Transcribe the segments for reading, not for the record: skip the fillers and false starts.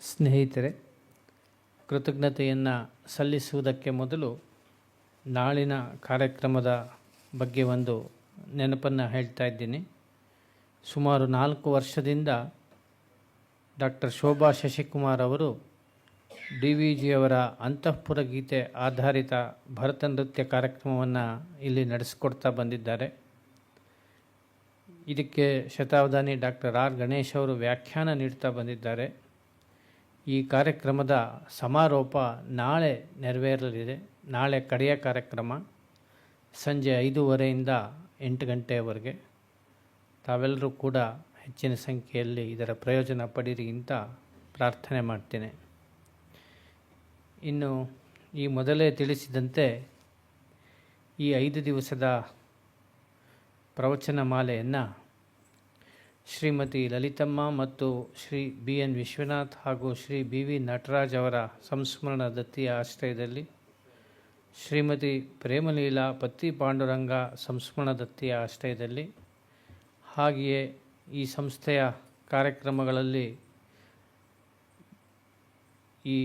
ಸ್ನೇಹಿತರೆ, ಕೃತಜ್ಞತೆಯನ್ನು ಸಲ್ಲಿಸುವುದಕ್ಕೆ ಮೊದಲು ನಾಳಿನ ಕಾರ್ಯಕ್ರಮದ ಬಗ್ಗೆ ಒಂದು ನೆನಪನ್ನು ಹೇಳ್ತಾ ಇದ್ದೀನಿ. ಸುಮಾರು 4 ವರ್ಷದಿಂದ ಡಾಕ್ಟರ್ ಶೋಭಾ ಶಶಿಕುಮಾರ್ ಅವರು DVGಯವರ ಅಂತಃಪುರ ಗೀತೆ ಆಧಾರಿತ ಭರತನೃತ್ಯ ಕಾರ್ಯಕ್ರಮವನ್ನು ಇಲ್ಲಿ ನಡೆಸಿಕೊಡ್ತಾ ಬಂದಿದ್ದಾರೆ. ಇದಕ್ಕೆ ಶತಾವಧಾನಿ ಡಾಕ್ಟರ್ R. ಗಣೇಶ್ ಅವರು ವ್ಯಾಖ್ಯಾನ ನೀಡ್ತಾ ಬಂದಿದ್ದಾರೆ. ಈ ಕಾರ್ಯಕ್ರಮದ ಸಮಾರೋಪ ನಾಳೆ ನೆರವೇರಲಿದೆ. ನಾಳೆ ಕಡೆಯ ಕಾರ್ಯಕ್ರಮ ಸಂಜೆ 5:30ಯಿಂದ 8 ಗಂಟೆಯವರೆಗೆ. ತಾವೆಲ್ಲರೂ ಕೂಡ ಹೆಚ್ಚಿನ ಸಂಖ್ಯೆಯಲ್ಲಿ ಇದರ ಪ್ರಯೋಜನ ಪಡೀರಿ ಅಂತ ಪ್ರಾರ್ಥನೆ ಮಾಡ್ತೇನೆ. ಇನ್ನು ಈ ಮೊದಲೇ ತಿಳಿಸಿದಂತೆ ಈ 5 ದಿವಸದ ಪ್ರವಚನ ಮಾಲೆಯನ್ನು ಶ್ರೀಮತಿ ಲಲಿತಮ್ಮ ಮತ್ತು ಶ್ರೀ BN ವಿಶ್ವನಾಥ್ ಹಾಗೂ ಶ್ರೀ BV ನಟರಾಜ್ ಅವರ ಸಂಸ್ಮರಣ ದತ್ತಿಯ ಆಶ್ರಯದಲ್ಲಿ, ಶ್ರೀಮತಿ ಪ್ರೇಮಲೀಲಾ ಪತ್ತಿ ಪಾಂಡುರಂಗ ಸಂಸ್ಮರಣ ದತ್ತಿಯ ಆಶ್ರಯದಲ್ಲಿ, ಹಾಗೆಯೇ ಈ ಸಂಸ್ಥೆಯ ಕಾರ್ಯಕ್ರಮಗಳಲ್ಲಿ ಈ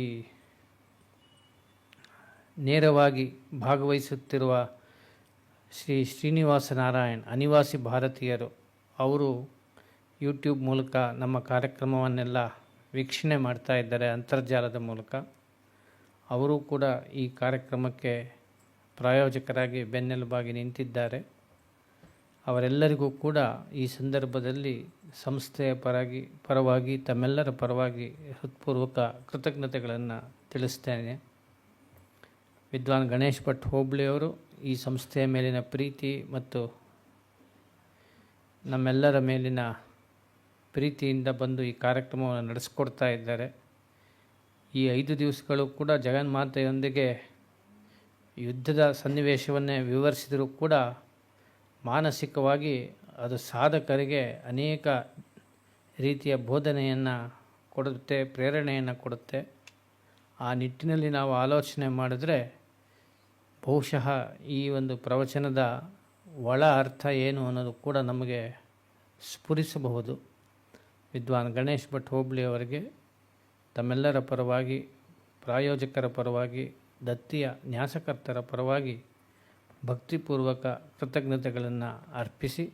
ನೇರವಾಗಿ ಭಾಗವಹಿಸುತ್ತಿರುವ ಶ್ರೀ ಶ್ರೀನಿವಾಸ ನಾರಾಯಣ್ ಅನಿವಾಸಿ ಭಾರತೀಯರು, ಅವರು ಯೂಟ್ಯೂಬ್ ಮೂಲಕ ನಮ್ಮ ಕಾರ್ಯಕ್ರಮವನ್ನೆಲ್ಲ ವೀಕ್ಷಣೆ ಮಾಡ್ತಾ ಇದ್ದಾರೆ ಅಂತರ್ಜಾಲದ ಮೂಲಕ. ಅವರು ಕೂಡ ಈ ಕಾರ್ಯಕ್ರಮಕ್ಕೆ ಪ್ರಾಯೋಜಕರಾಗಿ ಬೆನ್ನೆಲುಬಾಗಿ ನಿಂತಿದ್ದಾರೆ. ಅವರೆಲ್ಲರಿಗೂ ಕೂಡ ಈ ಸಂದರ್ಭದಲ್ಲಿ ಸಂಸ್ಥೆಯ ಪರವಾಗಿ ತಮ್ಮೆಲ್ಲರ ಪರವಾಗಿ ಹೃತ್ಪೂರ್ವಕ ಕೃತಜ್ಞತೆಗಳನ್ನು ತಿಳಿಸ್ತೇನೆ. ವಿದ್ವಾನ್ ಗಣೇಶ್ ಭಟ್ ಹೋಬಳಿಯವರು ಈ ಸಂಸ್ಥೆಯ ಮೇಲಿನ ಪ್ರೀತಿ ಮತ್ತು ನಮ್ಮೆಲ್ಲರ ಮೇಲಿನ ಪ್ರೀತಿಯಿಂದ ಬಂದು ಈ ಕಾರ್ಯಕ್ರಮವನ್ನು ನಡೆಸಿಕೊಡ್ತಾ ಇದ್ದಾರೆ. ಈ 5 ದಿವಸಗಳು ಕೂಡ ಜಗನ್ಮಾತೆಯೊಂದಿಗೆ ಯುದ್ಧದ ಸನ್ನಿವೇಶವನ್ನೇ ವಿವರಿಸಿದರೂ ಕೂಡ ಮಾನಸಿಕವಾಗಿ ಅದು ಸಾಧಕರಿಗೆ ಅನೇಕ ರೀತಿಯ ಬೋಧನೆಯನ್ನು ಕೊಡುತ್ತೆ, ಪ್ರೇರಣೆಯನ್ನು ಕೊಡುತ್ತೆ. ಆ ನಿಟ್ಟಿನಲ್ಲಿ ನಾವು ಆಲೋಚನೆ ಮಾಡಿದ್ರೆ ಬಹುಶಃ ಈ ಒಂದು ಪ್ರವಚನದ ಒಳ ಅರ್ಥ ಏನು ಅನ್ನೋದು ಕೂಡ ನಮಗೆ ಸ್ಫುರಿಸಬಹುದು. ವಿದ್ವಾನ್ ಗಣೇಶ್ ಭಟ್ ಹೋಬಳಿಯವರಿಗೆ ತಮ್ಮೆಲ್ಲರ ಪರವಾಗಿ, ಪ್ರಾಯೋಜಕರ ಪರವಾಗಿ, ದತ್ತಿಯ ನ್ಯಾಸಕರ್ತರ ಪರವಾಗಿ ಭಕ್ತಿಪೂರ್ವಕ ಕೃತಜ್ಞತೆಗಳನ್ನು ಅರ್ಪಿಸಿ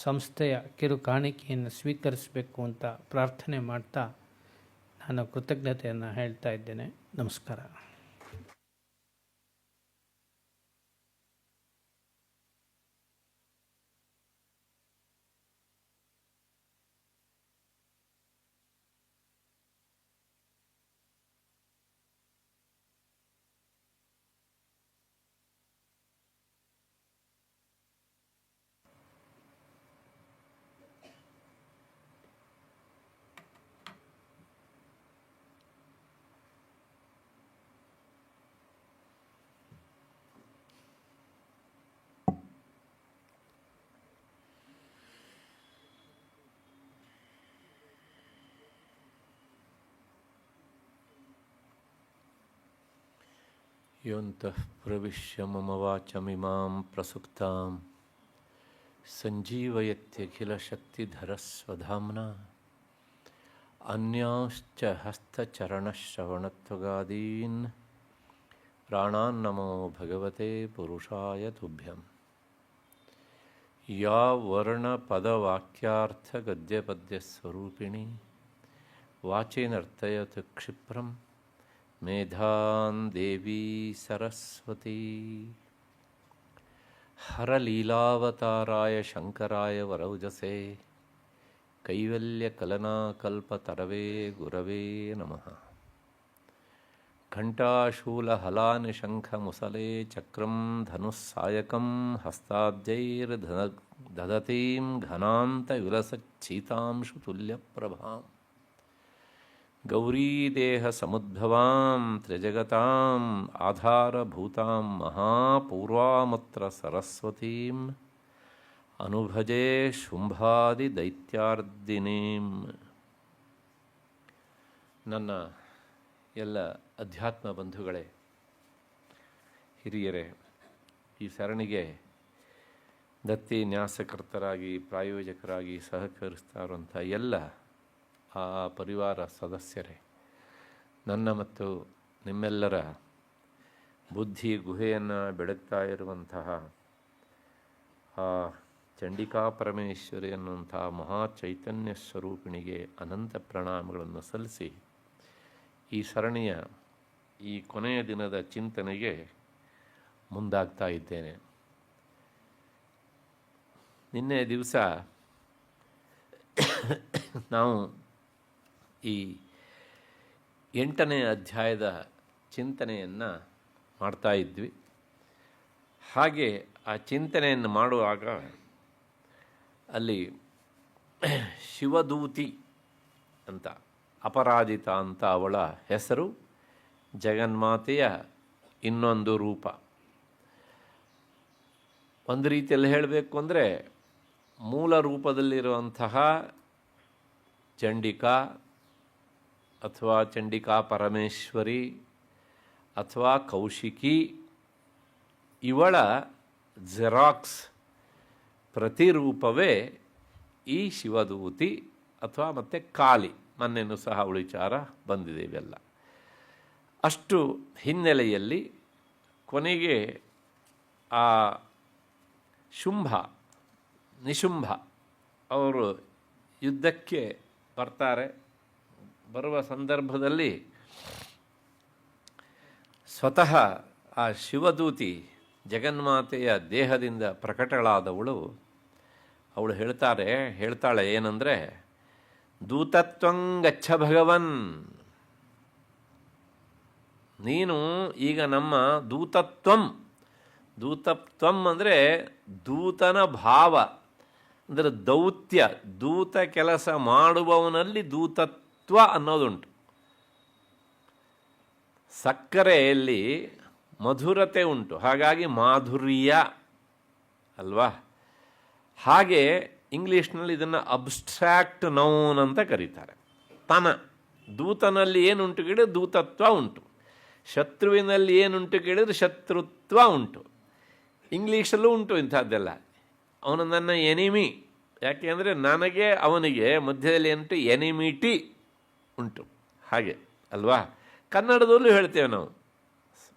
ಸಂಸ್ಥೆಯ ಕಿರು ಕಾಣಿಕೆಯನ್ನು ಸ್ವೀಕರಿಸಬೇಕು ಅಂತ ಪ್ರಾರ್ಥನೆ ಮಾಡ್ತಾ ನಾನು ಕೃತಜ್ಞತೆಯನ್ನು ಹೇಳ್ತಾ ಇದ್ದೇನೆ. ನಮಸ್ಕಾರ. ಯೋಂತಃ ಪ್ರವಿಶ್ಯ ಮಮ ವಾಚಮಿಮಾಂ ಪ್ರಸುಪ್ತಾಂ ಸಂಜೀವಯತ್ಯಖಿಲಶಕ್ತಿಧರಸ್ವಧಾಮ್ನಾ ಅನ್ಯಾಂಶ್ಚ ಹಸ್ತಚರಣಶ್ರವಣತ್ವಗಾದೀನ್ ಪ್ರಾಣಾನ್ನಮೋ ಭಗವತೆ ಪುರುಷಾಯ ತುಭ್ಯಂ. ಯಾ ವರ್ಣಪದವಾಕ್ಯಾರ್ಥಗದ್ಯಪದ್ಯಸ್ವರೂಪಿಣಿ ವಾಚೇನರ್ತಯತ್ ಕ್ಷಿಪ್ರಂ ಮೇಧಾನ್ ದೇವಿ ಸರಸ್ವತಿ. ಹರಲೀಲಾವತಾರಾಯ ಶಂಕರಾಯ ವರೌಜಸೇ ಕೈವಲ್ಯಕಲನಾಕಲ್ಪತರವೇ ಗುರವೇ ನಮಃ. ಘಂಟಾಶೂಲಹಲಾನಿಶಂಖಮುಸಲೇ ಚಕ್ರಂ ಧನುಸ್ಸಾಯಕಂ ಹಸ್ತಾಬ್ಜೈರ್ದಧತೀಂ ಘನಾಂತವಿಲಸಚ್ಛೀತಾಂಶುತುಲ್ಯಪ್ರಭಾಂ. ಗೌರೀದೇಹಸಮುದ್ಭವಾಂ ತ್ರಿಜಗತಾಂ ಆಧಾರಭೂತಾಂ ಮಹಾಪೂರ್ವಾಮತ್ರ ಸರಸ್ವತೀಂ ಅನುಭಜೆ ಶುಂಭಾದಿದೈತ್ಯಾರ್ದಿನೀಂ. ನನ್ನ ಎಲ್ಲ ಅಧ್ಯಾತ್ಮ ಬಂಧುಗಳೇ, ಹಿರಿಯರೇ, ಈ ಸರಣಿಗೆ ದತ್ತಿ ನ್ಯಾಸಕರ್ತರಾಗಿ ಪ್ರಾಯೋಜಕರಾಗಿ ಸಹಕರಿಸ್ತಾ ಇರುವಂಥ ಎಲ್ಲ ಆ ಪರಿವಾರ ಸದಸ್ಯರೇ, ನನ್ನ ಮತ್ತು ನಿಮ್ಮೆಲ್ಲರ ಬುದ್ಧಿ ಗುಹೆಯನ್ನು ಬೆಳಗ್ತಾ ಇರುವಂತಹ ಆ ಚಂಡಿಕಾ ಪರಮೇಶ್ವರಿ ಅನ್ನುವಂಥ ಮಹಾ ಚೈತನ್ಯ ಸ್ವರೂಪಿಣಿಗೆ ಅನಂತ ಪ್ರಣಾಮಗಳನ್ನು ಸಲ್ಲಿಸಿ ಈ ಸರಣಿಯ ಈ ಕೊನೆಯ ದಿನದ ಚಿಂತನೆಗೆ ಮುಂದಾಗ್ತಾ ಇದ್ದೇನೆ. ನಿನ್ನೆ ದಿವಸ ನಾವು ಈ 8ನೇ ಅಧ್ಯಾಯದ ಚಿಂತನೆಯನ್ನು ಮಾಡ್ತಾ ಇದ್ವಿ. ಹಾಗೆ ಆ ಚಿಂತನೆಯನ್ನು ಮಾಡುವಾಗ ಅಲ್ಲಿ ಶಿವದೂತಿ ಅಂತ ಅಪರಾಜಿತ ಅಂತ ಅವಳ ಹೆಸರು, ಜಗನ್ಮಾತೆಯ ಇನ್ನೊಂದು ರೂಪ. ಒಂದು ರೀತಿಯಲ್ಲಿ ಹೇಳಬೇಕು ಅಂದರೆ ಮೂಲ ರೂಪದಲ್ಲಿರುವಂತಹ ಚಂಡಿಕಾ ಅಥವಾ ಚಂಡಿಕಾ ಪರಮೇಶ್ವರಿ ಅಥವಾ ಕೌಶಿಕಿ ಇವಳ ಜೆರಾಕ್ಸ್ ಪ್ರತಿರೂಪವೇ ಈ ಶಿವದೂತಿ ಅಥವಾ ಮತ್ತು ಕಾಳಿ. ಮೊನ್ನೆನೂ ಸಹ ವಿಚಾರ ಬಂದಿದೆ ಇವೆಲ್ಲ. ಅಷ್ಟು ಹಿನ್ನೆಲೆಯಲ್ಲಿ ಕೊನೆಗೆ ಆ ಶುಂಭ ನಿಶುಂಭ ಅವರು ಯುದ್ಧಕ್ಕೆ ಬರ್ತಾರೆ. ಬರುವ ಸಂದರ್ಭದಲ್ಲಿ ಸ್ವತಃ ಆ ಶಿವದೂತಿ ಜಗನ್ಮಾತೆಯ ದೇಹದಿಂದ ಪ್ರಕಟಳಾದವಳು ಅವಳು ಹೇಳ್ತಾಳೆ ಏನಂದರೆ, ದೂತತ್ವಂಗಚ್ಚ ಭಗವನ್, ನೀನು ಈಗ ನಮ್ಮ ದೂತತ್ವಂ ಅಂದರೆ ದೂತನ ಭಾವ, ಅಂದರೆ ದೌತ್ಯ, ದೂತ ಕೆಲಸ ಮಾಡುವವನಲ್ಲಿ ದೂತತ್ವ ಅನ್ನೋದುಂಟು. ಸಕ್ಕರೆಯಲ್ಲಿ ಮಧುರತೆ ಉಂಟು, ಹಾಗಾಗಿ ಮಾಧುರ್ಯ ಅಲ್ವಾ. ಹಾಗೆ ಇಂಗ್ಲೀಷ್ನಲ್ಲಿ ಇದನ್ನು ಅಬ್ಸ್ಟ್ರಾಕ್ಟ್ ನೌನ್ ಅಂತ ಕರೀತಾರೆ. ದೂತನಲ್ಲಿ ಏನುಂಟು ಕೇಳಿದ್ರೆ ದೂತತ್ವ ಉಂಟು, ಶತ್ರುವಿನಲ್ಲಿ ಏನುಂಟು ಕೇಳಿದ್ರೆ ಶತ್ರುತ್ವ ಉಂಟು. ಇಂಗ್ಲೀಷಲ್ಲೂ ಉಂಟು ಇಂಥದ್ದೆಲ್ಲ. ಅವನು ನನ್ನ ಎನಿಮಿ, ಯಾಕೆ ಅಂದರೆ ನನಗೆ ಅವನಿಗೆ ಮಧ್ಯದಲ್ಲಿ ಏನುಂಟು ಎನಿಮಿಟಿ ಉಂಟು, ಹಾಗೆ ಅಲ್ವಾ. ಕನ್ನಡದಲ್ಲೂ ಹೇಳ್ತೇವೆ ನಾವು,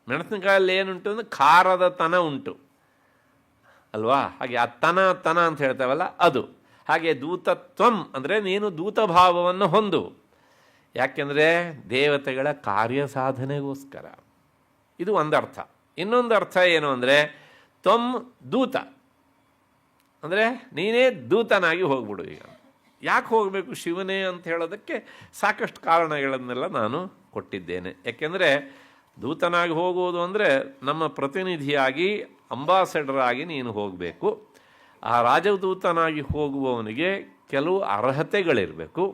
ಮೆಣಸಿನಕಾಯಲ್ಲಿ ಏನುಂಟು ಅಂದರೆ ಖಾರದ ತನ ಉಂಟು ಅಲ್ವಾ. ಹಾಗೆ ಆ ತನ ಅಂತ ಹೇಳ್ತೇವಲ್ಲ ಅದು. ಹಾಗೆ ದೂತತ್ವಂ ಅಂದರೆ ನೀನು ದೂತಭಾವವನ್ನು ಹೊಂದು, ಯಾಕೆಂದರೆ ದೇವತೆಗಳ ಕಾರ್ಯ ಸಾಧನೆಗೋಸ್ಕರ. ಇದು ಒಂದು ಅರ್ಥ. ಇನ್ನೊಂದು ಅರ್ಥ ಏನು ಅಂದರೆ ತ್ವಂ ದೂತ ಅಂದರೆ ನೀನೇ ದೂತನಾಗಿ ಹೋಗ್ಬಿಡು. ಈಗ ಯಾಕೆ ಹೋಗಬೇಕು ಶಿವನೇ ಅಂತ ಹೇಳೋದಕ್ಕೆ ಸಾಕಷ್ಟು ಕಾರಣಗಳನ್ನೆಲ್ಲ ನಾನು ಕೊಟ್ಟಿದ್ದೇನೆ. ಯಾಕೆಂದರೆ ದೂತನಾಗಿ ಹೋಗುವುದು ಅಂದರೆ ನಮ್ಮ ಪ್ರತಿನಿಧಿಯಾಗಿ ಅಂಬಾಸಡರ್ ಆಗಿ ನೀನು ಹೋಗಬೇಕು. ಆ ರಾಜದೂತನಾಗಿ ಹೋಗುವವನಿಗೆ ಕೆಲವು ಅರ್ಹತೆಗಳಿರಬೇಕು.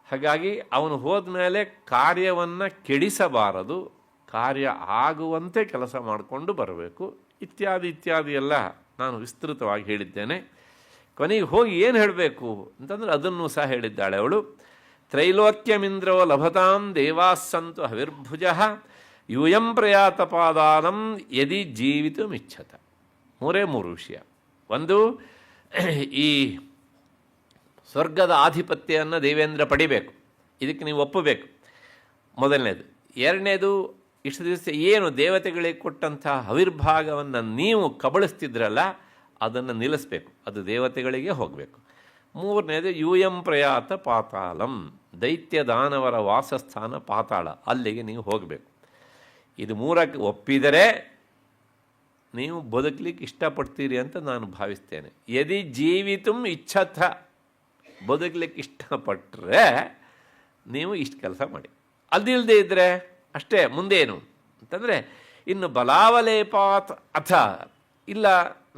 ಹಾಗಾಗಿ ಅವನು ಹೋದ ಮೇಲೆ ಕಾರ್ಯವನ್ನು ಕೆಡಿಸಬಾರದು, ಕಾರ್ಯ ಆಗುವಂತೆ ಕೆಲಸ ಮಾಡಿಕೊಂಡು ಬರಬೇಕು, ಇತ್ಯಾದಿ ಎಲ್ಲ ನಾನು ವಿಸ್ತೃತವಾಗಿ ಹೇಳಿದ್ದೇನೆ. ಕೊನೆಗೆ ಹೋಗಿ ಏನು ಹೇಳಬೇಕು ಅಂತಂದರೆ ಅದನ್ನು ಸಹ ಹೇಳಿದ್ದಾಳೆ ಅವಳು. ತ್ರೈಲೋಕ್ಯಮಿಂದ್ರೋ ಲಭತಾಂ ದೇವಾಸ್ಸಂತು ಹವಿರ್ಭುಜ ಯೂಯಂ ಪ್ರಯಾತಪಾದಾನಂ ಯದಿ ಜೀವಿತುಮಿಚ್ಛತ. ಮೂರು ವಿಷಯ. ಒಂದು, ಈ ಸ್ವರ್ಗದ ಆಧಿಪತ್ಯವನ್ನು ದೇವೇಂದ್ರ ಪಡಿಬೇಕು, ಇದಕ್ಕೆ ನೀವು ಒಪ್ಪಬೇಕು, ಮೊದಲನೇದು. ಎರಡನೇದು, ಇಷ್ಟು ದಿವಸ ಏನು ದೇವತೆಗಳಿಗೆ ಕೊಟ್ಟಂಥ ಹವಿರ್ಭಾಗವನ್ನು ನೀವು ಕಬಳಿಸ್ತಿದ್ರಲ್ಲ ಅದನ್ನು ನಿಲ್ಲಿಸಬೇಕು, ಅದು ದೇವತೆಗಳಿಗೆ ಹೋಗಬೇಕು. ಮೂರನೇದು, ಯೂಯಂ ಪ್ರಯಾತ ಪಾತಾಳಂ, ದೈತ್ಯ ದಾನವರ ವಾಸಸ್ಥಾನ ಪಾತಾಳ, ಅಲ್ಲಿಗೆ ನೀವು ಹೋಗಬೇಕು. ಇದು ಮೂರಕ್ಕೆ ಒಪ್ಪಿದರೆ ನೀವು ಬದುಕಲಿಕ್ಕೆ ಇಷ್ಟಪಡ್ತೀರಿ ಅಂತ ನಾನು ಭಾವಿಸ್ತೇನೆ. ಯದಿ ಜೀವಿತುಂ ಇಚ್ಛತ, ಬದುಕಲಿಕ್ಕೆ ಇಷ್ಟಪಟ್ಟರೆ ನೀವು ಇಷ್ಟು ಕೆಲಸ ಮಾಡಿ. ಅದಿಲ್ಲದೆ ಇದ್ದರೆ ಅಷ್ಟೇ. ಮುಂದೇನು ಅಂತಂದರೆ ಇನ್ನು ಬಲಾವಲೇಪಾತ್ ಅಥ, ಇಲ್ಲ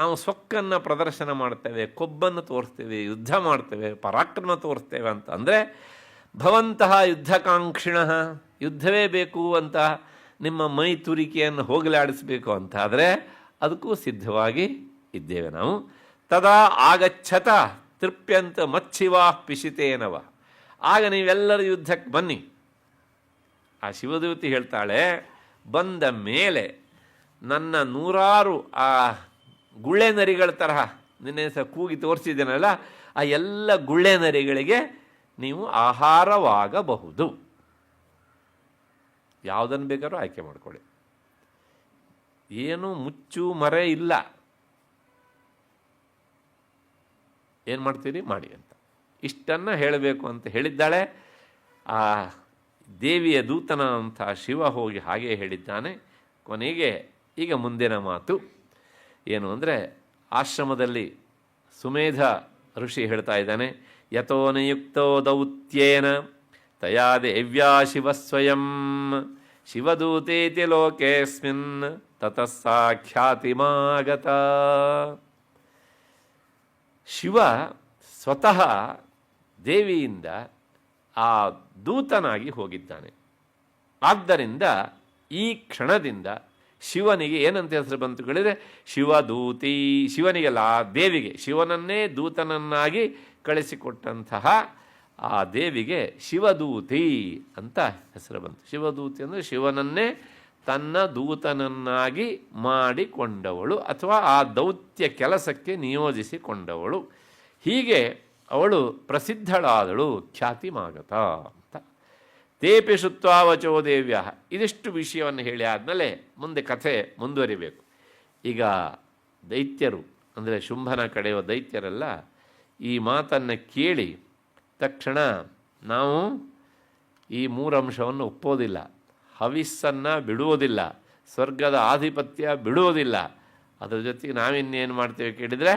ನಾವು ಸೊಕ್ಕನ್ನು ಪ್ರದರ್ಶನ ಮಾಡ್ತೇವೆ, ಕೊಬ್ಬನ್ನು ತೋರಿಸ್ತೇವೆ, ಯುದ್ಧ ಮಾಡ್ತೇವೆ, ಪರಾಕ್ರಮ ತೋರಿಸ್ತೇವೆ ಅಂತ ಅಂದರೆ ಭವಂತಹ ಯುದ್ಧಕಾಂಕ್ಷಿಣ, ಯುದ್ಧವೇ ಬೇಕು ಅಂತ ನಿಮ್ಮ ಮೈ ತುರಿಕೆಯನ್ನು ಹೋಗಲಾಡಿಸಬೇಕು ಅಂತ ಆದರೆ ಅದಕ್ಕೂ ಸಿದ್ಧವಾಗಿ ಇದ್ದೇವೆ ನಾವು. ತದಾ ಆಗಚ್ಛತ ತೃಪ್ಯಂತ ಮಚ್ಚಿವಾ ಪಿಶಿತೇನವ, ಆಗ ನೀವೆಲ್ಲರೂ ಯುದ್ಧಕ್ಕೆ ಬನ್ನಿ. ಆ ಶಿವದೂತಿ ಹೇಳ್ತಾಳೆ, ಬಂದ ಮೇಲೆ ನನ್ನ 100 ಆ ಗುಳ್ಳೆ ನರಿಗಳ ತರಹ ನಿನ್ನೆ ಸಹ ಕೂಗಿ ತೋರಿಸಿದ್ದೇನಲ್ಲ, ಆ ಎಲ್ಲ ಗುಳ್ಳೆ ನರಿಗಳಿಗೆ ನೀವು ಆಹಾರವಾಗಬಹುದು. ಯಾವುದನ್ನು ಬೇಕಾದ್ರೂ ಆಯ್ಕೆ ಮಾಡ್ಕೊಳ್ಳಿ. ಏನು ಮುಚ್ಚು ಮರೆ ಇಲ್ಲ. ಏನು ಮಾಡ್ತೀರಿ ಮಾಡಿ ಅಂತ ಇಷ್ಟನ್ನು ಹೇಳಬೇಕು ಅಂತ ಹೇಳಿದ್ದಾಳೆ. ಆ ದೇವಿಯ ದೂತನ ಅಂತ ಶಿವ ಹೋಗಿ ಹಾಗೆ ಹೇಳಿದ್ದಾನೆ. ಕೊನೆಗೆ ಈಗ ಮುಂದಿನ ಮಾತು ಏನು ಅಂದರೆ, ಆಶ್ರಮದಲ್ಲಿ ಸುಮೇಧ ಋಷಿ ಹೇಳ್ತಾ ಇದ್ದಾನೆ, ಯತೋ ನಿಯುಕ್ತೋ ದೌತ್ಯೇನ ತಯಾ ದೇವ್ಯಾ ಶಿವ ಸ್ವಯಂ ಶಿವದೂತೇತಿ ಲೋಕೇಸ್ಮಿನ್ ತತಃ ಸಾ ಖ್ಯಾತಿಮಾಗತ. ಶಿವ ಸ್ವತಃ ದೇವಿಯಿಂದ ಆ ದೂತನಾಗಿ ಹೋಗಿದ್ದಾನೆ. ಆದ್ದರಿಂದ ಈ ಕ್ಷಣದಿಂದ ಶಿವನಿಗೆ ಏನಂತ ಹೆಸರು ಬಂತು ಹೇಳಿದರೆ ಶಿವದೂತಿ. ಶಿವನಿಗೆಲ್ಲ ಆ ದೇವಿಗೆ, ಶಿವನನ್ನೇ ದೂತನನ್ನಾಗಿ ಕಳಿಸಿಕೊಟ್ಟಂತಹ ಆ ದೇವಿಗೆ ಶಿವದೂತಿ ಅಂತ ಹೆಸರು ಬಂತು. ಶಿವದೂತಿ ಅಂದರೆ ಶಿವನನ್ನೇ ತನ್ನ ದೂತನನ್ನಾಗಿ ಮಾಡಿಕೊಂಡವಳು ಅಥವಾ ಆ ದೌತ್ಯ ಕೆಲಸಕ್ಕೆ ನಿಯೋಜಿಸಿಕೊಂಡವಳು. ಹೀಗೆ ಅವಳು ಪ್ರಸಿದ್ಧಳಾದಳು, ಖ್ಯಾತಿಮಾಗತ ಅಂತ. ತೇಪಿ ಶುತ್ವಾ ವಚೋ ದೇವ್ಯ. ಇದಿಷ್ಟು ವಿಷಯವನ್ನು ಹೇಳಿ ಆದಮೇಲೆ ಮುಂದೆ ಕಥೆ ಮುಂದುವರಿಬೇಕು. ಈಗ ದೈತ್ಯರು ಅಂದರೆ ಶುಂಭನ ಕಡೆಯುವ ದೈತ್ಯರೆಲ್ಲ ಈ ಮಾತನ್ನು ಕೇಳಿ ತಕ್ಷಣ ನಾವು ಈ ಮೂರಂಶವನ್ನು ಒಪ್ಪೋದಿಲ್ಲ, ಹವಿಸ್ಸನ್ನು ಬಿಡುವುದಿಲ್ಲ, ಸ್ವರ್ಗದ ಆಧಿಪತ್ಯ ಬಿಡುವುದಿಲ್ಲ, ಅದರ ಜೊತೆಗೆ ನಾವಿನ್ನೇನು ಮಾಡ್ತೇವೆ ಕೇಳಿದರೆ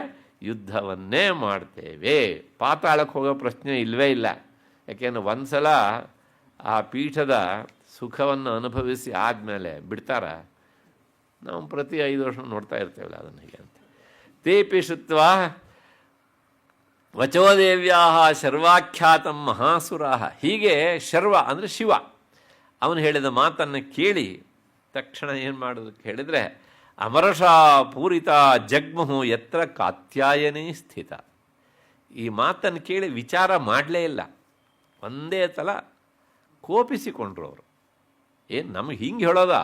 ಯುದ್ಧವನ್ನೇ ಮಾಡ್ತೇವೆ. ಪಾತಾಳಕ್ಕೆ ಹೋಗೋ ಪ್ರಶ್ನೆ ಇಲ್ಲವೇ ಇಲ್ಲ. ಯಾಕೆಂದರೆ ಒಂದು ಸಲ ಆ ಪೀಠದ ಸುಖವನ್ನು ಅನುಭವಿಸಿ ಆದಮೇಲೆ ಬಿಡ್ತಾರ? ನಾವು ಪ್ರತಿ 5 ವರ್ಷ ನೋಡ್ತಾ ಇರ್ತೇವಲ್ಲ ಅದನ್ನು. ಹೀಗೆ ಅಂತ ತೇಪಿ ಶುತ್ವ ವಚೋದೇವ್ಯಾ ಶರ್ವಾಖ್ಯಾತಂ ಮಹಾಸುರಾ. ಹೀಗೆ ಶರ್ವ ಅಂದರೆ ಶಿವ, ಅವನು ಹೇಳಿದ ಮಾತನ್ನು ಕೇಳಿ ತಕ್ಷಣ ಏನು ಮಾಡೋದಕ್ಕೆ ಹೇಳಿದರೆ, ಅಮರಷಾ ಪೂರಿತ ಜಗ್ಮುಹು ಯತ್ರ ಕಾತ್ಯಾಯನೇ ಸ್ಥಿತ. ಈ ಮಾತನ್ನು ಕೇಳಿ ವಿಚಾರ ಮಾಡಲೇ ಇಲ್ಲ, ಒಂದೇ ಸಲ ಕೋಪಿಸಿಕೊಂಡ್ರು ಅವರು. ಏನು ನಮಗೆ ಹಿಂಗೆ ಹೇಳೋದಾ,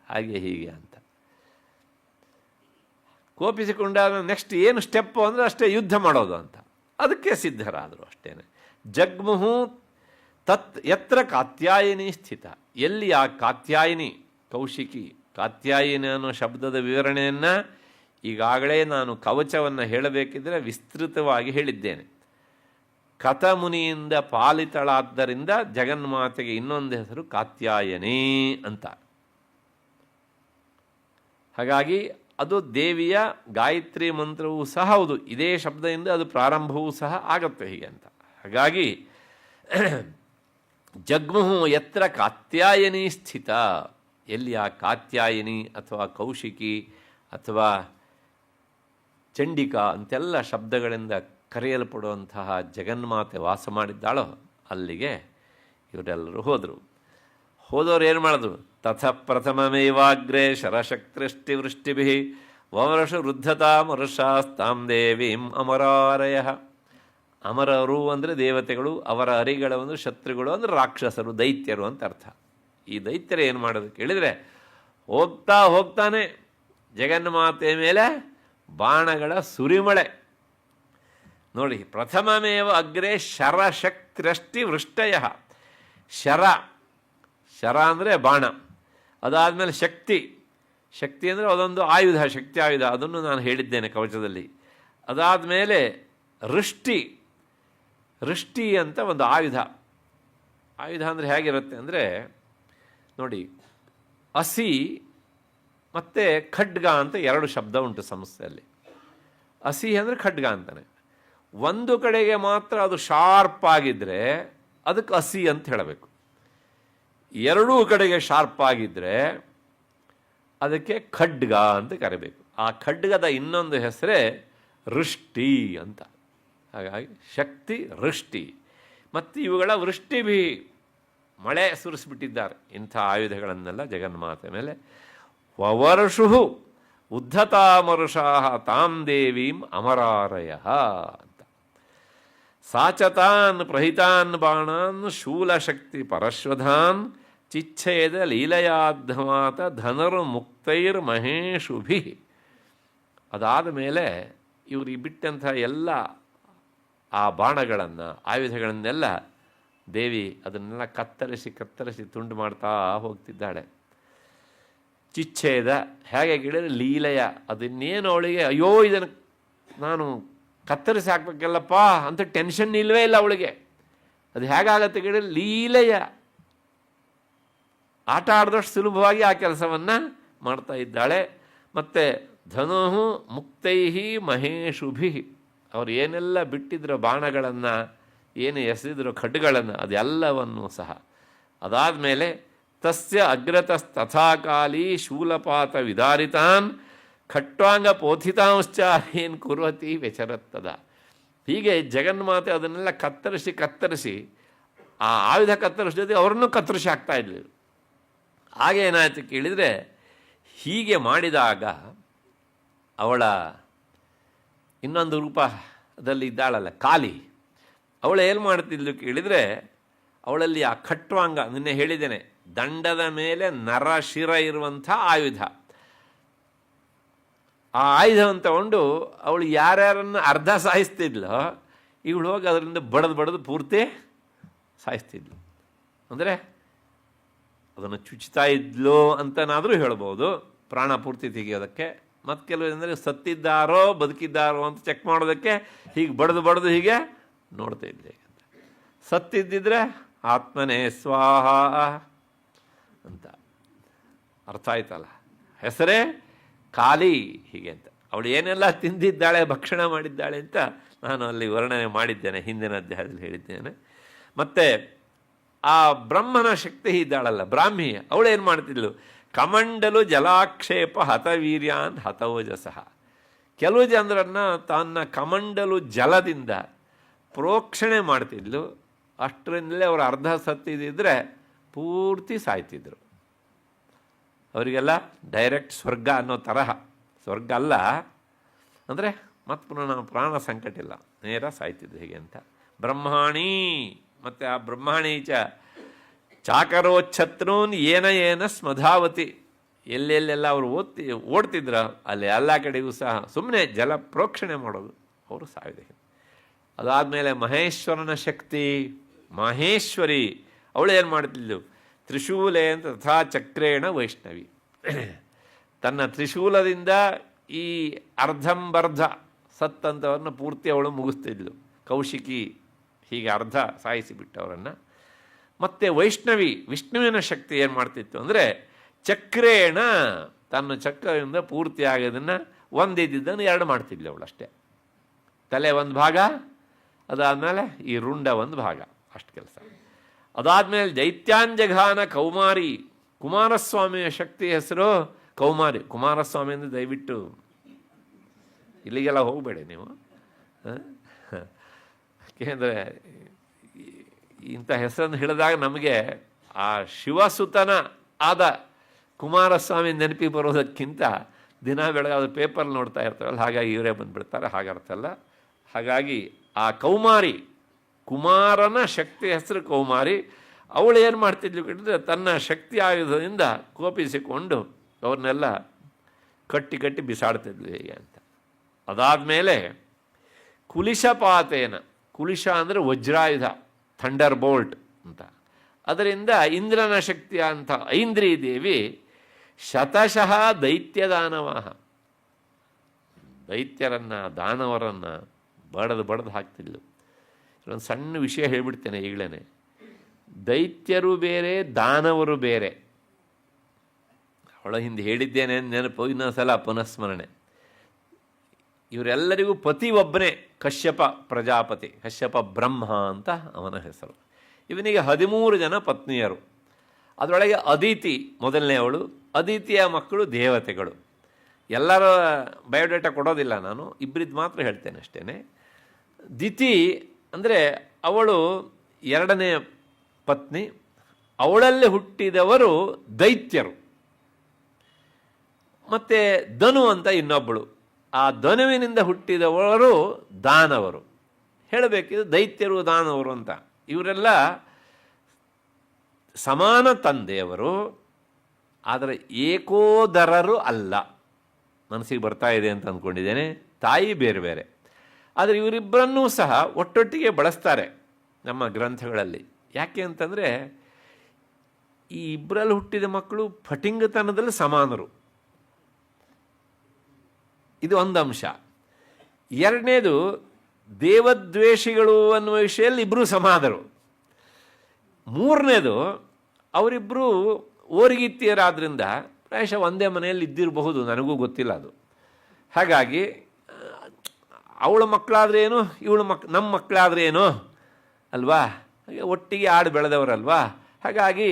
ಹಾಗೆ ಹೀಗೆ ಅಂತ ಕೋಪಿಸಿಕೊಂಡಾಗ ನೆಕ್ಸ್ಟ್ ಏನು ಸ್ಟೆಪ್ಪು ಅಂದರೆ ಅಷ್ಟೇ ಯುದ್ಧ ಮಾಡೋದು ಅಂತ. ಅದಕ್ಕೆ ಸಿದ್ಧರಾದರು ಅಷ್ಟೇ. ಜಗ್ಮುಹು ತತ್ ಯತ್ರ ಕಾತ್ಯಾಯಿನಿ ಸ್ಥಿತ. ಎಲ್ಲಿ ಆ ಕಾತ್ಯಾಯಿನಿ, ಕೌಶಿಕಿ, ಕಾತ್ಯಾಯಿನಿ ಅನ್ನೋ ಶಬ್ದದ ವಿವರಣೆಯನ್ನು ಈಗಾಗಲೇ ನಾನು ಕವಚವನ್ನು ಹೇಳಬೇಕಿದ್ರೆ ವಿಸ್ತೃತವಾಗಿ ಹೇಳಿದ್ದೇನೆ. ಕಥಮುನಿಯಿಂದ ಪಾಲಿತಳಾದ್ದರಿಂದ ಜಗನ್ಮಾತೆಗೆ ಇನ್ನೊಂದು ಹೆಸರು ಕಾತ್ಯಾಯನಿ ಅಂತ. ಹಾಗಾಗಿ ಅದು ದೇವಿಯ ಗಾಯತ್ರಿ ಮಂತ್ರವೂ ಸಹ ಹೌದು, ಇದೇ ಶಬ್ದದಿಂದ ಅದು ಪ್ರಾರಂಭವೂ ಸಹ ಆಗುತ್ತೆ ಹೀಗೆ ಅಂತ. ಹಾಗಾಗಿ ಜಗ್ಮುಹು ಯತ್ರ ಕಾತ್ಯಾಯನಿ ಸ್ಥಿತ, ಎಲ್ಲಿ ಆ ಕಾತ್ಯಾಯಿನಿ ಅಥವಾ ಕೌಶಿಕಿ ಅಥವಾ ಚಂಡಿಕಾ ಅಂತೆಲ್ಲ ಶಬ್ದಗಳಿಂದ ಕರೆಯಲ್ಪಡುವಂತಹ ಜಗನ್ಮಾತೆ ವಾಸ ಮಾಡಿದ್ದಾಳೋ ಅಲ್ಲಿಗೆ ಇವರೆಲ್ಲರೂ ಹೋದವರು ಏನು ಮಾಡಿದ್ರು, ತಥ ಪ್ರಥಮಮೇವಾಗ್ರೇ ಶರಶಕ್ತಿವೃಷ್ಟಿಭಿ ವವರ್ಷ ವೃದ್ಧತಾಮರುಷಾಸ್ತಾಂ ದೇವೀಂ ಅಮರಾರಯ. ಅಮರರು ಅಂದರೆ ದೇವತೆಗಳು, ಅವರ ಅರಿಗಳು ಅಂದರೆ ಶತ್ರುಗಳು ಅಂದರೆ ರಾಕ್ಷಸರು, ದೈತ್ಯರು ಅಂತ ಅರ್ಥ. ಈ ದೈತ್ಯರು ಏನು ಮಾಡೋದು ಕೇಳಿದರೆ, ಹೋಗ್ತಾನೆ ಜಗನ್ಮಾತೆ ಮೇಲೆ ಬಾಣಗಳ ಸುರಿಮಳೆ. ನೋಡಿ, ಪ್ರಥಮಮೇವ ಅಗ್ರೆ ಶರಶಕ್ತಿರಷ್ಟಿ ವೃಷ್ಟಯ. ಶರ ಅಂದರೆ ಬಾಣ, ಅದಾದಮೇಲೆ ಶಕ್ತಿ ಅಂದರೆ ಅದೊಂದು ಆಯುಧ, ಶಕ್ತಿ ಆಯುಧ, ಅದನ್ನು ನಾನು ಹೇಳಿದ್ದೇನೆ ಕವಚದಲ್ಲಿ. ಅದಾದಮೇಲೆ ಋಷ್ಟಿ ಅಂತ ಒಂದು ಆಯುಧ ಅಂದರೆ ಹೇಗಿರುತ್ತೆ ಅಂದರೆ ನೋಡಿ, ಹಸಿ ಮತ್ತು ಖಡ್ಗ ಅಂತ 2 ಶಬ್ದ ಉಂಟು ಸಂಸ್ಥೆಯಲ್ಲಿ. ಹಸಿ ಅಂದರೆ ಖಡ್ಗ ಅಂತಾನೆ. ಒಂದು ಕಡೆಗೆ ಮಾತ್ರ ಅದು ಶಾರ್ಪ್ ಆಗಿದ್ದರೆ ಅದಕ್ಕೆ ಹಸಿ ಅಂತ ಹೇಳಬೇಕು, ಎರಡೂ ಕಡೆಗೆ ಶಾರ್ಪ್ ಆಗಿದ್ದರೆ ಅದಕ್ಕೆ ಖಡ್ಗ ಅಂತ ಕರಿಬೇಕು. ಆ ಖಡ್ಗದ ಇನ್ನೊಂದು ಹೆಸರೇ ವೃಷ್ಟಿ ಅಂತ. ಹಾಗಾಗಿ ಶಕ್ತಿ, ವೃಷ್ಟಿ, ಮತ್ತು ಇವುಗಳ ವೃಷ್ಟಿಭಿ ಮಳೆ ಸುರಿಸ್ಬಿಟ್ಟಿದ್ದಾರೆ ಇಂಥ ಆಯುಧಗಳನ್ನೆಲ್ಲ ಜಗನ್ಮಾತೆ ಮೇಲೆ. ವವರ್ಷು ಉದ್ಧತಾಮರುಷಾ ತಾಂ ದೇವೀಂ ಅಮರಾರಯ ಅಂತ. ಸಾಚತಾನ್ ಪ್ರಹಿತಾನ್ ಬಾಣಾನ್ ಶೂಲಶಕ್ತಿ ಪರಶ್ವಧಾನ್ ಚಿಚ್ಛೇದ ಲೀಲಯಾದ್ಧಮಾತ ಧನರು ಮುಕ್ತೈರ್ ಮಹೇಶುಭಿ. ಅದಾದ ಮೇಲೆ ಇವರು ಬಿಟ್ಟಂಥ ಎಲ್ಲ ಆ ಬಾಣಗಳನ್ನು, ಆಯುಧಗಳನ್ನೆಲ್ಲ ದೇವಿ ಅದನ್ನೆಲ್ಲ ಕತ್ತರಿಸಿ ಕತ್ತರಿಸಿ ತುಂಡು ಮಾಡ್ತಾ ಹೋಗ್ತಿದ್ದಾಳೆ. ಚಿಚ್ಛೇದ ಹೇಗೆ ಕೇಳಿದರೆ ಲೀಲೆಯ, ಅದನ್ನೇನು ಅವಳಿಗೆ ಅಯ್ಯೋ ಇದನ್ನು ನಾನು ಕತ್ತರಿಸಿ ಹಾಕ್ಬೇಕಲ್ಲಪ್ಪ ಅಂತ ಟೆನ್ಷನ್ ಇಲ್ಲವೇ ಇಲ್ಲ ಅವಳಿಗೆ. ಅದು ಹೇಗಾಗತ್ತೆ ಕೇಳಿದರೆ ಲೀಲೆಯ, ಆಟ ಆಡಿದಷ್ಟು ಸುಲಭವಾಗಿ ಆ ಕೆಲಸವನ್ನು ಮಾಡ್ತಾ ಇದ್ದಾಳೆ. ಮತ್ತು ಧನು ಮುಕ್ತೈಹಿ ಮಹೇಶುಭಿ, ಅವ್ರು ಏನೆಲ್ಲ ಬಿಟ್ಟಿದ್ರು ಬಾಣಗಳನ್ನು, ಏನು ಎಸೆದಿದ್ರು ಖಡ್ಗಳನ್ನು, ಅದೆಲ್ಲವನ್ನೂ ಸಹ. ಅದಾದಮೇಲೆ ತಸ್ಯ ಅಗ್ರತಸ್ತಥಾಕಾಲಿ ಶೂಲಪಾತ ವಿದಾರಿತಾನ್ ಖಟ್ವಾಂಗ ಪೋಥಿತಾಂಶ್ಚಾರೇನ್ ಕುರ್ವತಿ ವ್ಯಚರತ್ತದ. ಹೀಗೆ ಜಗನ್ಮಾತೆ ಅದನ್ನೆಲ್ಲ ಕತ್ತರಿಸಿ ಕತ್ತರಿಸಿ ಆ ಆಯುಧ ಕತ್ತರಿಸಿದ ಅವ್ರನ್ನೂ ಕತ್ತರಿಸಿ ಹಾಕ್ತಾ ಇದ್ಲು. ಹಾಗೆ ಏನಾಯಿತು ಕೇಳಿದರೆ, ಹೀಗೆ ಮಾಡಿದಾಗ ಅವಳ ಇನ್ನೊಂದು ರೂಪದಲ್ಲಿ ಇದ್ದಾಳಲ್ಲ ಕಾಲಿ, ಅವಳು ಏನು ಮಾಡ್ತಿದ್ಲು ಕೇಳಿದರೆ, ಅವಳಲ್ಲಿ ಆ ಖಟ್ವಾಂಗ, ನಿನ್ನೆ ಹೇಳಿದ್ದೇನೆ, ದಂಡದ ಮೇಲೆ ನರಶಿರ ಇರುವಂಥ ಆಯುಧ. ಆ ಆಯುಧವನ್ನು ತಗೊಂಡು ಅವಳು ಯಾರ್ಯಾರನ್ನು ಅರ್ಧ ಸಾಯಿಸ್ತಿದ್ಲೋ ಇವಳು ಹೋಗಿ ಅದರಿಂದ ಬಡದು ಪೂರ್ತಿ ಸಾಯಿಸ್ತಿದ್ಲು. ಅಂದರೆ ಅದನ್ನು ಚುಚ್ತಾ ಇದ್ಲು ಅಂತನಾದರೂ ಹೇಳ್ಬೋದು, ಪ್ರಾಣ ಪೂರ್ತಿ ತೆಗೆಯೋದಕ್ಕೆ. ಮತ್ತು ಕೆಲವು ಅಂದರೆ ಸತ್ತಿದ್ದಾರೋ ಬದುಕಿದ್ದಾರೋ ಅಂತ ಚೆಕ್ ಮಾಡೋದಕ್ಕೆ ಹೀಗೆ ಬಡ್ದು ಹೀಗೆ ನೋಡ್ತಾ ಇದ್ದೆ ಅಂತ. ಸತ್ತಿದ್ದಿದ್ರೆ ಆತ್ಮನೇ ಸ್ವಾಹ ಅಂತ ಅರ್ಥ ಆಯ್ತಲ್ಲ, ಹೆಸರೇ ಕಾಲಿ ಹೀಗೆ ಅಂತ. ಅವಳು ಏನೆಲ್ಲ ತಿಂದಿದ್ದಾಳೆ, ಭಕ್ಷಣ ಮಾಡಿದ್ದಾಳೆ ಅಂತ ನಾನು ಅಲ್ಲಿ ವರ್ಣನೆ ಮಾಡಿದ್ದೇನೆ, ಹಿಂದಿನ ಅಧ್ಯಾಯದಲ್ಲಿ ಹೇಳಿದ್ದೇನೆ. ಮತ್ತು ಆ ಬ್ರಹ್ಮನ ಶಕ್ತಿ ಇದ್ದಾಳಲ್ಲ ಬ್ರಾಹ್ಮಿ, ಅವಳೇನು ಮಾಡ್ತಿದ್ಲು, ಕಮಂಡಲು ಜಲಾಕ್ಷೇಪ ಹತವೀರ್ಯಾನ್ ಹತೋಜಸಃ. ಕೆಲವು ಜನರನ್ನು ತನ್ನ ಕಮಂಡಲು ಜಲದಿಂದ ಪ್ರೋಕ್ಷಣೆ ಮಾಡ್ತಿದ್ಲು. ಅಷ್ಟರಿಂದಲೇ ಅವರು ಅರ್ಧ ಸತ್ತಿದ್ದರೆ ಪೂರ್ತಿ ಸಾಯ್ತಿದ್ರು. ಅವರಿಗೆಲ್ಲ ಡೈರೆಕ್ಟ್ ಸ್ವರ್ಗ ಅನ್ನೋ ತರಹ, ಸ್ವರ್ಗ ಅಲ್ಲ ಅಂದರೆ ಮತ್ತು ಪುನಃ ಪ್ರಾಣ ಸಂಕಟ ಇಲ್ಲ, ನೇರ ಸಾಯ್ತಿದ್ರು ಹೀಗೆ ಅಂತ. ಬ್ರಹ್ಮಾಣಿ, ಮತ್ತು ಆ ಬ್ರಹ್ಮಾಣಿ ಚಾಕರೋಚ್ಛತ್ರೂನ್ ಏನ ಸ್ಮಧಾವತಿ, ಎಲ್ಲೆಲ್ಲೆಲ್ಲ ಅವರು ಓಡ್ತಿದ್ರ ಅಲ್ಲಿ ಎಲ್ಲ ಕಡೆಗೂ ಸಹ ಸುಮ್ಮನೆ ಜಲ ಪ್ರೋಕ್ಷಣೆ ಮಾಡೋದು, ಅವರು ಸಾವಿದೆ. ಅದಾದಮೇಲೆ ಮಹೇಶ್ವರನ ಶಕ್ತಿ ಮಹೇಶ್ವರಿ, ಅವಳು ಏನು ಮಾಡ್ತಿದ್ಲು, ತ್ರಿಶೂಲೆ ಅಂತ ತಥಾ ಚಕ್ರೇಣ ವೈಷ್ಣವಿ, ತನ್ನ ತ್ರಿಶೂಲದಿಂದ ಈ ಅರ್ಧಂಬರ್ಧ ಸತ್ತಂಥವ್ರನ್ನ ಪೂರ್ತಿ ಅವಳು ಮುಗಿಸ್ತಿದ್ಲು. ಕೌಶಿಕಿ ಹೀಗೆ ಅರ್ಧ ಸಾಯಿಸಿಬಿಟ್ಟವರನ್ನು. ಮತ್ತು ವೈಷ್ಣವಿ, ವಿಷ್ಣುವಿನ ಶಕ್ತಿ ಏನು ಮಾಡ್ತಿತ್ತು ಅಂದರೆ ಚಕ್ರೇಣ, ತನ್ನ ಚಕ್ರದಿಂದ ಪೂರ್ತಿ ಆಗೋದನ್ನು ಒಂದಿದ್ದನ್ನು ಎರಡು ಮಾಡ್ತಿದ್ಲು ಅವಳು ಅಷ್ಟೇ. ತಲೆ ಒಂದು ಭಾಗ, ಅದಾದಮೇಲೆ ಈ ರುಂಡ ಒಂದು ಭಾಗ, ಅಷ್ಟು ಕೆಲಸ. ಅದಾದಮೇಲೆ ದೈತ್ಯಾಂಜಘಾನ ಕೌಮಾರಿ, ಕುಮಾರಸ್ವಾಮಿಯ ಶಕ್ತಿ ಹೆಸರು ಕೌಮಾರಿ. ಕುಮಾರಸ್ವಾಮಿ ಅಂದರೆ ದಯವಿಟ್ಟು ಇಲ್ಲಿಗೆಲ್ಲ ಹೋಗಬೇಡಿ ನೀವು, ಏಕೆಂದರೆ ಇಂಥ ಹೆಸರನ್ನು ಹೇಳಿದಾಗ ನಮಗೆ ಆ ಶಿವಸುತನ ಆದ ಕುಮಾರಸ್ವಾಮಿ ನೆನಪಿ ಬರೋದಕ್ಕಿಂತ ದಿನ ಬೆಳಗಾದ ಪೇಪರ್ ನೋಡ್ತಾ ಇರ್ತಾರಲ್ಲ, ಹಾಗಾಗಿ ಇವರೇ ಬಂದುಬಿಡ್ತಾರೆ, ಹಾಗರ್ಥಲ್ಲ. ಹಾಗಾಗಿ ಆ ಕೌಮಾರಿ, ಕುಮಾರನ ಶಕ್ತಿ ಹೆಸರು ಕೌಮಾರಿ, ಅವಳು ಏನು ಮಾಡ್ತಿದ್ಲು ಕೇಳಿದ್ರೆ ತನ್ನ ಶಕ್ತಿ ಆಯುಧದಿಂದ ಕೋಪಿಸಿಕೊಂಡು ಅವ್ರನ್ನೆಲ್ಲ ಕಟ್ಟಿ ಬಿಸಾಡ್ತಿದ್ಲು ಹೇಗೆ ಅಂತ. ಅದಾದಮೇಲೆ ಕುಲಿಶಪಾತೇನ, ಕುಲಿಶ ಅಂದರೆ ವಜ್ರಾಯುಧ, ಥಂಡರ್ ಬೋಲ್ಟ್ ಅಂತ, ಅದರಿಂದ ಇಂದ್ರನ ಶಕ್ತಿಯ ಅಂತ ಐಂದ್ರಿ ದೇವಿ ಶತಶಃ ದೈತ್ಯದಾನವಾಹ, ದೈತ್ಯರನ್ನು ದಾನವರನ್ನು ಬಡದು ಹಾಕ್ತಿದ್ಲು. ಒಂದು ಸಣ್ಣ ವಿಷಯ ಹೇಳಿಬಿಡ್ತೇನೆ ಈಗಲೇ, ದೈತ್ಯರು ಬೇರೆ ದಾನವರು ಬೇರೆ. ಅವಳ ಹಿಂದೆ ಹೇಳಿದ್ದೇನೆ ನೆನಪು, ಇನ್ನೊಂದು ಪುನಃಸ್ಮರಣೆ. ಇವರೆಲ್ಲರಿಗೂ ಪತಿ ಒಬ್ಬನೇ, ಕಶ್ಯಪ ಪ್ರಜಾಪತಿ, ಕಶ್ಯಪ ಬ್ರಹ್ಮ ಅಂತ ಅವನ ಹೆಸರು. ಇವನಿಗೆ 13 ಜನ ಪತ್ನಿಯರು. ಅದರೊಳಗೆ ಅದಿತಿ ಮೊದಲನೇ ಅವಳು. ಅದಿತಿಯ ಮಕ್ಕಳು ದೇವತೆಗಳು. ಎಲ್ಲರ ಬಯೋಡೇಟಾ ಕೊಡೋದಿಲ್ಲ ನಾನು, ಇಬ್ಬರಿದ್ದು ಮಾತ್ರ ಹೇಳ್ತೇನೆ ಅಷ್ಟೇ. ದಿತಿ ಅಂದರೆ ಅವಳು 2ನೇ ಪತ್ನಿ, ಅವಳಲ್ಲೇ ಹುಟ್ಟಿದವರು ದೈತ್ಯರು. ಮತ್ತು ಧನು ಅಂತ ಇನ್ನೊಬ್ಬಳು, ಆ ಧನುವಿನಿಂದ ಹುಟ್ಟಿದವರು ದಾನವರು. ಹೇಳಬೇಕಿದ್ದು ದೈತ್ಯರು ದಾನವರು ಅಂತ. ಇವರೆಲ್ಲ ಸಮಾನ ತಂದೆಯವರು, ಆದರೆ ಏಕೋದರರು ಅಲ್ಲ. ಮನಸ್ಸಿಗೆ ಬರ್ತಾ ಇದೆ ಅಂತ ಅಂದ್ಕೊಂಡಿದ್ದೇನೆ. ತಾಯಿ ಬೇರೆ ಬೇರೆ, ಆದರೆ ಇವರಿಬ್ಬರನ್ನೂ ಸಹ ಒಟ್ಟೊಟ್ಟಿಗೆ ಬಳಸ್ತಾರೆ ನಮ್ಮ ಗ್ರಂಥಗಳಲ್ಲಿ. ಯಾಕೆ ಅಂತಂದರೆ ಈ ಇಬ್ಬರಲ್ಲಿ ಹುಟ್ಟಿದ ಮಕ್ಕಳು ಫಟಿಂಗತನದಲ್ಲಿ ಸಮಾನರು, ಇದು ಒಂದು ಅಂಶ. ಎರಡನೇದು, ದೇವದ್ವೇಷಿಗಳು ಅನ್ನುವ ವಿಷಯದಲ್ಲಿ ಇಬ್ಬರೂ ಸಮಾನರು. ಮೂರನೇದು, ಅವರಿಬ್ಬರು ಓರಿಗಿತ್ತಿಯರಾದ್ರಿಂದ ಪ್ರಾಯಶಃ ಒಂದೇ ಮನೆಯಲ್ಲಿ ಇದ್ದಿರಬಹುದು, ನನಗೂ ಗೊತ್ತಿಲ್ಲ ಅದು. ಹಾಗಾಗಿ ಅವಳ ಮಕ್ಕಳಾದ್ರೆ ಏನು, ಇವಳ ನಮ್ಮ ಮಕ್ಕಳಾದ್ರೆ ಏನು ಅಲ್ವಾ, ಹಾಗೆ ಒಟ್ಟಿಗೆ ಆಡಿ ಬೆಳೆದವರಲ್ವಾ. ಹಾಗಾಗಿ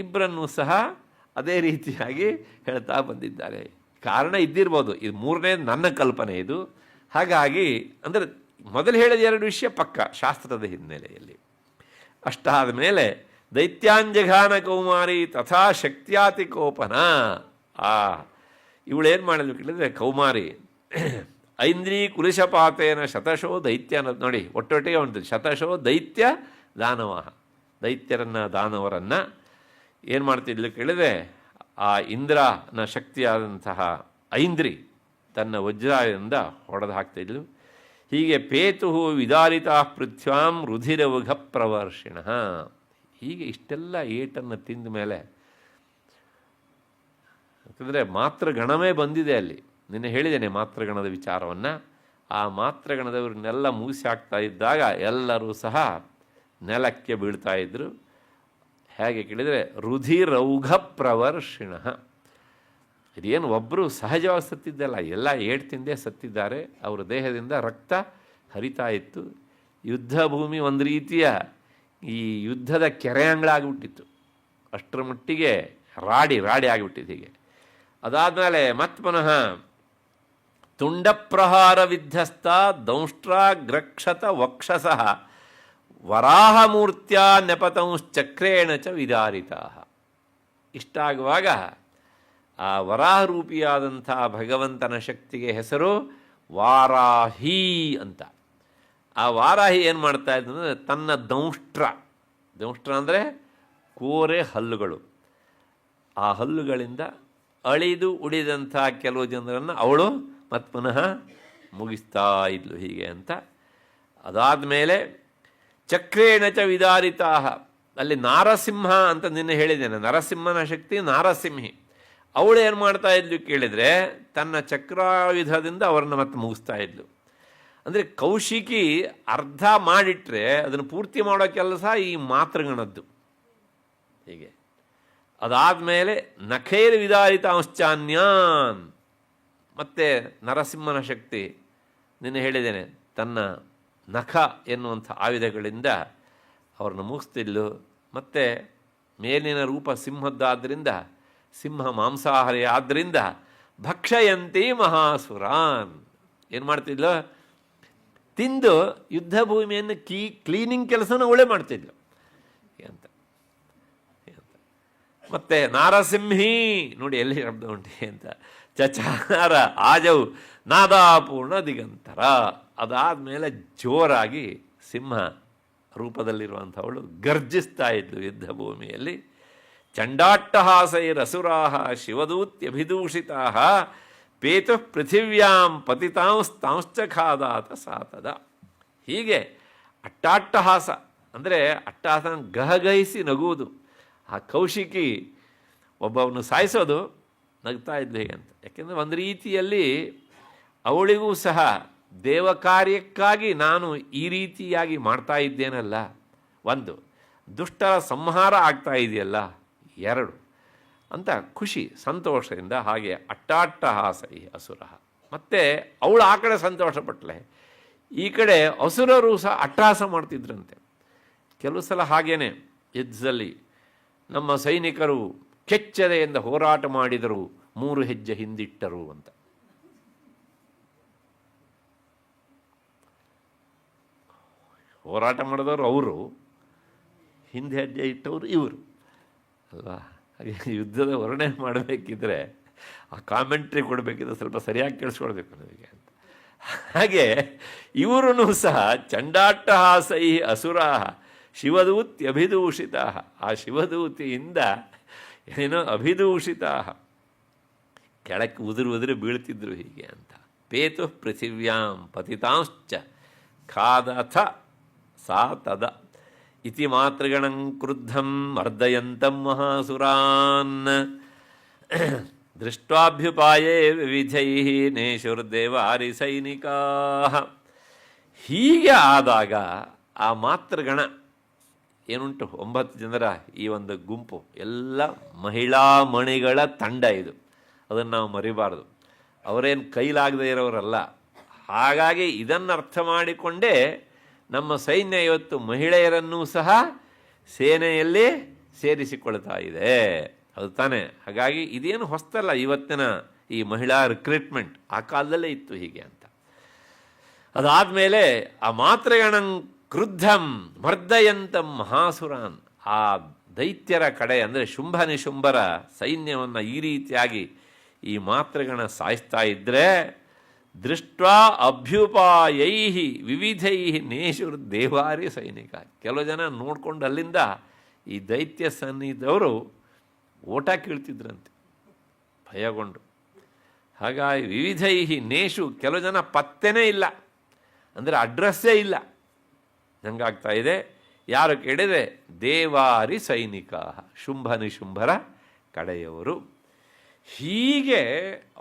ಇಬ್ಬರನ್ನೂ ಸಹ ಅದೇ ರೀತಿಯಾಗಿ ಹೇಳ್ತಾ ಬಂದಿದ್ದಾರೆ. ಕಾರಣ ಇದ್ದಿರ್ಬೋದು, ಇದು ಮೂರನೇ ನನ್ನ ಕಲ್ಪನೆ ಇದು. ಹಾಗಾಗಿ ಅಂದರೆ ಮೊದಲು ಹೇಳಿದ ಎರಡು ವಿಷಯ ಪಕ್ಕ ಶಾಸ್ತ್ರದ ಹಿನ್ನೆಲೆಯಲ್ಲಿ. ಅಷ್ಟಾದ ಮೇಲೆ ದೈತ್ಯಾಂಜಘಾನ ಕೌಮಾರಿ ತಥಾ ಶಕ್ತ್ಯಾತಿ ಕೋಪನ. ಇವಳೇನು ಮಾಡಿದ್ಲು ಕೇಳಿದರೆ, ಕೌಮಾರಿ ಐಂದ್ರಿ ಕುಲಿಶಪಾತೇನ ಶತಶೋ ದೈತ್ಯ ಅನ್ನೋದು ನೋಡಿ, ಒಟ್ಟೊಟ್ಟಿಗೆ ಉಂಟು. ಶತಶೋ ದೈತ್ಯ ದಾನವ, ದೈತ್ಯರನ್ನು ದಾನವರನ್ನು ಏನು ಮಾಡ್ತಿದ್ಲು ಕೇಳಿದರೆ, ಆ ಇಂದ್ರನ ಶಕ್ತಿಯಾದಂತಹ ಐಂದ್ರಿ ತನ್ನ ವಜ್ರದಿಂದ ಹೊಡೆದು ಹಾಕ್ತಿದ್ಲು. ಹೀಗೆ ಪೇತು ವಿದಾರಿತ ಪೃಥ್ವಾಂ ರುಧಿರವುಘ ಪ್ರವರ್ಷಿಣ. ಹೀಗೆ ಇಷ್ಟೆಲ್ಲ ಏಟನ್ನು ತಿಂದ ಮೇಲೆ, ಯಾಕಂದರೆ ಮಾತೃಗಣವೇ ಬಂದಿದೆ ಅಲ್ಲಿ. ನಿನ್ನೆ ಹೇಳಿದ್ದೇನೆ ಮಾತೃಗಣದ ವಿಚಾರವನ್ನು. ಆ ಮಾತೃಗಣದವ್ರನ್ನೆಲ್ಲ ಮುಗಿಸಿ ಹಾಕ್ತಾ ಇದ್ದಾಗ ಎಲ್ಲರೂ ಸಹ ನೆಲಕ್ಕೆ ಬೀಳ್ತಾ ಇದ್ದರು. ಹೇಗೆ ಕೇಳಿದರೆ ರುಧಿರೌಘ ಪ್ರವರ್ಷಿಣ. ಇದೇನು ಒಬ್ಬರು ಸಹಜವಾಗಿ ಸತ್ತಿದ್ದಲ್ಲ, ಎಲ್ಲ ಏಟು ತಿಂದೇ ಸತ್ತಿದ್ದಾರೆ. ಅವರ ದೇಹದಿಂದ ರಕ್ತ ಹರಿತಾ ಇತ್ತು. ಯುದ್ಧ ಭೂಮಿ ಒಂದು ರೀತಿಯ ಈ ಯುದ್ಧದ ಕೆರೆ ಅಂಗಳಾಗಿಬಿಟ್ಟಿತ್ತು. ಅಷ್ಟರ ಮಟ್ಟಿಗೆ ರಾಡಿ ಆಗಿಬಿಟ್ಟಿತ್ತು. ಹೀಗೆ ಅದಾದಮೇಲೆ ಮತ್ತೆ ಪುನಃ ತುಂಡಪ್ರಹಾರ ವಿಧ್ವಸ್ತ ದಂಷ್ಟ್ರಾಗ್ರಕ್ಷತ ವಕ್ಷಸಃ ವರಾಹಮೂರ್ತ್ಯ ನೆಪತಂಶ್ಚಕ್ರೇಣ ಚ ವಿದಾರಿತಾ. ಇಷ್ಟಾಗುವಾಗ ಆ ವರಾಹರೂಪಿಯಾದಂಥ ಭಗವಂತನ ಶಕ್ತಿಗೆ ಹೆಸರು ವಾರಾಹಿ ಅಂತ. ಆ ವಾರಾಹಿ ಏನು ಮಾಡ್ತಾ ಇದ್ದಂದರೆ ತನ್ನ ದಂಷ್ಟ್ರ ಅಂದರೆ ಕೋರೆ ಹಲ್ಲುಗಳು, ಆ ಹಲ್ಲುಗಳಿಂದ ಅಳಿದು ಉಳಿದಂಥ ಕೆಲವು ಜನರನ್ನು ಅವಳು ಮತ್ತೆ ಪುನಃ ಮುಗಿಸ್ತಾ ಇದ್ಲು ಹೀಗೆ ಅಂತ. ಅದಾದಮೇಲೆ ಚಕ್ರೇಣ ಚ ವಿದಾರಿತಾ. ಅಲ್ಲಿ ನಾರಸಿಂಹ ಅಂತ ನಿನ್ನೆ ಹೇಳಿದ್ದೇನೆ, ನರಸಿಂಹನ ಶಕ್ತಿ ನಾರಸಿಂಹಿ. ಅವಳು ಏನು ಮಾಡ್ತಾ ಇದ್ಲು ಕೇಳಿದರೆ, ತನ್ನ ಚಕ್ರಾಯುಧದಿಂದ ಅವರನ್ನು ಮತ್ತೆ ಮುಗಿಸ್ತಾ ಇದ್ಲು. ಅಂದರೆ ಕೌಶಿಕಿ ಅರ್ಧ ಮಾಡಿಟ್ರೆ ಅದನ್ನು ಪೂರ್ತಿ ಮಾಡೋ ಕೆಲಸ ಈ ಮಾತೃಗಣದ್ದು ಹೀಗೆ. ಅದಾದಮೇಲೆ ನಖೇರ್ ವಿದಾರಿತಾಂಶ್ಚಾನ್ಯಾನ್. ಮತ್ತು ನರಸಿಂಹನ ಶಕ್ತಿ ನಿನ್ನೆ ಹೇಳಿದ್ದೇನೆ, ತನ್ನ ನಖ ಎನ್ನುವಂಥ ಆಯುಧಗಳಿಂದ ಅವ್ರನ್ನ ಮುಗಿಸ್ತಿದ್ಲು. ಮತ್ತು ಮೇಲಿನ ರೂಪ ಸಿಂಹದ್ದಾದ್ದರಿಂದ, ಸಿಂಹ ಮಾಂಸಾಹಾರಿ ಆದ್ದರಿಂದ ಭಕ್ಷಯಂತಿ ಮಹಾಸುರಾನ್. ಏನು ಮಾಡ್ತಿದ್ಲು, ತಿಂದು ಯುದ್ಧ ಭೂಮಿಯನ್ನು ಕ್ಲೀನಿಂಗ್ ಕೆಲಸನ ಅವಳೇ ಮಾಡ್ತಿದ್ಲು ಅಂತ. ಮತ್ತು ನಾರಸಿಂಹಿ ನೋಡಿ ಎಲ್ಲಿ ಶಬ್ದ ಉಂಟು ಅಂತ. ಚಚಾರ ಆಜವು ನಾದಾಪೂರ್ಣ ದಿಗಂತರ. ಅದಾದಮೇಲೆ ಜೋರಾಗಿ ಸಿಂಹ ರೂಪದಲ್ಲಿರುವಂಥವಳು ಗರ್ಜಿಸ್ತಾ ಇದ್ಲು ಯುದ್ಧ ಭೂಮಿಯಲ್ಲಿ. ಚಂಡಾಟ್ಟಹಾಸೈರಸುರಾಹ ಶಿವದೂತ್ಯಭಿದೂಷಿತಾ ಪೇತು ಪೃಥಿವ್ಯಾಂ ಪತಿತಾಂಸ್ತಾಂಶ್ಚ ಖಾದಾತ ಸಾತದ. ಹೀಗೆ ಅಟ್ಟಾಟ್ಟಹಾಸ ಅಂದರೆ ಅಟ್ಟಹಾಸ ಗಹಗಹಿಸಿ ನಗುವುದು. ಆ ಕೌಶಿಕಿ ಒಬ್ಬವನ್ನು ಸಾಯಿಸೋದು, ನಗ್ತಾ ಇದ್ಲು ಹೇಗೆ ಅಂತ. ಯಾಕೆಂದರೆ ಒಂದು ರೀತಿಯಲ್ಲಿ ಅವಳಿಗೂ ಸಹ ದೇವ ಕಾರ್ಯಕ್ಕಾಗಿ ನಾನು ಈ ರೀತಿಯಾಗಿ ಮಾಡ್ತಾ ಇದ್ದೇನಲ್ಲ, ಒಂದು ದುಷ್ಟರ ಸಂಹಾರ ಆಗ್ತಾ ಇದೆಯಲ್ಲ, ಎರಡು ಅಂತ ಖುಷಿ ಸಂತೋಷದಿಂದ ಹಾಗೆ ಅಟ್ಟಾಟ್ಟಹಾಸೈ ಅಸುರ. ಮತ್ತು ಅವಳು ಆ ಕಡೆ ಸಂತೋಷಪಟ್ಟಳೆ, ಈ ಕಡೆ ಅಸುರರು ಸಹ ಅಟ್ಟಹಾಸ ಮಾಡ್ತಿದ್ರಂತೆ. ಕೆಲವು ಸಲ ಹಾಗೇನೆ ಯುದ್ಧದಲ್ಲಿ ನಮ್ಮ ಸೈನಿಕರು ಕೆಚ್ಚದೆಯಿಂದ ಹೋರಾಟ ಮಾಡಿದರು, 3 ಹೆಜ್ಜೆ ಹಿಂದಿಟ್ಟರು ಅಂತ. ಹೋರಾಟ ಮಾಡಿದವರು ಅವರು, ಹಿಂದೆ ಹೆಜ್ಜೆ ಇಟ್ಟವರು ಇವರು ಅಲ್ವಾ. ಹಾಗೆ ಯುದ್ಧದ ವರ್ಣನೆ ಮಾಡಬೇಕಿದ್ರೆ, ಆ ಕಾಮೆಂಟ್ರಿ ಕೊಡಬೇಕಿದ್ರೆ ಸ್ವಲ್ಪ ಸರಿಯಾಗಿ ಕೇಳಿಸ್ಕೊಳ್ಬೇಕು ನಮಗೆ ಅಂತ. ಹಾಗೆ ಇವರೂ ಸಹ ಚಂಡಾಟ್ಟಹಾಸೈ ಅಸುರಾ ಶಿವದೂತ್ಯಭಿದೂಷಿತಾ. ಆ ಶಿವದೂತಿಯಿಂದ ಏನೋ ಅಭಿದೂಷಿತಾ, ಕೆಳಕ್ಕೆ ಉದುರು ಬೀಳ್ತಿದ್ರು ಹೀಗೆ ಅಂತ. ಪೇತು ಪೃಥಿವ್ಯಾಂ ಪತಿತಾಂಶ್ಚ ಖಾದಥ ಸಾ ತದ. ಇತಿ ಮಾತೃಗಣಂ ಕ್ರುದ್ಧಂ ಮರ್ದಯಂತಂ ಮಹಾಸುರಾನ್ ದೃಷ್ಟ್ವಾಭ್ಯುಪಾಯೇ ವಿವಿಧೈಃ ನೇಷುರ್ದೇವಾರಿ ಸೈನಿಕಾಃ. ಹೀಗೆ ಆದಾಗ ಆ ಮಾತೃಗಣ ಏನುಂಟು 9 ಜನರ ಈ ಒಂದು ಗುಂಪು ಎಲ್ಲ ಮಹಿಳಾ ಮಣಿಗಳ ತಂಡ ಇದು, ಅದನ್ನು ನಾವು ಮರಿಬಾರ್ದು. ಅವರೇನು ಕೈಲಾಗದೇ ಇರೋರಲ್ಲ. ಹಾಗಾಗಿ ಇದನ್ನು ಅರ್ಥ ಮಾಡಿಕೊಂಡೇ ನಮ್ಮ ಸೈನ್ಯ ಇವತ್ತು ಮಹಿಳೆಯರನ್ನೂ ಸಹ ಸೇನೆಯಲ್ಲಿ ಸೇರಿಸಿಕೊಳ್ತಾ ಇದೆ. ಅದು ತಾನೇ. ಹಾಗಾಗಿ ಇದೇನು ಹೊಸ್ತಲ್ಲ ಇವತ್ತಿನ ಈ ಮಹಿಳಾ ರಿಕ್ರೂಟ್ಮೆಂಟ್, ಆ ಕಾಲದಲ್ಲೇ ಇತ್ತು ಹೀಗೆ ಅಂತ. ಅದಾದಮೇಲೆ ಆ ಮಾತೃಗಣಂ ಕ್ರುದ್ಧಂ ಮರ್ದಯಂತಂ ಮಹಾಸುರಾನ್, ಆ ದೈತ್ಯರ ಕಡೆ ಅಂದರೆ ಶುಂಭ ನಿಶುಂಭರ ಸೈನ್ಯವನ್ನು ಈ ರೀತಿಯಾಗಿ ಈ ಮಾತೃಗಣ ಸಾಯಿಸ್ತಾ ಇದ್ದರೆ ದೃಷ್ಟ್ವಾ ಅಭ್ಯುಪಾಯೈ ವಿವಿಧೈ ನೇಷುರ್ ದೇವಾರಿ ಸೈನಿಕ. ಕೆಲವು ಜನ ನೋಡ್ಕೊಂಡು ಅಲ್ಲಿಂದ ಈ ದೈತ್ಯ ಸನ್ನಿಧವರು ಓಟ ಕೀಳ್ತಿದ್ರಂತೆ ಭಯಗೊಂಡು. ಹಾಗಾಗಿ ವಿವಿಧೈ ನೇಷು, ಕೆಲವು ಜನ ಪತ್ತೆನೇ ಇಲ್ಲ, ಅಂದರೆ ಅಡ್ರೆಸ್ಸೇ ಇಲ್ಲ, ಹಂಗಾಗ್ತಾ ಇದೆ. ಯಾರು ಕೇಳಿದರೆ ದೇವಾರಿ ಸೈನಿಕ, ಶುಂಭ ನಿಶುಂಭರ ಕಡೆಯವರು. ಹೀಗೆ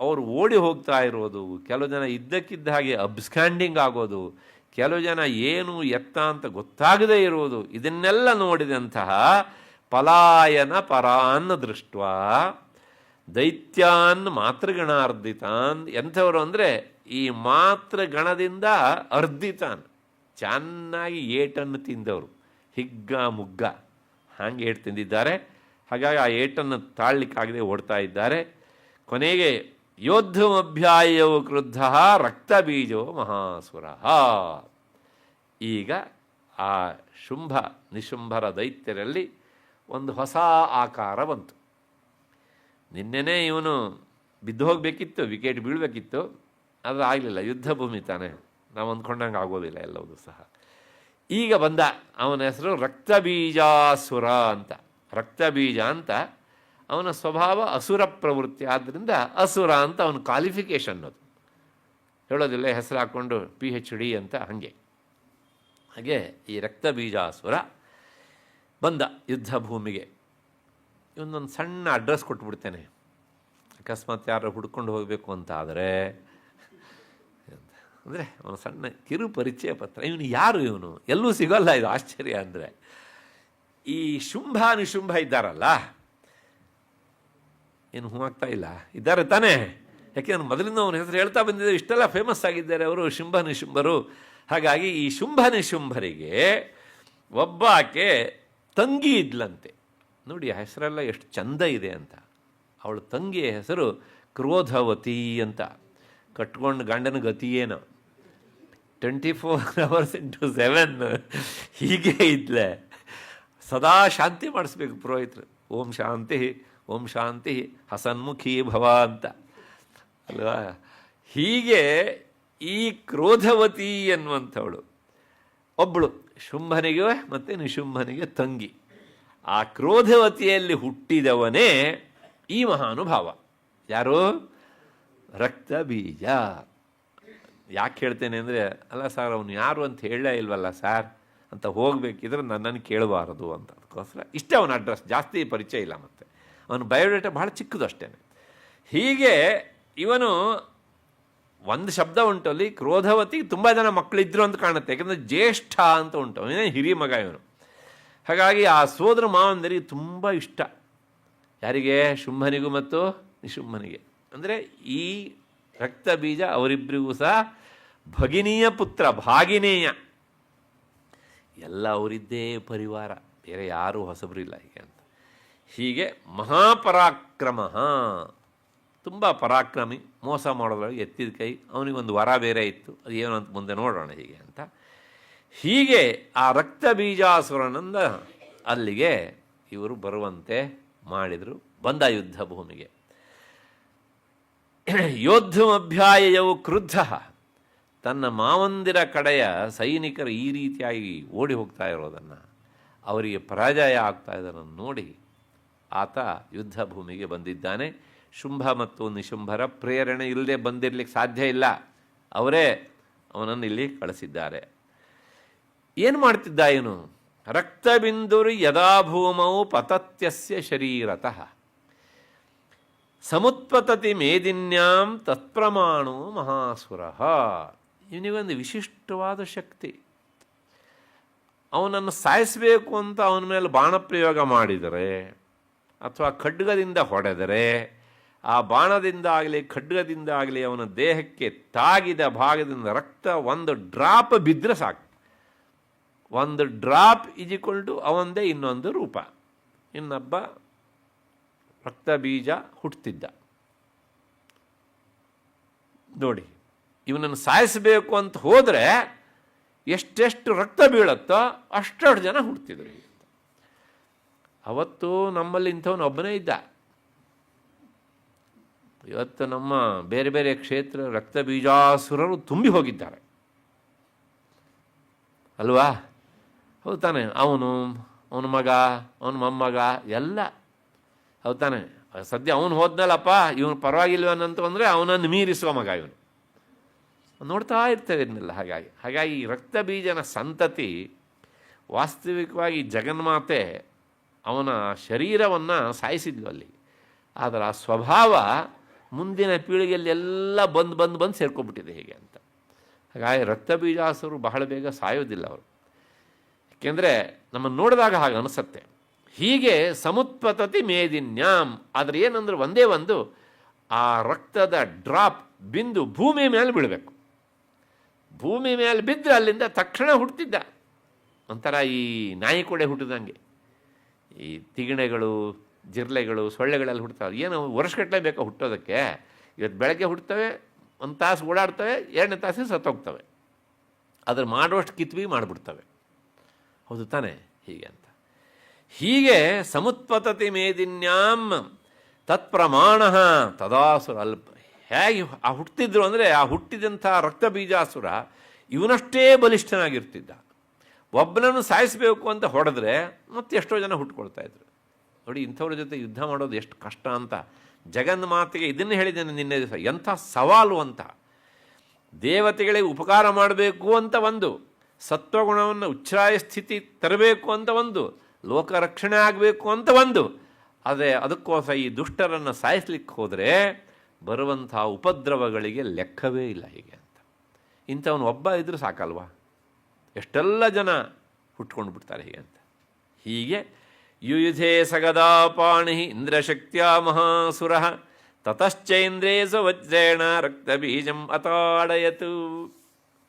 ಅವರು ಓಡಿ ಹೋಗ್ತಾ ಇರೋದು, ಕೆಲವು ಜನ ಇದ್ದಕ್ಕಿದ್ದ ಹಾಗೆ ಅಬ್ಸ್ಕ್ಯಾಂಡಿಂಗ್ ಆಗೋದು, ಕೆಲವು ಜನ ಏನು ಎತ್ತ ಅಂತ ಗೊತ್ತಾಗದೇ ಇರೋದು, ಇದನ್ನೆಲ್ಲ ನೋಡಿದಂತಹ ಪಲಾಯನ ಪರಾನ್ ದೃಷ್ಟ ದೈತ್ಯಾನ್ ಮಾತೃಗಣಾರ್ಧಿತಾನ್. ಎಂಥವರು ಅಂದರೆ ಈ ಮಾತೃಗಣದಿಂದ ಅರ್ಧಿತಾನ್, ಚೆನ್ನಾಗಿ ಏಟನ್ನು ತಿಂದವರು, ಹಿಗ್ಗ ಮುಗ್ಗ ಹಾಗೆ ಏಟು ತಿಂದಿದ್ದಾರೆ. ಹಾಗಾಗಿ ಆ ಏಟನ್ನು ತಾಳ್ಲಿಕ್ಕಾಗದೆ ಓಡ್ತಾ ಇದ್ದಾರೆ. ಕೊನೆಗೆ ಯೋದ್ಧಮಭ್ಯಾಯವು ಕ್ರುದ್ಧ ರಕ್ತಬೀಜೋ ಮಹಾಸುರ. ಈಗ ಆ ಶುಂಭ ನಿಶುಂಭರ ದೈತ್ಯರಲ್ಲಿ ಒಂದು ಹೊಸ ಆಕಾರ ಬಂತು. ನಿನ್ನೆನೇ ಇವನು ಬಿದ್ದು ಹೋಗಬೇಕಿತ್ತು, ವಿಕೆಟ್ ಬೀಳಬೇಕಿತ್ತು, ಅದು ಆಗಲಿಲ್ಲ. ಯುದ್ಧ ಭೂಮಿ ತಾನೆ, ನಾವು ಅಂದ್ಕೊಂಡಂಗೆ ಆಗೋದಿಲ್ಲ ಎಲ್ಲವೂ ಸಹ. ಈಗ ಬಂದ, ಅವನ ಹೆಸರು ರಕ್ತಬೀಜಾಸುರ ಅಂತ. ರಕ್ತಬೀಜ ಅಂತ ಅವನ ಸ್ವಭಾವ ಅಸುರ ಪ್ರವೃತ್ತಿ, ಆದ್ದರಿಂದ ಅಸುರ ಅಂತ ಅವನ ಕ್ವಾಲಿಫಿಕೇಷನ್. ಅದು ಹೇಳೋದಿಲ್ಲ ಹೆಸರು ಹಾಕ್ಕೊಂಡು PhD ಅಂತ, ಹಾಗೆ ಈ ರಕ್ತಬೀಜಾಸುರ ಬಂದ ಯುದ್ಧ ಭೂಮಿಗೆ. ಇವನೊಂದು ಸಣ್ಣ ಅಡ್ರೆಸ್ ಕೊಟ್ಬಿಡ್ತೇನೆ, ಅಕಸ್ಮಾತ್ ಯಾರು ಹುಡ್ಕೊಂಡು ಹೋಗಬೇಕು ಅಂತ ಆದರೆ, ಅಂದರೆ ಅವನು ಸಣ್ಣ ಕಿರು ಪರಿಚಯ ಪತ್ರ. ಇವನು ಯಾರು, ಇವನು ಎಲ್ಲೂ ಸಿಗೋಲ್ಲ. ಇದು ಆಶ್ಚರ್ಯ ಅಂದರೆ ಈ ಶುಂಭ ನಿಶುಂಭ ಇದ್ದಾರಲ್ಲ, ಏನು ಹೂವಾಗ್ತಾ ಇಲ್ಲ, ಇದ್ದಾರೆ ತಾನೇ? ಯಾಕೆ ನಾನು ಮೊದಲಿಂದ ಅವನ ಹೆಸರು ಹೇಳ್ತಾ ಬಂದಿದ್ದೆ, ಇಷ್ಟೆಲ್ಲ ಫೇಮಸ್ ಆಗಿದ್ದಾರೆ ಅವರು ಶುಂಭ ನಿಶುಂಭರು. ಹಾಗಾಗಿ ಈ ಶುಂಭ ನಿಶುಂಭರಿಗೆ ಒಬ್ಬಾಕೆ ತಂಗಿ ಇದ್ಲಂತೆ. ನೋಡಿ ಆ ಹೆಸರೆಲ್ಲ ಎಷ್ಟು ಚಂದ ಇದೆ ಅಂತ. ಅವಳ ತಂಗಿಯ ಹೆಸರು ಕ್ರೋಧವತಿ ಅಂತ. ಕಟ್ಕೊಂಡು ಗಂಡನ ಗತಿಯೇನು 24 hours into 7 ಹೀಗೆ ಇದ್ಲೆ. ಸದಾ ಶಾಂತಿ ಮಾಡಿಸ್ಬೇಕು ಪುರೋಹಿತರು. ಓಂ ಶಾಂತಿ ಓಂ ಶಾಂತಿ ಹಸನ್ಮುಖಿ ಭವ ಅಂತ ಅಲ್ವಾ. ಹೀಗೆ ಈ ಕ್ರೋಧವತಿ ಎನ್ನುವಂಥವಳು ಒಬ್ಬಳು ಶುಂಭನಿಗೆ ಮತ್ತು ನಿಶುಂಭನಿಗೆ ತಂಗಿ. ಆ ಕ್ರೋಧವತಿಯಲ್ಲಿ ಹುಟ್ಟಿದವನೇ ಈ ಮಹಾನುಭಾವ. ಯಾರು? ರಕ್ತಬೀಜ. ಯಾಕೆ ಹೇಳ್ತೇನೆ ಅಂದರೆ, ಅಲ್ಲ ಸರ್ ಅವನು ಯಾರು ಅಂತ ಹೇಳಲೇ ಇಲ್ವಲ್ಲ ಸರ್ ಅಂತ ಹೋಗಬೇಕಿದ್ರೆ ನನ್ನನ್ನು ಕೇಳಬಾರದು ಅಂತ. ಅದಕ್ಕೋಸ್ಕರ ಇಷ್ಟೇ ಅವನ ಅಡ್ರೆಸ್, ಜಾಸ್ತಿ ಪರಿಚಯ ಇಲ್ಲ. ಮತ್ತು ಅವನ ಬಯೋಡೇಟಾ ಭಾಳ ಚಿಕ್ಕದು ಅಷ್ಟೇ. ಹೀಗೆ ಇವನು ಒಂದು ಶಬ್ದ ಉಂಟು ಅಲ್ಲಿ, ಕ್ರೋಧವತಿಗೆ ತುಂಬ ಜನ ಮಕ್ಕಳಿದ್ರು ಅಂತ ಕಾಣುತ್ತೆ. ಯಾಕಂದರೆ ಜ್ಯೇಷ್ಠ ಅಂತ ಉಂಟು, ಅವನೇ ಹಿರಿಯ ಮಗ ಇವನು. ಹಾಗಾಗಿ ಆ ಸೋದರ ಮಾವಂದರಿಗೆ ತುಂಬ ಇಷ್ಟ. ಯಾರಿಗೆ? ಶುಂಭನಿಗೂ ಮತ್ತು ನಿಶುಂಭನಿಗೆ. ಅಂದರೆ ಈ ರಕ್ತಬೀಜ ಅವರಿಬ್ಬರಿಗೂ ಸಹ ಭಗಿನಿಯ ಪುತ್ರ, ಭಾಗಿನೇಯ. ಎಲ್ಲ ಅವರಿದ್ದೇ ಪರಿವಾರ, ಬೇರೆ ಯಾರೂ ಹೊಸಬರಿಲ್ಲ ಹೀಗೆ ಅಂತ. ಹೀಗೆ ಮಹಾಪರಾಕ್ರಮ, ತುಂಬ ಪರಾಕ್ರಮಿ, ಮೋಸ ಮಾಡೋದ್ರೊಳಗೆ ಎತ್ತಿದ ಕೈ. ಅವನಿಗೊಂದು ವರ ಬೇರೆ ಇತ್ತು, ಅದು ಏನು ಅಂತ ಮುಂದೆ ನೋಡೋಣ ಹೀಗೆ ಅಂತ. ಹೀಗೆ ಆ ರಕ್ತಬೀಜಾಸುರನಂದ ಅಲ್ಲಿಗೆ ಇವರು ಬರುವಂತೆ ಮಾಡಿದರು. ಬಂದ ಯುದ್ಧ ಭೂಮಿಗೆ. ಯೋದ್ಧಮಭ್ಯಾಯವು ಕ್ರುದ್ಧ, ತನ್ನ ಮಾವಂದಿರ ಕಡೆಯ ಸೈನಿಕರು ಈ ರೀತಿಯಾಗಿ ಓಡಿ ಹೋಗ್ತಾ ಇರೋದನ್ನು, ಅವರಿಗೆ ಪರಾಜಯ ಆಗ್ತಾ ಇದನ್ನು ನೋಡಿ ಆತ ಯುದ್ಧ ಭೂಮಿಗೆ ಬಂದಿದ್ದಾನೆ. ಶುಂಭ ಮತ್ತು ನಿಶುಂಭರ ಪ್ರೇರಣೆ ಇಲ್ಲದೆ ಬಂದಿರಲಿಕ್ಕೆ ಸಾಧ್ಯ ಇಲ್ಲ, ಅವರೇ ಅವನನ್ನು ಇಲ್ಲಿ ಕಳಿಸಿದ್ದಾರೆ. ಏನು ಮಾಡ್ತಿದ್ದ ಇವನು? ರಕ್ತಬಿಂದುರು ಯದಾ ಭೂಮೌ ಪತತ್ಯಸ್ಯ ಶರೀರತಃ ಸಮುತ್ಪತತಿ ಮೇದಿನ್ಯಾಂ ತತ್ಪ್ರಮಾಣೋ ಮಹಾಸುರ. ಇವನಿಗೊಂದು ವಿಶಿಷ್ಟವಾದ ಶಕ್ತಿ. ಅವನನ್ನು ಸಾಯಿಸಬೇಕು ಅಂತ ಅವನ ಮೇಲೆ ಬಾಣಪ್ರಯೋಗ ಮಾಡಿದರೆ ಅಥವಾ ಖಡ್ಗದಿಂದ ಹೊಡೆದರೆ ಆ ಬಾಣದಿಂದ ಆಗಲಿ ಖಡ್ಗದಿಂದ ಆಗಲಿ ಅವನ ದೇಹಕ್ಕೆ ತಾಗಿದ ಭಾಗದಿಂದ ರಕ್ತ ಒಂದು ಡ್ರಾಪ್ ಬಿದ್ದರೆ ಸಾಕು. ಒಂದು ಡ್ರಾಪ್ ಇಜಿಕೊಂಡು ಅವಂದೇ ಇನ್ನೊಂದು ರೂಪ. ಇನ್ನೊಬ್ಬ ರಕ್ತ ಬೀಜ ಹುಟ್ಟುತ್ತಿದ್ದ. ನೋಡಿ, ಇವನನ್ನು ಸಾಯಿಸಬೇಕು ಅಂತ ಹೋದರೆ ಎಷ್ಟೆಷ್ಟು ರಕ್ತ ಬೀಳುತ್ತೋ ಅಷ್ಟೆಷ್ಟು ಜನ ಹುಡ್ತಿದ್ರು. ಅವತ್ತು ನಮ್ಮಲ್ಲಿ ಇಂಥವನು ಒಬ್ಬನೇ ಇದ್ದ. ಇವತ್ತು ನಮ್ಮ ಬೇರೆ ಬೇರೆ ಕ್ಷೇತ್ರ ರಕ್ತ ಬೀಜಾಸುರರು ತುಂಬಿ ಹೋಗಿದ್ದಾರೆ ಅಲ್ವಾ? ಹೌದು ತಾನೆ? ಅವನ ಮಗ, ಅವನ ಮೊಮ್ಮಗ ಎಲ್ಲ ಹೌದು ತಾನೆ? ಸದ್ಯ ಅವನು ಹೋದ್ನಲ್ಲಪ್ಪ, ಇವನು ಪರವಾಗಿಲ್ವನಂತ ಅಂದರೆ ಅವನನ್ನು ಮೀರಿಸುವ ಮಗ ಇವನು. ನೋಡ್ತಾ ಇರ್ತೇವೆ ಇದನ್ನೆಲ್ಲ. ಹಾಗಾಗಿ ಈ ರಕ್ತ ಬೀಜನ ಸಂತತಿ ವಾಸ್ತವಿಕವಾಗಿ ಜಗನ್ಮಾತೆ ಅವನ ಶರೀರವನ್ನು ಸಾಯಿಸಿದ್ಲು ಅಲ್ಲಿ. ಆದರೆ ಆ ಸ್ವಭಾವ ಮುಂದಿನ ಪೀಳಿಗೆಯಲ್ಲಿ ಎಲ್ಲ ಬಂದು ಸೇರ್ಕೊಂಡ್ಬಿಟ್ಟಿದೆ ಹೇಗೆ ಅಂತ. ಹಾಗಾಗಿ ರಕ್ತ ಬೀಜಾಸುರು ಬಹಳ ಬೇಗ ಸಾಯೋದಿಲ್ಲ ಅವರು. ಏಕೆಂದರೆ ನಮ್ಮನ್ನು ನೋಡಿದಾಗ ಹಾಗೆ ಅನಿಸುತ್ತೆ. ಹೀಗೆ ಸಮುತ್ಪತತಿ ಮೇದಿನ್ಯಾಂ. ಆದರೆ ಏನಂದ್ರೆ ಒಂದೇ ಒಂದು, ಆ ರಕ್ತದ ಡ್ರಾಪ್ ಬಿಂದು ಭೂಮಿ ಮೇಲೆ ಬೀಳಬೇಕು. ಭೂಮಿ ಮೇಲೆ ಬಿದ್ದರೆ ಅಲ್ಲಿಂದ ತಕ್ಷಣ ಹುಟ್ಟುತ್ತಿದ್ದ. ಒಂಥರ ಈ ನಾಯಿ ಕೊಡೆ ಹುಟ್ಟಿದಂಗೆ. ಈ ತಿಗಣೆಗಳು, ಜಿರ್ಲೆಗಳು, ಸೊಳ್ಳೆಗಳೆಲ್ಲ ಹುಡ್ತಾವೆ. ಏನು ವರ್ಷಗಟ್ಟಲೆ ಬೇಕೋ ಹುಟ್ಟೋದಕ್ಕೆ? ಇವತ್ತು ಬೆಳಗ್ಗೆ ಹುಡ್ತವೆ, ಒಂದು ತಾಸು ಓಡಾಡ್ತವೆ, 2ನೇ ತಾಸಿಗೆ ಸತ್ತೋಗ್ತವೆ. ಅದ್ರ ಮಾಡುವಷ್ಟು ಕಿತ್ವಿ ಮಾಡಿಬಿಡ್ತವೆ. ಹೌದು ತಾನೆ? ಹೀಗೆ ಅಂತ. ಹೀಗೆ ಸಮುತ್ಪತತಿ ಮೇದಿನ್ಯಾಂ ತತ್ಪ್ರಮಾಣ ತದಾಸುರ ಅಲ್ಪ. ಹೇಗೆ ಆ ಹುಟ್ಟಿದ್ರು ಅಂದರೆ ಆ ಹುಟ್ಟಿದಂಥ ರಕ್ತ ಬೀಜಾಸುರ ಇವನಷ್ಟೇ ಬಲಿಷ್ಠನಾಗಿರ್ತಿದ್ದ. ಒಬ್ಬನನ್ನು ಸಾಯಿಸಬೇಕು ಅಂತ ಹೊಡೆದ್ರೆ ಮತ್ತೆ ಎಷ್ಟೋ ಜನ ಹುಟ್ಕೊಳ್ತಾ ಇದ್ರು. ನೋಡಿ, ಇಂಥವ್ರ ಜೊತೆ ಯುದ್ಧ ಮಾಡೋದು ಎಷ್ಟು ಕಷ್ಟ ಅಂತ ಜಗನ್ಮಾತೆಗೆ ಇದನ್ನು ಹೇಳಿದ್ದೇನೆ ನಿನ್ನೆ ದಿವಸ. ಎಂಥ ಸವಾಲು ಅಂತ. ದೇವತೆಗಳಿಗೆ ಉಪಕಾರ ಮಾಡಬೇಕು ಅಂತ ಒಂದು, ಸತ್ವಗುಣವನ್ನು ಉಚ್ಛ್ರಾಯ ಸ್ಥಿತಿ ತರಬೇಕು ಅಂತ ಒಂದು, ಲೋಕ ರಕ್ಷಣೆ ಆಗಬೇಕು ಅಂತ ಒಂದು. ಆದರೆ ಅದಕ್ಕೋಸ್ಕರ ಈ ದುಷ್ಟರನ್ನು ಸಾಯಿಸ್ಲಿಕ್ಕೆ ಹೋದರೆ ಬರುವಂಥ ಉಪದ್ರವಗಳಿಗೆ ಲೆಕ್ಕವೇ ಇಲ್ಲ ಹೀಗೆ ಅಂತ. ಇಂಥವನು ಒಬ್ಬ ಇದ್ರೂ ಸಾಕಲ್ವಾ? ಎಷ್ಟೆಲ್ಲ ಜನ ಹುಟ್ಕೊಂಡು ಬಿಡ್ತಾರೆ ಹೀಗೆ ಅಂತ. ಹೀಗೆ ಯುಯುಧೇ ಸಗದಾಪಾಣಿ ಇಂದ್ರಶಕ್ತಿಯ ಮಹಾಸುರ ತತಶ್ಚೈಂದ್ರೇ ಸ್ವವಜ್ರೇಣ ರಕ್ತಬೀಜಂ ಅತಾಡಯತು.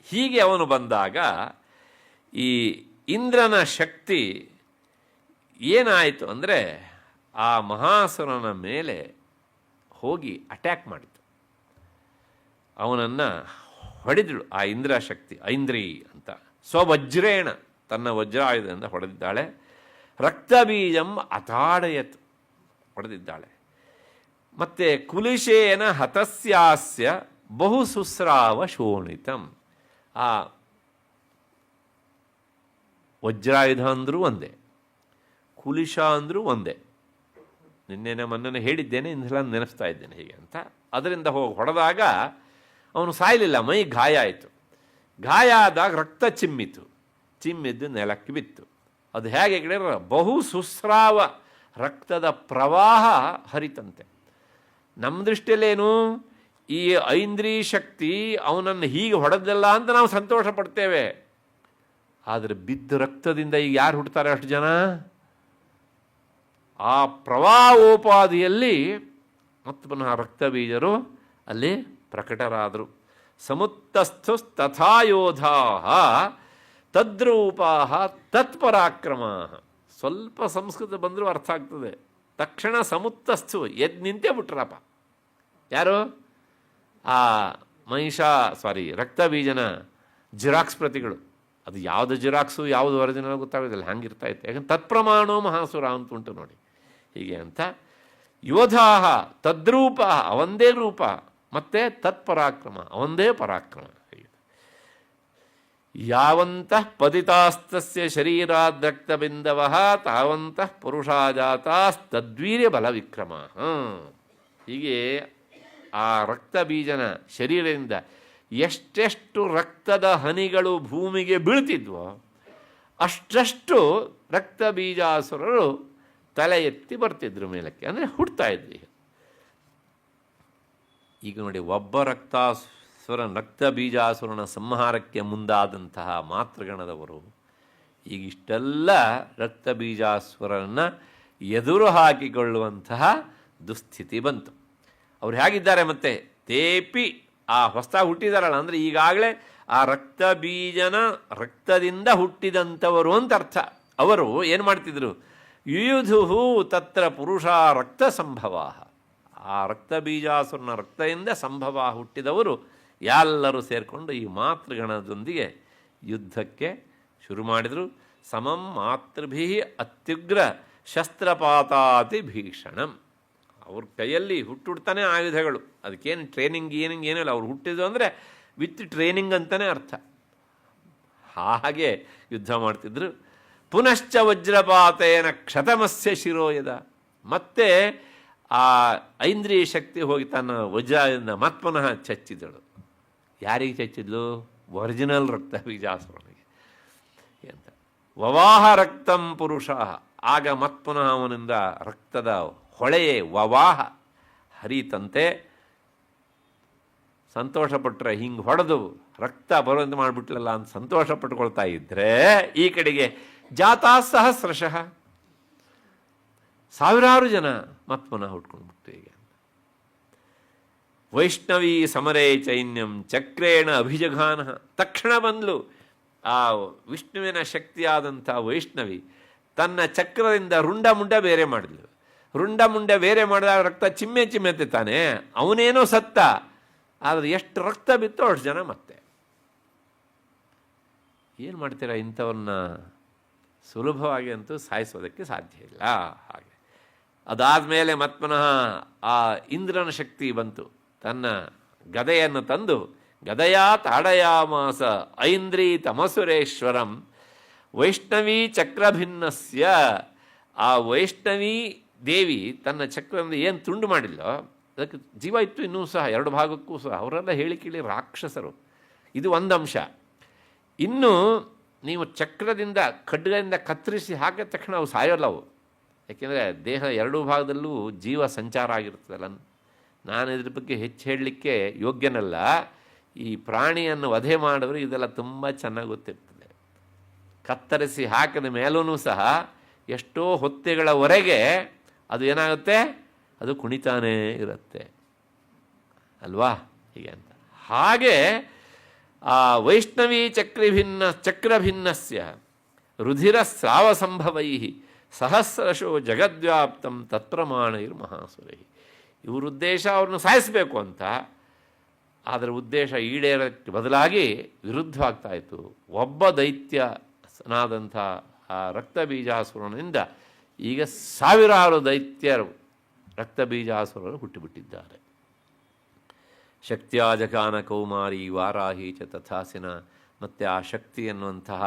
ಹೀಗೆ ಅವನು ಬಂದಾಗ ಈ ಇಂದ್ರನ ಶಕ್ತಿ ಏನಾಯಿತು ಅಂದರೆ ಆ ಮಹಾಸುರನ ಮೇಲೆ ಹೋಗಿ ಅಟ್ಯಾಕ್ ಮಾಡಿತು. ಅವನನ್ನು ಹೊಡೆದಳು ಆ ಇಂದ್ರ ಶಕ್ತಿ, ಐಂದ್ರಿ ಅಂತ. ಸ್ವವಜ್ರೇಣ, ತನ್ನ ವಜ್ರಾಯುಧದಿಂದ ಹೊಡೆದಿದ್ದಾಳೆ. ರಕ್ತಬೀಜಂ ಅತಾಡಯತ್, ಹೊಡೆದಿದ್ದಾಳೆ. ಮತ್ತು ಕುಲಿಶೇನ ಹತಸ್ಯಾಸ್ಯ ಬಹು ಸುಸ್ರಾವ ಶೋಣಿತಂ. ಆ ವಜ್ರಾಯುಧ ಅಂದರೂ ಒಂದೇ, ಕುಲಿಶ ಅಂದರೂ ಒಂದೇ. ನಿನ್ನೆ ಮೊನ್ನೆ ಹೇಳಿದ್ದೇನೆ, ಇಂದೆಲ್ಲ ನೆನೆಸ್ತಾ ಇದ್ದೇನೆ ಹೀಗೆ ಅಂತ. ಅದರಿಂದ ಹೋಗಿ ಹೊಡೆದಾಗ ಅವನು ಸಾಯಲಿಲ್ಲ, ಮೈ ಗಾಯ ಆಯಿತು. ಗಾಯ ಆದಾಗ ರಕ್ತ ಚಿಮ್ಮಿದ್ದು ನೆಲಕ್ಕೆ ಬಿತ್ತು. ಅದು ಹೇಗೆ ಕೇಳಿದ್ರೆ ಬಹು ಸುಸ್ರಾವ, ರಕ್ತದ ಪ್ರವಾಹ ಹರಿತಂತೆ. ನಮ್ಮ ದೃಷ್ಟಿಯಲ್ಲೇನು, ಈ ಐಂದ್ರಿ ಶಕ್ತಿ ಅವನನ್ನು ಹೀಗೆ ಹೊಡೆದಲ್ಲ ಅಂತ ನಾವು ಸಂತೋಷ ಪಡ್ತೇವೆ. ಆದರೆ ಬಿದ್ದ ರಕ್ತದಿಂದ ಈಗ ಯಾರು ಹುಡ್ತಾರೆ? ಅಷ್ಟು ಜನ. ಆ ಪ್ರವಾಹೋಪಾದಿಯಲ್ಲಿ ಮತ್ತು ಪುನಃ ರಕ್ತ ಬೀಜರು ಅಲ್ಲಿ ಪ್ರಕಟರಾದರು. ಸಮುತ್ತಸ್ಥು ತಥಾ ಯೋಧಾ ತದ್ರೂಪಾ ತತ್ಪರಾಕ್ರಮ. ಸ್ವಲ್ಪ ಸಂಸ್ಕೃತ ಬಂದರೂ ಅರ್ಥ ಆಗ್ತದೆ. ತಕ್ಷಣ ಸಮುತ್ತಸ್ಥು ಎದ್ದು ನಿಂತೇ ಬಿಟ್ರಪ್ಪ. ಯಾರು? ಆ ರಕ್ತ ಬೀಜನ ಜಿರಾಕ್ಸ್ ಪ್ರತಿಗಳು. ಅದು ಯಾವುದು ಜಿರಾಕ್ಸು ಯಾವುದು ಒರಿಜಿನಲ್ ಗೊತ್ತಾಗೋದಿಲ್ಲ, ಹಂಗಿರ್ತಾ ಇತ್ತು. ಯಾಕಂದ್ರೆ ತತ್ಪ್ರಮಾಣೋ ಮಹಾಸುರ ಅಂತ ಉಂಟು ನೋಡಿ ಹೀಗೆ ಅಂತ. ಯೋಧಾ ತದ್ರೂಪ, ಅವಂದೇ ರೂಪ, ಮತ್ತು ತತ್ಪರಾಕ್ರಮ, ಅವಂದೇ ಪರಾಕ್ರಮ. ಯಾವಂತಃ ಪತಿತಾಸ್ತಸ್ಯ ಶರೀರಾದ್ ರಕ್ತಬಿಂದವಃ ತಾವಂತಃ ಪುರುಷಾಜಾತಾಸ್ತದ್ವೀರ್ಯ ಬಲ ವಿಕ್ರಮ. ಹೀಗೆ ಆ ರಕ್ತ ಬೀಜನ ಶರೀರದಿಂದ ಎಷ್ಟೆಷ್ಟು ರಕ್ತದ ಹನಿಗಳು ಭೂಮಿಗೆ ಬೀಳ್ತಿದ್ವೋ ಅಷ್ಟಷ್ಟು ರಕ್ತ ಬೀಜಾಸುರರು ತಲೆ ಎತ್ತಿ ಬರ್ತಿದ್ರು ಮೇಲಕ್ಕೆ, ಅಂದರೆ ಹುಡ್ತಾ ಇದ್ವಿ. ಈಗ ನೋಡಿ, ಒಬ್ಬ ರಕ್ತ ಬೀಜಾಸುರನ ಸಂಹಾರಕ್ಕೆ ಮುಂದಾದಂತಹ ಮಾತೃಗಣದವರು ಈಗ ಇಷ್ಟೆಲ್ಲ ರಕ್ತ ಬೀಜಾಸುರನ್ನು ಎದುರು ಹಾಕಿಕೊಳ್ಳುವಂತಹ ದುಸ್ಥಿತಿ ಬಂತು. ಅವ್ರು ಹೇಗಿದ್ದಾರೆ ಮತ್ತೆ? ತೇಪಿ ಆ ಹೊಸದಾಗಿ ಹುಟ್ಟಿದಾರಲ್ಲ, ಅಂದರೆ ಈಗಾಗಲೇ ಆ ರಕ್ತ ಬೀಜನ ರಕ್ತದಿಂದ ಹುಟ್ಟಿದಂಥವರು ಅಂತ ಅರ್ಥ. ಅವರು ಏನು ಮಾಡ್ತಿದ್ರು? ಯುಯುಧು ತತ್ರ ಪುರುಷ ರಕ್ತ ಸಂಭವ. ಆ ರಕ್ತ ಬೀಜಾಸುರನ ರಕ್ತದಿಂದ ಸಂಭವ ಹುಟ್ಟಿದವರು ಎಲ್ಲರೂ ಸೇರಿಕೊಂಡು ಈ ಮಾತೃಗಣದೊಂದಿಗೆ ಯುದ್ಧಕ್ಕೆ ಶುರು ಮಾಡಿದರು. ಸಮಂ ಮಾತೃಭಿ ಅತ್ಯುಗ್ರ ಶಸ್ತ್ರಪಾತಾತಿ ಭೀಷಣಂ. ಅವ್ರ ಕೈಯಲ್ಲಿ ಹುಟ್ಟುಡ್ತಾನೆ ಆಯುಧಗಳು, ಅದಕ್ಕೇನು ಟ್ರೈನಿಂಗ್ ಏನಿಲ್ಲ. ಅವ್ರು ಹುಟ್ಟಿದ್ರು ಅಂದರೆ ವಿತ್ ಟ್ರೈನಿಂಗ್ ಅಂತಲೇ ಅರ್ಥ. ಹಾಗೆ ಯುದ್ಧ ಮಾಡ್ತಿದ್ರು. ಪುನಶ್ಚ ವಜ್ರಪಾತೇನ ಕ್ಷತಮಸ್ಯ ಶಿರೋಯದ. ಮತ್ತೆ ಆ ಐಂದ್ರಿಯ ಶಕ್ತಿ ಹೋಗಿ ತನ್ನ ವಜ್ರದಿಂದ ಮತ್ಪುನಃ ಚಚ್ಚಿದಳು. ಯಾರಿಗೆ ಚಚ್ಚಿದ್ಲು? ಒರಿಜಿನಲ್ ರಕ್ತ ಬೀಜಾಸುರನಿಗೆ ಅಂತ. ವವಾಹ ರಕ್ತಂ ಪುರುಷ. ಆಗ ಮತ್ಪುನಃ ಅವನಿಂದ ರಕ್ತದ ಹೊಳೆಯೇ ವವಾಹ ಹರಿತಂತೆ. ಸಂತೋಷಪಟ್ಟರೆ ಹಿಂಗೆ ಹೊಡೆದು ರಕ್ತ ಬರುವಂತೆ ಮಾಡಿಬಿಟ್ಲಲ್ಲ ಅಂತ ಸಂತೋಷ ಪಟ್ಕೊಳ್ತಾ ಇದ್ದರೆ, ಈ ಕಡೆಗೆ ಜಾತಾ ಸಹಸ್ರಶಃ, ಸಾವಿರಾರು ಜನ ಮತ್ಪುನಃ ಹುಟ್ಕೊಂಡ್ಬಿಟ್ಟು ಈಗ. ವೈಷ್ಣವಿ ಸಮರೇ ಚೈನ್ಯಂ ಚಕ್ರೇಣ ಅಭಿಜಘಾನ. ತಕ್ಷಣ ಬಂದ್ಲು ಆ ವಿಷ್ಣುವಿನ ಶಕ್ತಿಯಾದಂಥ ವೈಷ್ಣವಿ ತನ್ನ ಚಕ್ರದಿಂದ ರುಂಡ ಮುಂಡ ಬೇರೆ ಮಾಡಿದ್ಲು. ರುಂಡ ಮುಂಡ ಬೇರೆ ಮಾಡಿದಾಗ ರಕ್ತ ಚಿಮ್ಮೆ ಚಿಮ್ಮೆತ್ತೆ ತಾನೆ. ಅವನೇನೋ ಸತ್ತ, ಆದರೆ ಎಷ್ಟು ರಕ್ತ ಬಿತ್ತೋ ಅಷ್ಟು ಜನ ಮತ್ತೆ. ಏನು ಮಾಡ್ತೀರಾ? ಇಂಥವನ್ನ ಸುಲಭವಾಗಿ ಅಂತೂ ಸಾಯಿಸೋದಕ್ಕೆ ಸಾಧ್ಯ ಇಲ್ಲ. ಹಾಗೆ ಅದಾದಮೇಲೆ ಮತ್ಪುನಃ ಆ ಇಂದ್ರನ ಶಕ್ತಿ ಬಂತು. ತನ್ನ ಗದೆಯನ್ನು ತಂದು ಗದೆಯಾ ತಾಡಯಾಮಾಸ ಐಂದ್ರೀ ತಮಸುರೇಶ್ವರಂ ವೈಷ್ಣವಿ ಚಕ್ರಭಿನ್ನಸ್ಯ. ಆ ವೈಷ್ಣವಿ ದೇವಿ ತನ್ನ ಚಕ್ರದಿಂದ ಏನು ತುಂಡು ಮಾಡಿಲ್ಲೋ ಅದಕ್ಕೆ ಜೀವ ಇತ್ತು ಇನ್ನೂ ಸಹ, 2 ಭಾಗಕ್ಕೂ ಸಹ. ಅವರೆಲ್ಲ ಹೇಳಿ ಕೇಳಿ ರಾಕ್ಷಸರು. ಇದು ಒಂದು ಅಂಶ. ಇನ್ನು ನೀವು ಚಕ್ರದಿಂದ ಖಡ್ಗದಿಂದ ಕತ್ತರಿಸಿ ಹಾಕಿದ ತಕ್ಷಣ ಅವು ಸಾಯೋಲ್ಲ ಅವು. ಯಾಕೆಂದರೆ ದೇಹ 2 ಭಾಗದಲ್ಲೂ ಜೀವ ಸಂಚಾರ ಆಗಿರ್ತದಲ್ಲ. ನಾನು ಇದ್ರ ಬಗ್ಗೆ ಹೆಚ್ಚು ಹೇಳಲಿಕ್ಕೆ ಯೋಗ್ಯನಲ್ಲ. ಈ ಪ್ರಾಣಿಯನ್ನು ವಧೆ ಮಾಡಿದ್ರೆ ಇದೆಲ್ಲ ತುಂಬ ಚೆನ್ನಾಗಿ ಗೊತ್ತಿರ್ತದೆ. ಕತ್ತರಿಸಿ ಹಾಕಿದ ಮೇಲೂ ಸಹ ಎಷ್ಟೋ ಹೊತ್ತೆಗಳವರೆಗೆ ಅದು ಏನಾಗುತ್ತೆ? ಅದು ಕುಣಿತಾನೇ ಇರುತ್ತೆ ಅಲ್ವಾ? ಹೀಗೆ ಅಂತ. ಹಾಗೆ ಆ ವೈಷ್ಣವಿ ಚಕ್ರಭಿನ್ನಸ್ಯ ರುಧಿರ ಸ್ರಾವ ಸಂಭವೈ ಸಹಸ್ರಶೋ ಜಗದ್ವ್ಯಾಪ್ತಂ ತತ್ಪ್ರಮಾಣೈರ್ಮಹಾಸುರೈ. ಇವ್ರ ಉದ್ದೇಶ ಅವ್ರನ್ನ ಸಾಯಿಸಬೇಕು ಅಂತ. ಅದರ ಉದ್ದೇಶ ಈಡೇರೋಕ್ಕೆ ಬದಲಾಗಿ ವಿರುದ್ಧವಾಗ್ತಾ ಇತ್ತು. ಒಬ್ಬ ದೈತ್ಯನಾದಂಥ ಆ ರಕ್ತ ಬೀಜಾಸುರನಿಂದ ಈಗ ಸಾವಿರಾರು ದೈತ್ಯರು ರಕ್ತ ಬೀಜಾಸುರರು ಹುಟ್ಟಿಬಿಟ್ಟಿದ್ದಾರೆ. ಶಕ್ತ್ಯಾಜಕಾನ ಕೌಮಾರಿ ವಾರಾಹಿ ಚ ತಥಾಸಿನ. ಮತ್ತು ಆ ಶಕ್ತಿ ಎನ್ನುವಂತಹ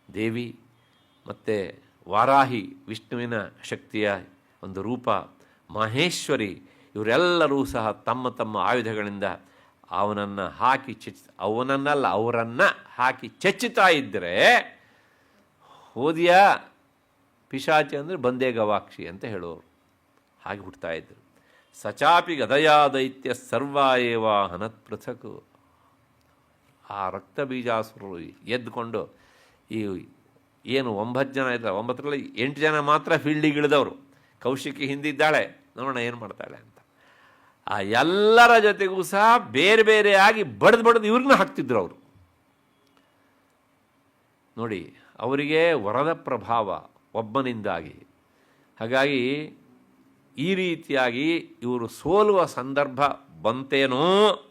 ದೇವಿ ಮತ್ತು ವಾರಾಹಿ ವಿಷ್ಣುವಿನ ಶಕ್ತಿಯ ಒಂದು ರೂಪ, ಮಹೇಶ್ವರಿ, ಇವರೆಲ್ಲರೂ ಸಹ ತಮ್ಮ ತಮ್ಮ ಆಯುಧಗಳಿಂದ ಅವನನ್ನು ಹಾಕಿ ಅವರನ್ನು ಹಾಕಿ ಚಚ್ಚುತ್ತಾ ಇದ್ದರೆ, ಹೋದಿಯ ಪಿಶಾಚಿ ಅಂದರೆ ಬಂದೇ ಗವಾಕ್ಷಿ ಅಂತ ಹೇಳೋರು. ಹಾಗೆ ಹುಡ್ತಾ ಇದ್ದರು. ಸಚಾಪಿ ಗದಯಾ ದೈತ್ಯ ಸರ್ವ ಏವ ಹನತ್ ಪೃಥಕ್. ಆ ರಕ್ತ ಬೀಜಾಸುರರು ಎದ್ದುಕೊಂಡು ಈ ಏನು 9 ಜನ ಇದ್ದಾರೆ, 9ರಲ್ಲಿ 8 ಜನ ಮಾತ್ರ ಫೀಲ್ಡಿಗೆ ಇಳಿದವರು. ಕೌಶಿಕಿ ಹಿಂದಿದ್ದಾಳೆ, ನೋಡೋಣ ಏನು ಮಾಡ್ತಾಳೆ ಅಂತ. ಆ ಎಲ್ಲರ ಜೊತೆಗೂ ಸಹ ಬೇರೆ ಬೇರೆಯಾಗಿ ಬಡ್ದು ಇವ್ರನ್ನ ಹಾಕ್ತಿದ್ರು ಅವರು. ನೋಡಿ, ಅವರಿಗೆ ವರದ ಪ್ರಭಾವ ಒಬ್ಬನಿಂದಾಗಿ. ಹಾಗಾಗಿ ಈ ರೀತಿಯಾಗಿ ಇವರು ಸೋಲುವ ಸಂದರ್ಭ ಬಂತೇನೋ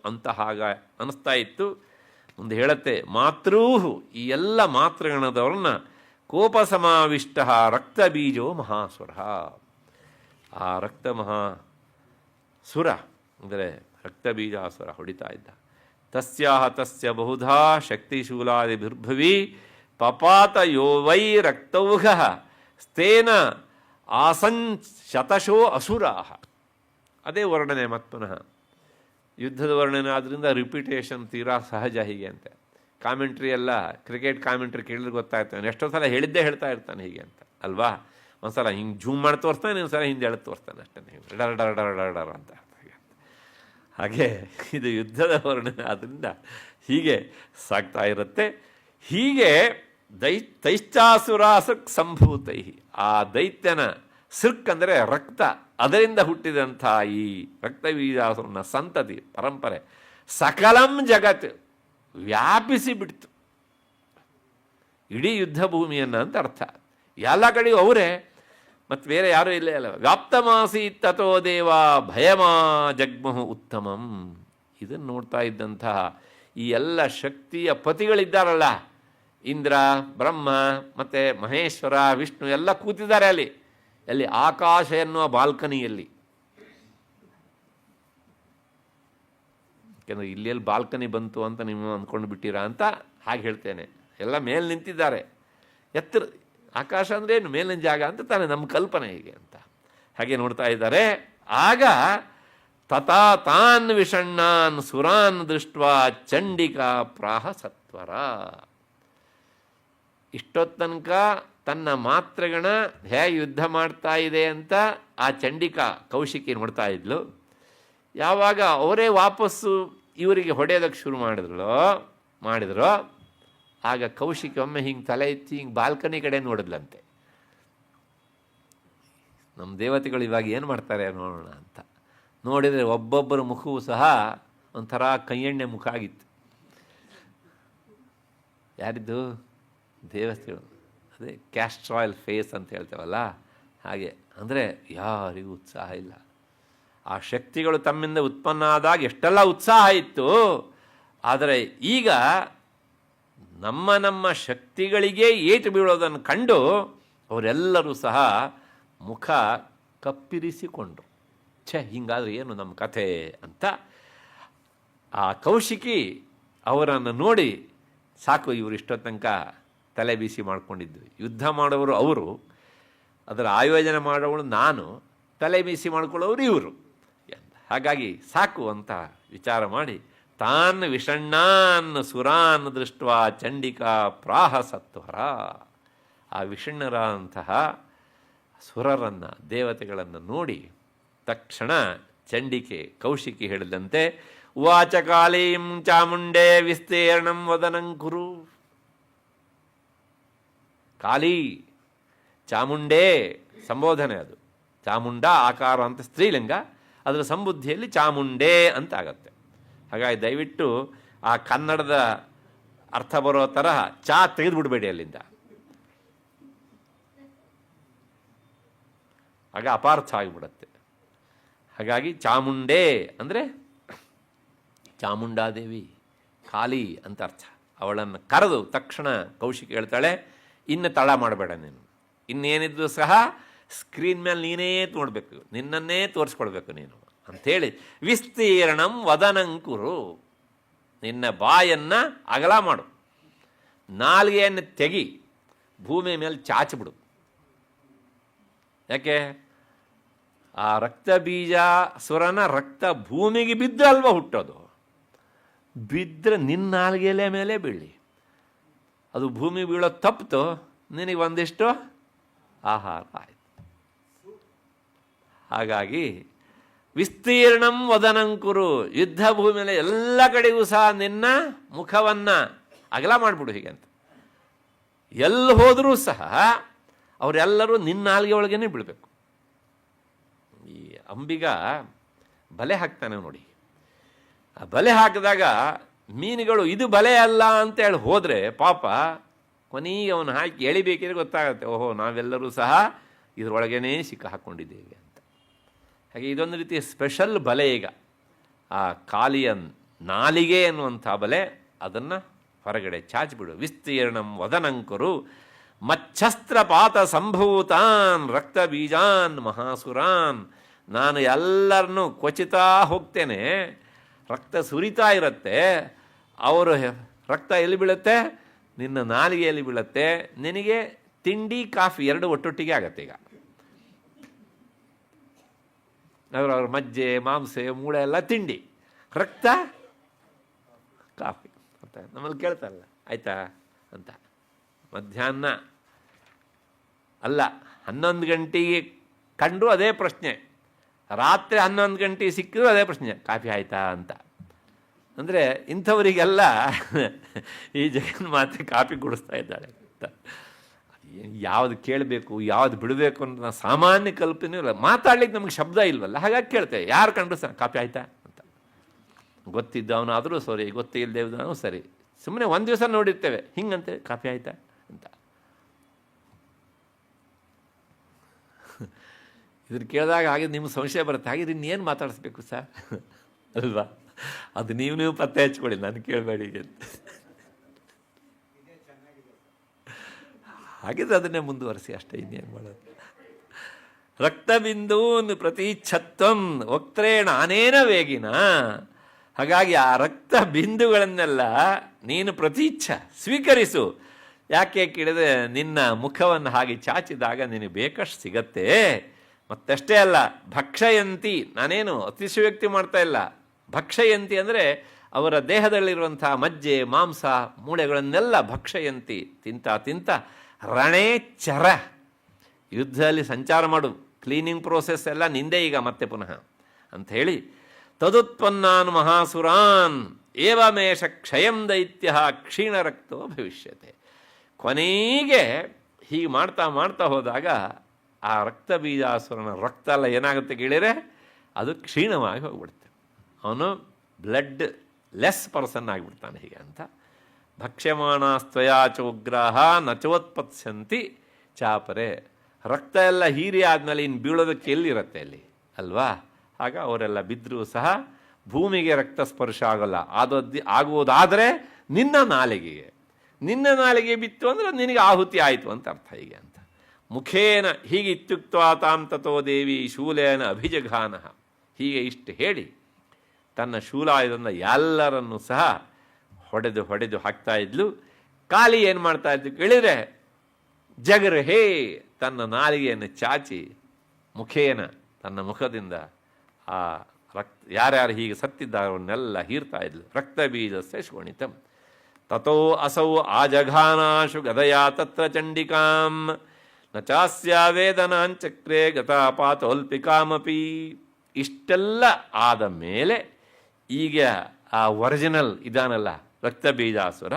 ಅಂತ ಅನ್ನಿಸ್ತಾ ಇತ್ತು. ಮುಂದೆ ಹೇಳುತ್ತೆ, ಮಾತೃಹು, ಈ ಎಲ್ಲ ಮಾತೃಗಣದವ್ರನ್ನ ಕೋಪ ಸಮಾವಿಷ್ಟ ರಕ್ತ ಬೀಜೋ ಮಹಾಸುರ. ಆ ರಕ್ತ ಮಹಾಸುರ ಅಂದರೆ ರಕ್ತ ಬೀಜಾಸುರ ಹೊಡಿತಾ ಇದ್ದ. ತಸ್ಯ ಬಹುಧಾ ಶಕ್ತಿಶೂಲಾದಿಭಿರ್ಭುವಿ ಪಪಾತ ಯೋ ವೈ ರಕ್ತೌಘ ಸ್ಥೇನ ಆಸನ್ ಶತಶೋ ಅಸುರಾಹ. ಅದೇ ವರ್ಣನೆ ಮತ್ಪುನಃ ಯುದ್ಧದ ವರ್ಣನೆ ಆದ್ದರಿಂದ ರಿಪಿಟೇಷನ್ ತೀರಾ ಸಹಜ. ಹೀಗೆ ಅಂತೆ ಕಾಮೆಂಟ್ರಿ ಎಲ್ಲ ಕ್ರಿಕೆಟ್ ಕಾಮೆಂಟ್ರಿ ಕೇಳಿದ್ರೆ ಗೊತ್ತಾಗ್ತಾನೆ, ಎಷ್ಟೋ ಸಲ ಹೇಳಿದ್ದೇ ಹೇಳ್ತಾ ಇರ್ತಾನೆ ಹೀಗೆ ಅಂತ ಅಲ್ವಾ. ಒಂದು ಸಲ ಹಿಂಗೆ ಜೂಮ್ ಮಾಡಿ ತೋರಿಸ್ತಾನೆ, ಇನ್ನೊಂದು ಸಲ ಹಿಂದೆ ಎಳೆದು ತೋರಿಸ್ತಾನೆ ಅಷ್ಟೇ, ನೀವು ಡರ್ ಡರ್ ಡರ್ ಡರ್ ಡರ್ ಅಂತ. ಹಾಗೆ ಇದು ಯುದ್ಧದ ವರ್ಣನೆ, ಆದ್ದರಿಂದ ಹೀಗೆ ಸಾಗ್ತಾ ಇರುತ್ತೆ. ಹೀಗೆ ತೈಶ್ಚಾಸುರಾಸೃಕ್ ಸಂಭೂತೈ, ಆ ದೈತ್ಯನ ಸೃಕ್ ಅಂದರೆ ರಕ್ತ, ಅದರಿಂದ ಹುಟ್ಟಿದಂಥ ಈ ರಕ್ತಬೀಜಾಸುರನ ಸಂತತಿ ಪರಂಪರೆ ಸಕಲಂ ಜಗತ್ ವ್ಯಾಪಿಸಿ ಬಿಡ್ತು ಇಡೀ ಯುದ್ಧ ಭೂಮಿಯನ್ನು ಅಂತ ಅರ್ಥ. ಎಲ್ಲ ಕಡೆಯೂ ಅವರೇ, ಮತ್ತು ಬೇರೆ ಯಾರೂ ಇಲ್ಲೇ ಅಲ್ಲ. ವ್ಯಾಪ್ತಮಾಸಿ ತಥೋ ದೇವ ಭಯಮಾ ಜಗ್ಮಹು ಉತ್ತಮಂ. ಇದನ್ನು ನೋಡ್ತಾ ಇದ್ದಂತಹ ಈ ಎಲ್ಲ ಶಕ್ತಿಯ ಪತಿಗಳಿದ್ದಾರಲ್ಲ, ಇಂದ್ರ, ಬ್ರಹ್ಮ ಮತ್ತು ಮಹೇಶ್ವರ, ವಿಷ್ಣು ಎಲ್ಲ ಕೂತಿದ್ದಾರೆ ಅಲ್ಲಿ ಎಲ್ಲಿ, ಆಕಾಶ ಎನ್ನುವ ಬಾಲ್ಕನಿಯಲ್ಲಿ. ಯಾಕೆಂದರೆ ಇಲ್ಲೆಲ್ಲಿ ಬಾಲ್ಕನಿ ಬಂತು ಅಂತ ನೀವು ಅಂದ್ಕೊಂಡು ಬಿಟ್ಟಿರಾ ಅಂತ ಹಾಗೆ ಹೇಳ್ತೇನೆ. ಎಲ್ಲ ಮೇಲೆ ನಿಂತಿದ್ದಾರೆ, ಎತ್ತರ ಆಕಾಶ ಅಂದರೆ ಏನು, ಮೇಲಿನ ಜಾಗ ಅಂತ ತಾನೇ ನಮ್ಮ ಕಲ್ಪನೆ ಹೀಗೆ ಅಂತ ಹಾಗೆ ನೋಡ್ತಾ ಇದ್ದಾರೆ. ಆಗ ತಥಾ ತಾನ್ ವಿಷಣ್ಣಾನ್ ಸುರಾನ್ ದೃಷ್ಟ್ವಾ ಚಂಡಿಕಾ ಪ್ರಾಹ ಸತ್ವರ. ಇಷ್ಟೊತ್ತನಕ ತನ್ನ ಮಾತೃಗಣ ಹೇಗೆ ಯುದ್ಧ ಮಾಡ್ತಾ ಇದೆ ಅಂತ ಆ ಚಂಡಿಕಾ ಕೌಶಿಕಿ ನೋಡ್ತಾ ಇದ್ಲು. ಯಾವಾಗ ಅವರೇ ವಾಪಸ್ಸು ಇವರಿಗೆ ಹೊಡೆಯೋದಕ್ಕೆ ಶುರು ಮಾಡಿದ್ರು ಆಗ ಕೌಶಿಕಿ ಒಮ್ಮೆ ಹಿಂಗೆ ತಲೆ ಎತ್ತಿ ಹಿಂಗೆ ಬಾಲ್ಕನಿ ಕಡೆ ನೋಡಿದ್ಲಂತೆ. ನಮ್ಮ ದೇವತೆಗಳು ಇವಾಗ ಏನು ಮಾಡ್ತಾರೆ ನೋಡೋಣ ಅಂತ ನೋಡಿದರೆ ಒಬ್ಬೊಬ್ಬರ ಮುಖವೂ ಸಹ ಒಂಥರ ಕೈಯೆಣ್ಣೆ ಮುಖ ಆಗಿತ್ತು. ಯಾರಿದ್ದು? ದೇವತೆಗಳು. ಅದೇ ಕ್ಯಾಸ್ಟ್ರಾಯಲ್ ಫೇಸ್ ಅಂತ ಹೇಳ್ತೇವಲ್ಲ ಹಾಗೆ. ಅಂದರೆ ಯಾರಿಗೂ ಉತ್ಸಾಹ ಇಲ್ಲ. ಆ ಶಕ್ತಿಗಳು ತಮ್ಮಿಂದ ಉತ್ಪನ್ನ ಆದಾಗ ಎಷ್ಟೆಲ್ಲ ಉತ್ಸಾಹ ಇತ್ತು, ಆದರೆ ಈಗ ನಮ್ಮ ಶಕ್ತಿಗಳಿಗೆ ಏಟು ಬೀಳೋದನ್ನು ಕಂಡು ಅವರೆಲ್ಲರೂ ಸಹ ಮುಖ ಕಪ್ಪಿರಿಸಿಕೊಂಡ್ರು. ಹಿಂಗಾದ್ರೆ ಏನು ನಮ್ಮ ಕಥೆ ಅಂತ. ಆ ಕೌಶಿಕಿ ಅವರನ್ನು ನೋಡಿ ಸಾಕು, ಇವರು ಇಷ್ಟೋ ತನಕ ತಲೆ ಬೀಸಿ ಮಾಡಿಕೊಂಡಿದ್ದು, ಯುದ್ಧ ಮಾಡೋರು ಅವರು, ಅದರ ಆಯೋಜನೆ ಮಾಡೋಳು ನಾನು, ತಲೆ ಬೀಸಿ ಮಾಡ್ಕೊಳ್ಳೋರು ಇವರು, ಹಾಗಾಗಿ ಸಾಕು ಅಂತ ವಿಚಾರ ಮಾಡಿ ತಾನ್ ವಿಷಣ್ಣಾನ್ ಸುರಾನ್ ದೃಷ್ಟ್ವಾ ಚಂಡಿಕಾ ಪ್ರಾಹ ಸತ್ವರ. ಆ ವಿಷಣ್ಣರಂತಹ ಸುರರನ್ನು, ದೇವತೆಗಳನ್ನು ನೋಡಿ ತಕ್ಷಣ ಚಂಡಿಕೆ ಕೌಶಿಕಿ ಹೇಳಿದಂತೆ ಉವಾಚ ಕಾಳೀಂ ಚಾಮುಂಡೇ ವಿಸ್ತೀರ್ಣಂ ವದನಂಕುರು. ಕಾಳಿ, ಚಾಮುಂಡೇ ಸಂಬೋಧನೆ, ಅದು ಚಾಮುಂಡ ಆಕಾರ ಅಂತ ಸ್ತ್ರೀಲಿಂಗ, ಅದರ ಸಂಬುದ್ಧಿಯಲ್ಲಿ ಚಾಮುಂಡೇ ಅಂತ ಆಗತ್ತೆ. ಹಾಗಾಗಿ ದಯವಿಟ್ಟು ಆ ಕನ್ನಡದ ಅರ್ಥ ಬರೋ ತರಹ ಚಾ ತೆಗೆದುಬಿಡಬೇಡಿ ಅಲ್ಲಿಂದ, ಆಗ ಅಪಾರ್ಥ ಆಗಿಬಿಡತ್ತೆ. ಹಾಗಾಗಿ ಚಾಮುಂಡೇ ಅಂದರೆ ಚಾಮುಂಡಾದೇವಿ, ಕಾಳಿ ಅಂತ ಅರ್ಥ. ಅವಳನ್ನು ಕರೆದು ತಕ್ಷಣ ಕೌಶಿಕಿ ಹೇಳ್ತಾಳೆ, ಇನ್ನು ತಡ ಮಾಡಬೇಡ, ನೀನು ಇನ್ನೇನಿದ್ರು ಸಹ ಸ್ಕ್ರೀನ್ ಮೇಲೆ ನೀನೇ ನೋಡಬೇಕು, ನಿನ್ನನ್ನೇ ತೋರಿಸ್ಕೊಳ್ಬೇಕು ನೀನು ಅಂಥೇಳಿ ವಿಸ್ತೀರ್ಣಂ ವದನಂಕುರು, ನಿನ್ನ ಬಾಯನ್ನು ಅಗಲ ಮಾಡು, ನಾಲಿಗೆಯನ್ನು ತೆಗಿ, ಭೂಮಿ ಮೇಲೆ ಚಾಚಿಬಿಡು. ಯಾಕೆ? ಆ ರಕ್ತ ಬೀಜ ಸುರನ ರಕ್ತ ಭೂಮಿಗೆ ಬಿದ್ದರೆ ಅಲ್ವಾ ಹುಟ್ಟೋದು, ಬಿದ್ದರೆ ನಿನ್ನ ನಾಲಿಗೆಲೆ ಮೇಲೆ ಬೀಳಿ, ಅದು ಭೂಮಿ ಬೀಳೋ ತಪ್ಪಿತು, ನಿನಗೆ ಒಂದಿಷ್ಟು ಆಹಾರ ಆಯಿತು. ಹಾಗಾಗಿ ವಿಸ್ತೀರ್ಣಂ ವದನಂಕುರು, ಯುದ್ಧ ಭೂಮಿಯಲ್ಲಿ ಎಲ್ಲ ಕಡೆಗೂ ಸಹ ನಿನ್ನ ಮುಖವನ್ನು ಅಗಲ ಮಾಡಿಬಿಡು ಹೀಗೆ ಅಂತ. ಎಲ್ಲಿ ಹೋದರೂ ಸಹ ಅವರೆಲ್ಲರೂ ನಿನ್ನ ನಾಲ್ಗೆ ಒಳಗೇನೆ ಬೀಳಬೇಕು. ಈ ಅಂಬಿಗ ಬಲೆ ಹಾಕ್ತಾನೆ ನೋಡಿ, ಆ ಬಲೆ ಹಾಕಿದಾಗ ಮೀನುಗಳು ಇದು ಬಲೆ ಅಲ್ಲ ಅಂತೇಳಿ ಹೋದರೆ ಪಾಪ ಕೊನೆಗೆ ಅವನು ಹಾಕಿ ಎಳಿಬೇಕಿದ್ರೆ ಗೊತ್ತಾಗುತ್ತೆ, ಓಹೋ ನಾವೆಲ್ಲರೂ ಸಹ ಇದರೊಳಗೇನೆ ಸಿಕ್ಕ ಹಾಕ್ಕೊಂಡಿದ್ದೇವೆ ಅಂತ. ಹಾಗೆ ಇದೊಂದು ರೀತಿಯ ಸ್ಪೆಷಲ್ ಬಲೆ. ಈಗ ಆ ಕಾಲಿಯ ನಾಲಿಗೆ ಎನ್ನುವಂಥ ಬಲೆ, ಅದನ್ನು ಹೊರಗಡೆ ಚಾಚಿಬಿಡು. ವಿಸ್ತೀರ್ಣಂ ವದನಂಕುರು ಮಚ್ಛಸ್ತ್ರಪಾತ ಸಂಭೂತಾನ್ ರಕ್ತ ಬೀಜಾನ್ ಮಹಾಸುರಾನ್. ನಾನು ಎಲ್ಲರನ್ನೂ ಕೊಚ್ಚಿತಾ ಹೋಗ್ತೇನೆ, ರಕ್ತ ಸುರಿತಾ ಇರುತ್ತೆ, ಅವರು ರಕ್ತ ಎಲ್ಲಿ ಬೀಳುತ್ತೆ? ನಿನ್ನ ನಾಲಿಗೆಯಲ್ಲಿ ಬೀಳುತ್ತೆ. ನಿನಗೆ ತಿಂಡಿ ಕಾಫಿ ಎರಡು ಒಟ್ಟೊಟ್ಟಿಗೆ ಆಗತ್ತೆ. ಈಗ ಅವ್ರ ಮಜ್ಜೆ ಮಾಂಸೆ ಮೂಳೆ ಎಲ್ಲ ತಿಂಡಿ, ರಕ್ತ ಕಾಫಿ ಅಂತ ನಮ್ಮಲ್ಲಿ ಕೇಳ್ತಾರಲ್ಲ. ಆಯಿತಾ ಅಂತ. ಮಧ್ಯಾಹ್ನ ಅಲ್ಲ 11 ಗಂಟೆಗೆ ಕಂಡು ಅದೇ ಪ್ರಶ್ನೆ, ರಾತ್ರಿ 11 ಗಂಟೆಗೆ ಸಿಕ್ಕಿದ್ರು ಅದೇ ಪ್ರಶ್ನೆ, ಕಾಫಿ ಆಯಿತಾ ಅಂತ. ಅಂದರೆ ಇಂಥವರಿಗೆಲ್ಲ ಈ ಜಗನ್ಮಾತೆ ಕಾಫಿ ಕುಡಿಸ್ತಾ ಇದ್ದಾಳೆ ಅಂತ. ಯಾವುದು ಕೇಳಬೇಕು ಯಾವುದು ಬಿಡಬೇಕು ಅಂತ ಸಾಮಾನ್ಯ ಕಲ್ಪನೆ ಇಲ್ಲ. ಮಾತಾಡ್ಲಿಕ್ಕೆ ನಮಗೆ ಶಬ್ದ ಇಲ್ವಲ್ಲ, ಹಾಗಾಗಿ ಕೇಳ್ತೇವೆ. ಯಾರು ಕಂಡು ಕಾಫಿ ಆಯಿತಾ ಅಂತ. ಗೊತ್ತಿದ್ದವನಾದರೂ ಸರಿ, ಗೊತ್ತಿಲ್ಲದೇವನಾದರೂ ಸರಿ, ಸುಮ್ಮನೆ ಒಂದು ದಿವಸ ನೋಡಿರ್ತೇವೆ ಹಿಂಗಂತೆ ಕಾಫಿ ಆಯಿತಾ ಅಂತ. ಇದನ್ನು ಕೇಳಿದಾಗ ಹಾಗೆ ನಿಮ್ಗೆ ಸಂಶಯ ಬರುತ್ತೆ, ಹಾಗೆ ಇನ್ನೇನು ಮಾತಾಡಿಸ್ಬೇಕು ಸರ್ ಅಲ್ವಾ? ಅದು ನೀವು ಪತ್ತೆ ಹಚ್ಕೊಳ್ಳಿ, ನಾನು ಕೇಳಬೇಡಿ ಅಂತ. ಹಾಗಿದ್ರೆ ಅದನ್ನೇ ಮುಂದುವರಿಸಿ ಅಷ್ಟೇ, ಇನ್ನೇನು ಮಾಡೋದು. ರಕ್ತಬಿಂದೂನ್ ಪ್ರತೀಚ್ಛತ್ವಂ ವಕ್ತ್ರೇಣ ಅನೇನ ವೇಗಿನ. ಹಾಗಾಗಿ ಆ ರಕ್ತ ಬಿಂದುಗಳನ್ನೆಲ್ಲ ನೀನು ಪ್ರತೀಚ್ಛ ಸ್ವೀಕರಿಸು. ಯಾಕೆ ಕೇಳಿದ್ರೆ ನಿನ್ನ ಮುಖವನ್ನು ಹಾಗೆ ಚಾಚಿದಾಗ ನಿನಗೆ ಬೇಕಷ್ಟು ಸಿಗತ್ತೆ. ಮತ್ತಷ್ಟೇ ಅಲ್ಲ, ಭಕ್ಷಯಂತಿ, ನಾನೇನು ಅತಿಶಯೋಕ್ತಿ ಮಾಡ್ತಾ ಇಲ್ಲ. ಭಕ್ಷಯಂತಿ ಅಂದರೆ ಅವರ ದೇಹದಲ್ಲಿರುವಂಥ ಮಜ್ಜೆ ಮಾಂಸ ಮೂಳೆಗಳನ್ನೆಲ್ಲ ಭಕ್ಷಯಂತಿ, ತಿಂತ ರಣೇ ಚರ, ಯುದ್ಧದಲ್ಲಿ ಸಂಚಾರ ಮಾಡು, ಕ್ಲೀನಿಂಗ್ ಪ್ರೋಸೆಸ್ ಎಲ್ಲ ನಿಂದೆ ಈಗ ಮತ್ತೆ ಪುನಃ ಅಂಥೇಳಿ. ತದುತ್ಪನ್ನಾನ್ ಮಹಾಸುರಾನ್ ಏವಮೇಷ ಕ್ಷಯಂ ದೈತ್ಯ ಕ್ಷೀಣರಕ್ತೋ ಭವಿಷ್ಯತೆ. ಕೊನೆಗೆ ಹೀಗೆ ಮಾಡ್ತಾ ಹೋದಾಗ ಆ ರಕ್ತ ಬೀಜಾಸುರನ ರಕ್ತ ಎಲ್ಲ ಏನಾಗುತ್ತೆ ಕೇಳಿದರೆ ಅದು ಕ್ಷೀಣವಾಗಿ ಹೋಗ್ಬಿಡುತ್ತೆ. ಅವನು ಬ್ಲಡ್ ಲೆಸ್ ಪರ್ಸನ್ ಆಗಿಬಿಡ್ತಾನೆ ಹೀಗೆ ಅಂತ. ಭಕ್ಷ್ಯಮಾಣಸ್ತ್ವಯಾ ಚೋಗ್ರಾಹ ನಚೋತ್ಪತ್ಸ್ಯಂತಿ ಚಾಪರೆ. ರಕ್ತ ಎಲ್ಲ ಹೀರಿ ಆದಮೇಲೆ ಇನ್ನು ಬೀಳೋದಕ್ಕೆ ಎಲ್ಲಿರುತ್ತೆ ಅಲ್ಲಿ ಅಲ್ವಾ? ಆಗ ಅವರೆಲ್ಲ ಬಿದ್ದರೂ ಸಹ ಭೂಮಿಗೆ ರಕ್ತ ಸ್ಪರ್ಶ ಆಗೋಲ್ಲ. ಆಗುವುದಾದರೆ ನಿನ್ನ ನಾಲಿಗೆ ಬಿತ್ತು ಅಂದರೆ ನಿನಗೆ ಆಹುತಿ ಆಯಿತು ಅಂತ ಅರ್ಥ ಹೀಗೆ ಅಂತ. ಮುಖೇನ ಹೀಗೆ ಇತ್ಯುಕ್ತ ತಾಂ ತಥೋ ದೇವಿ ಶೂಲೇನ ಅಭಿಜಘಾನ. ಹೀಗೆ ಇಷ್ಟು ಹೇಳಿ ತನ್ನ ಶೂಲಾಯುಧದಿಂದ ಎಲ್ಲರನ್ನೂ ಸಹ ಹೊಡೆದು ಹಾಕ್ತಾ ಇದ್ಲು. ಕಾಲಿ ಏನು ಮಾಡ್ತಾ ಇದ್ಲು ಕೇಳಿದರೆ ಜಗರ್ಹೇ, ತನ್ನ ನಾಲಿಗೆಯನ್ನು ಚಾಚಿ ಮುಖೇನ, ತನ್ನ ಮುಖದಿಂದ ಆ ಯಾರ್ಯಾರು ಹೀಗೆ ಸತ್ತಿದ್ದಾರವನ್ನೆಲ್ಲ ಹೀರ್ತಾ ಇದ್ಲು. ರಕ್ತ ಬೀಜಸ್ಯ ಶೋಣಿತಂ ತಥೋ ಅಸೌ ಆಜಘಾನಾಶು ಗದಯಾ ತತ್ರ ಚಂಡಿಕಾಂ ನ ಚಾಸ್ಯ ವೇದನಾಂಚಕ್ರೆ ಗತಾಪಾತೋಲ್ಪಿಕಾಮಪಿ. ಇಷ್ಟೆಲ್ಲ ಆದ ಮೇಲೆ ಈಗ ಆ ಒರಿಜಿನಲ್ ಇದಾನಲ್ಲ ರಕ್ತ ಬೀಜಾಸುರ,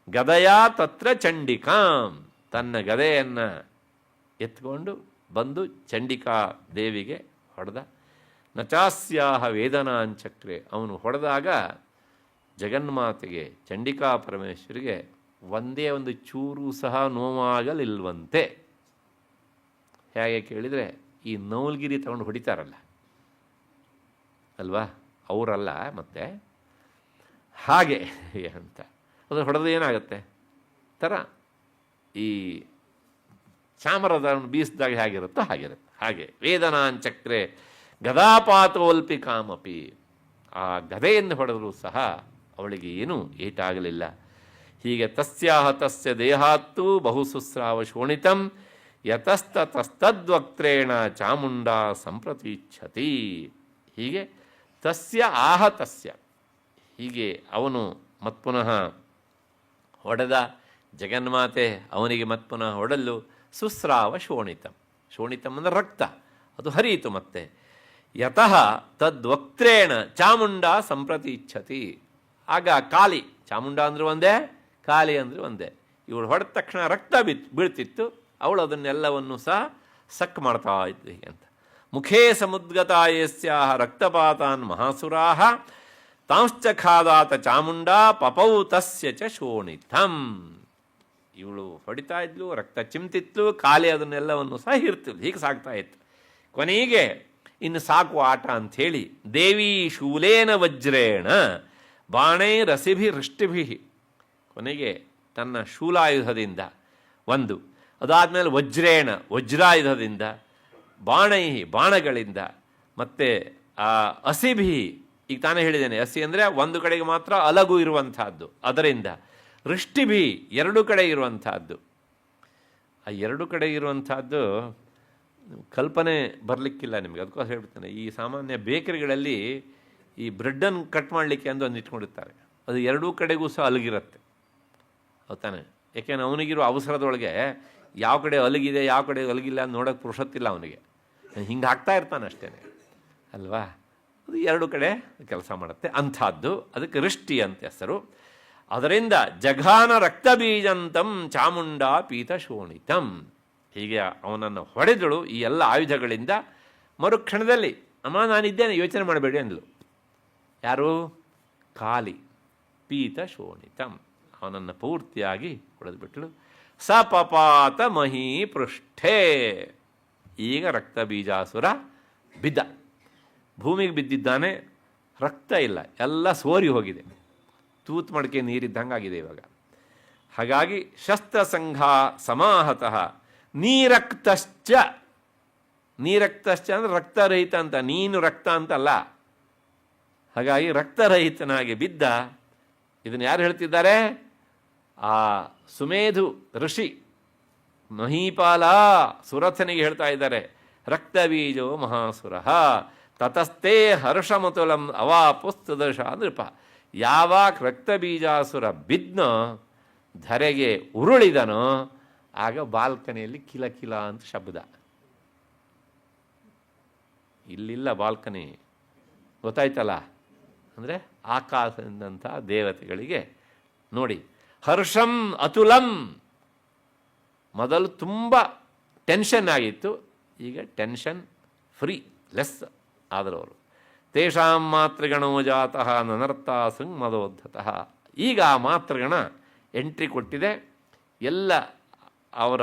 ಗದಯಾ ತತ್ರ ಚಂಡಿಕಾಂ, ತನ್ನ ಗದೆಯನ್ನು ಎತ್ಕೊಂಡು ಬಂದು ಚಂಡಿಕಾ ದೇವಿಗೆ ಹೊಡೆದ. ನಚಾಸ್ಯಾಹ ವೇದನಾಂಚಕ್ರೆ, ಅವನು ಹೊಡೆದಾಗ ಜಗನ್ಮಾತೆಗೆ ಚಂಡಿಕಾ ಪರಮೇಶ್ವರಿಗೆ ಒಂದೇ ಒಂದು ಚೂರು ಸಹ ನೋವಾಗಲಿಲ್ವಂತೆ. ಹೇಗೆ ಕೇಳಿದರೆ ಈ ನೌಲ್ಗಿರಿ ತಗೊಂಡು ಹೊಡಿತಾರಲ್ಲ ಅಲ್ವಾ, ಅವರಲ್ಲ ಮತ್ತೆ ಹಾಗೆ ಅಂತ. ಅದು ಹೊಡೆದು ಏನಾಗುತ್ತೆ ಥರ ಈ ಚಾಮರದ ಬೀಸಿದಾಗ ಹೇಗಿರುತ್ತೋ ಹಾಗಿರುತ್ತೆ. ಹಾಗೆ ವೇದನಾಂಚಕ್ರೆ ಗದಾಪಾತೋಲ್ಪಿಕಾಮಪಿ, ಆ ಗದೆಯನ್ನು ಹೊಡೆದರೂ ಸಹ ಅವಳಿಗೆ ಏನೂ ಏಟಾಗಲಿಲ್ಲ. ಹೀಗೆ ತಸ್ಯಾಹ ತಸ್ಯ ದೇಹಾತ್ತು ಬಹು ಸುಸ್ರಾವ ಶೋಣಿತಂ ಯತಸ್ತತಸ್ತದ್ವಕ್ತ್ರೇಣ ಚಾಮುಂಡಾ ಸಂಪ್ರತೀಚ್ಛತಿ. ಹೀಗೆ ತಸ್ಯ ಆಹ ತಸ್ಯ, ಹೀಗೆ ಅವನು ಮತ್ಪುನಃ ಹೊಡೆದ ಜಗನ್ಮಾತೆ, ಅವನಿಗೆ ಮತ್ಪುನಃ ಹೊಡಲು ಸುಸ್ರಾವ ಶೋಣಿತಂ. ಶೋಣಿತಂ ಅಂದರೆ ರಕ್ತ, ಅದು ಹರಿಯಿತು ಮತ್ತೆ. ಯತಃ ತದ್ವಕ್ತ್ರೇಣ ಚಾಮುಂಡಾ ಸಂಪ್ರತೀಚ್ಛತಿ. ಆಗ ಕಾಲಿ, ಚಾಮುಂಡಾ ಅಂದ್ರೆ ಒಂದೇ, ಕಾಲಿ ಅಂದರೆ ಒಂದೇ. ಇವಳು ಹೊಡೆದ ತಕ್ಷಣ ರಕ್ತ ಬೀಳ್ತಿತ್ತು, ಅವಳು ಅದನ್ನೆಲ್ಲವನ್ನು ಸಹ ಸಕ್ ಮಾಡ್ತಾ ಇದ್ಲು ಹೀಗೆ ಅಂತ. ಮುಖೇ ಸಮುದ್ಗತಾಯಸ್ಯಾಹ ರಕ್ತಪಾತಾನ್ ಮಹಾಸುರಾಹ ತಾಂಶ್ಚ ಖಾದಾತ ಚಾಮುಂಡಾ ಪಪೌ ತಸ್ಯ ಚ ಶೋಣಿತಂ. ಇವಳು ಹೊಡಿತಾ ಇದ್ಲು, ರಕ್ತ ಚಿಮ್ತಿತ್ತು, ಕಾಲಿ ಅದನ್ನೆಲ್ಲವನ್ನು ಸಹ ಹಿರ್ತಿದ್ಲು. ಹೀಗೆ ಸಾಗ್ತಾ ಇತ್ತು. ಕೊನೆಗೆ ಇನ್ನು ಸಾಕು ಆಟ ಅಂಥೇಳಿ ದೇವಿ ಶೂಲೇನ ವಜ್ರೇಣ ಬಾಣೈ ರಸಿಭಿ ವೃಷ್ಟಿಭಿ, ಕೊನೆಗೆ ತನ್ನ ಶೂಲಾಯುಧದಿಂದ ಒಂದು, ಅದಾದಮೇಲೆ ವಜ್ರೇಣ ವಜ್ರಾಯುಧದಿಂದ, ಬಾಣೈ ಬಾಣಗಳಿಂದ, ಮತ್ತು ಆ ಅಸಿಭಿ, ಈಗ ತಾನೇ ಹೇಳಿದ್ದೇನೆ ಅಸಿ ಅಂದರೆ ಒಂದು ಕಡೆಗೆ ಮಾತ್ರ ಅಲಗು ಇರುವಂತಹದ್ದು, ಅದರಿಂದ ವೃಷ್ಟಿಭಿ ಎರಡು ಕಡೆ ಇರುವಂತಹದ್ದು. ಆ ಎರಡು ಕಡೆ ಇರುವಂತಹದ್ದು ಕಲ್ಪನೆ ಬರಲಿಕ್ಕಿಲ್ಲ ನಿಮಗೆ, ಅದಕ್ಕೋಸ್ಕರ ಹೇಳ್ಬಿಡ್ತಾನೆ. ಈ ಸಾಮಾನ್ಯ ಬೇಕರಿಗಳಲ್ಲಿ ಈ ಬ್ರೆಡ್ಡನ್ನು ಕಟ್ ಮಾಡಲಿಕ್ಕೆ ಅಂದು ಒಂದು ಇಟ್ಕೊಂಡಿರ್ತಾರೆ, ಅದು ಎರಡೂ ಕಡೆಗೂ ಸಹ ಅಲಗಿರುತ್ತೆ. ಹೌದಾನೆ? ಯಾಕೆಂದ್ರೆ ಅವನಿಗಿರೋ ಅವಸರದೊಳಗೆ ಯಾವ ಕಡೆ ಅಲಗಿದೆ ಯಾವ ಕಡೆ ಅಲಗಿಲ್ಲ ಅಂತ ನೋಡೋಕ್ಕೆ ಪುರುಷತ್ತಿಲ್ಲ ಅವನಿಗೆ. ಹಿಂಗೆ ಹಾಕ್ತಾ ಇರ್ತಾನೆ ಅಷ್ಟೇ ಅಲ್ವಾ? ಅದು ಎರಡು ಕಡೆ ಕೆಲಸ ಮಾಡುತ್ತೆ ಅಂಥದ್ದು. ಅದಕ್ಕೆ ರಿಷ್ಟಿ ಅಂತ ಹೆಸರು. ಅದರಿಂದ ಜಘಾನ ರಕ್ತಬೀಜಂತಂ ಚಾಮುಂಡ ಪೀತಶೋಣಿತಂ. ಹೀಗೆ ಅವನನ್ನು ಹೊಡೆದಳು ಈ ಎಲ್ಲ ಆಯುಧಗಳಿಂದ. ಮರುಕ್ಷಣದಲ್ಲಿ ಅಮ್ಮ ನಾನಿದ್ದೇನೆ ಯೋಚನೆ ಮಾಡಬೇಡಿ ಅಂದ್ಲು. ಯಾರು? ಕಾಲಿ. ಪೀತಶೋಣಿತಂ, ಅವನನ್ನು ಪೂರ್ತಿಯಾಗಿ ಹೊಡೆದುಬಿಟ್ಳು. ಸಪಪಾತ ಮಹೀ ಪೃಷ್ಠೇ. ಈಗ ರಕ್ತ ಬೀಜಾಸುರ ಬಿದ್ದ, ಭೂಮಿಗೆ ಬಿದ್ದಿದ್ದಾನೆ. ರಕ್ತ ಇಲ್ಲ, ಎಲ್ಲ ಸೋರಿ ಹೋಗಿದೆ, ತೂತು ಮಡಕೆ ನೀರಿದ್ದಂಗಾಗಿದೆ ಇವಾಗ. ಹಾಗಾಗಿ ಶಸ್ತ್ರಸಂಘ ಸಮಾಹತಃ ನೀರಕ್ತಶ್ಚ. ನೀರಕ್ತಶ್ಚ ಅಂದರೆ ರಕ್ತರಹಿತ ಅಂತ, ನೀನು ರಕ್ತ ಅಂತಲ್ಲ. ಹಾಗಾಗಿ ರಕ್ತರಹಿತನಾಗಿ ಬಿದ್ದ. ಇದನ್ನು ಯಾರು ಹೇಳ್ತಿದ್ದಾರೆ? ಆ ಸುಮೇಧು ಋಷಿ ಮಹೀಪಾಲ ಸುರಥನಿಗೆ ಹೇಳ್ತಾ ಇದ್ದಾರೆ. ರಕ್ತಬೀಜೋ ಮಹಾಸುರ ತತಸ್ಥೇ ಹರ್ಷಮತುಲಂ ಅವಾಪುಸ್ತದಶ ನೃಪ. ಯಾವಾಗ ರಕ್ತಬೀಜಾಸುರ ಬಿದ್ನೋ, ಧರೆಗೆ ಉರುಳಿದನೋ, ಆಗ ಬಾಲ್ಕನಿಯಲ್ಲಿ ಕಿಲ ಕಿಲ ಅಂತ ಶಬ್ದ. ಇಲ್ಲಿಲ್ಲ ಬಾಲ್ಕನಿ, ಗೊತ್ತಾಯ್ತಲ್ಲ? ಅಂದರೆ ಆಕಾಶದಂಥ ದೇವತೆಗಳಿಗೆ ನೋಡಿ. ಹರ್ಷಂ ಅತುಲಂ. ಮೊದಲು ತುಂಬ ಟೆನ್ಷನ್ ಆಗಿತ್ತು, ಈಗ ಟೆನ್ಷನ್ ಫ್ರೀ, ಲೆಸ್ ಆದರು ಅವರು. ತೇಷಾಂ ಮಾತೃಗಣೋ ಜಾತಃ ನನರ್ತಾ ಸಂಗ್ ಮದೋದ್ಧತಃ. ಈಗ ಆ ಮಾತೃಗಣ ಎಂಟ್ರಿ ಕೊಟ್ಟಿದೆ. ಎಲ್ಲ ಅವರ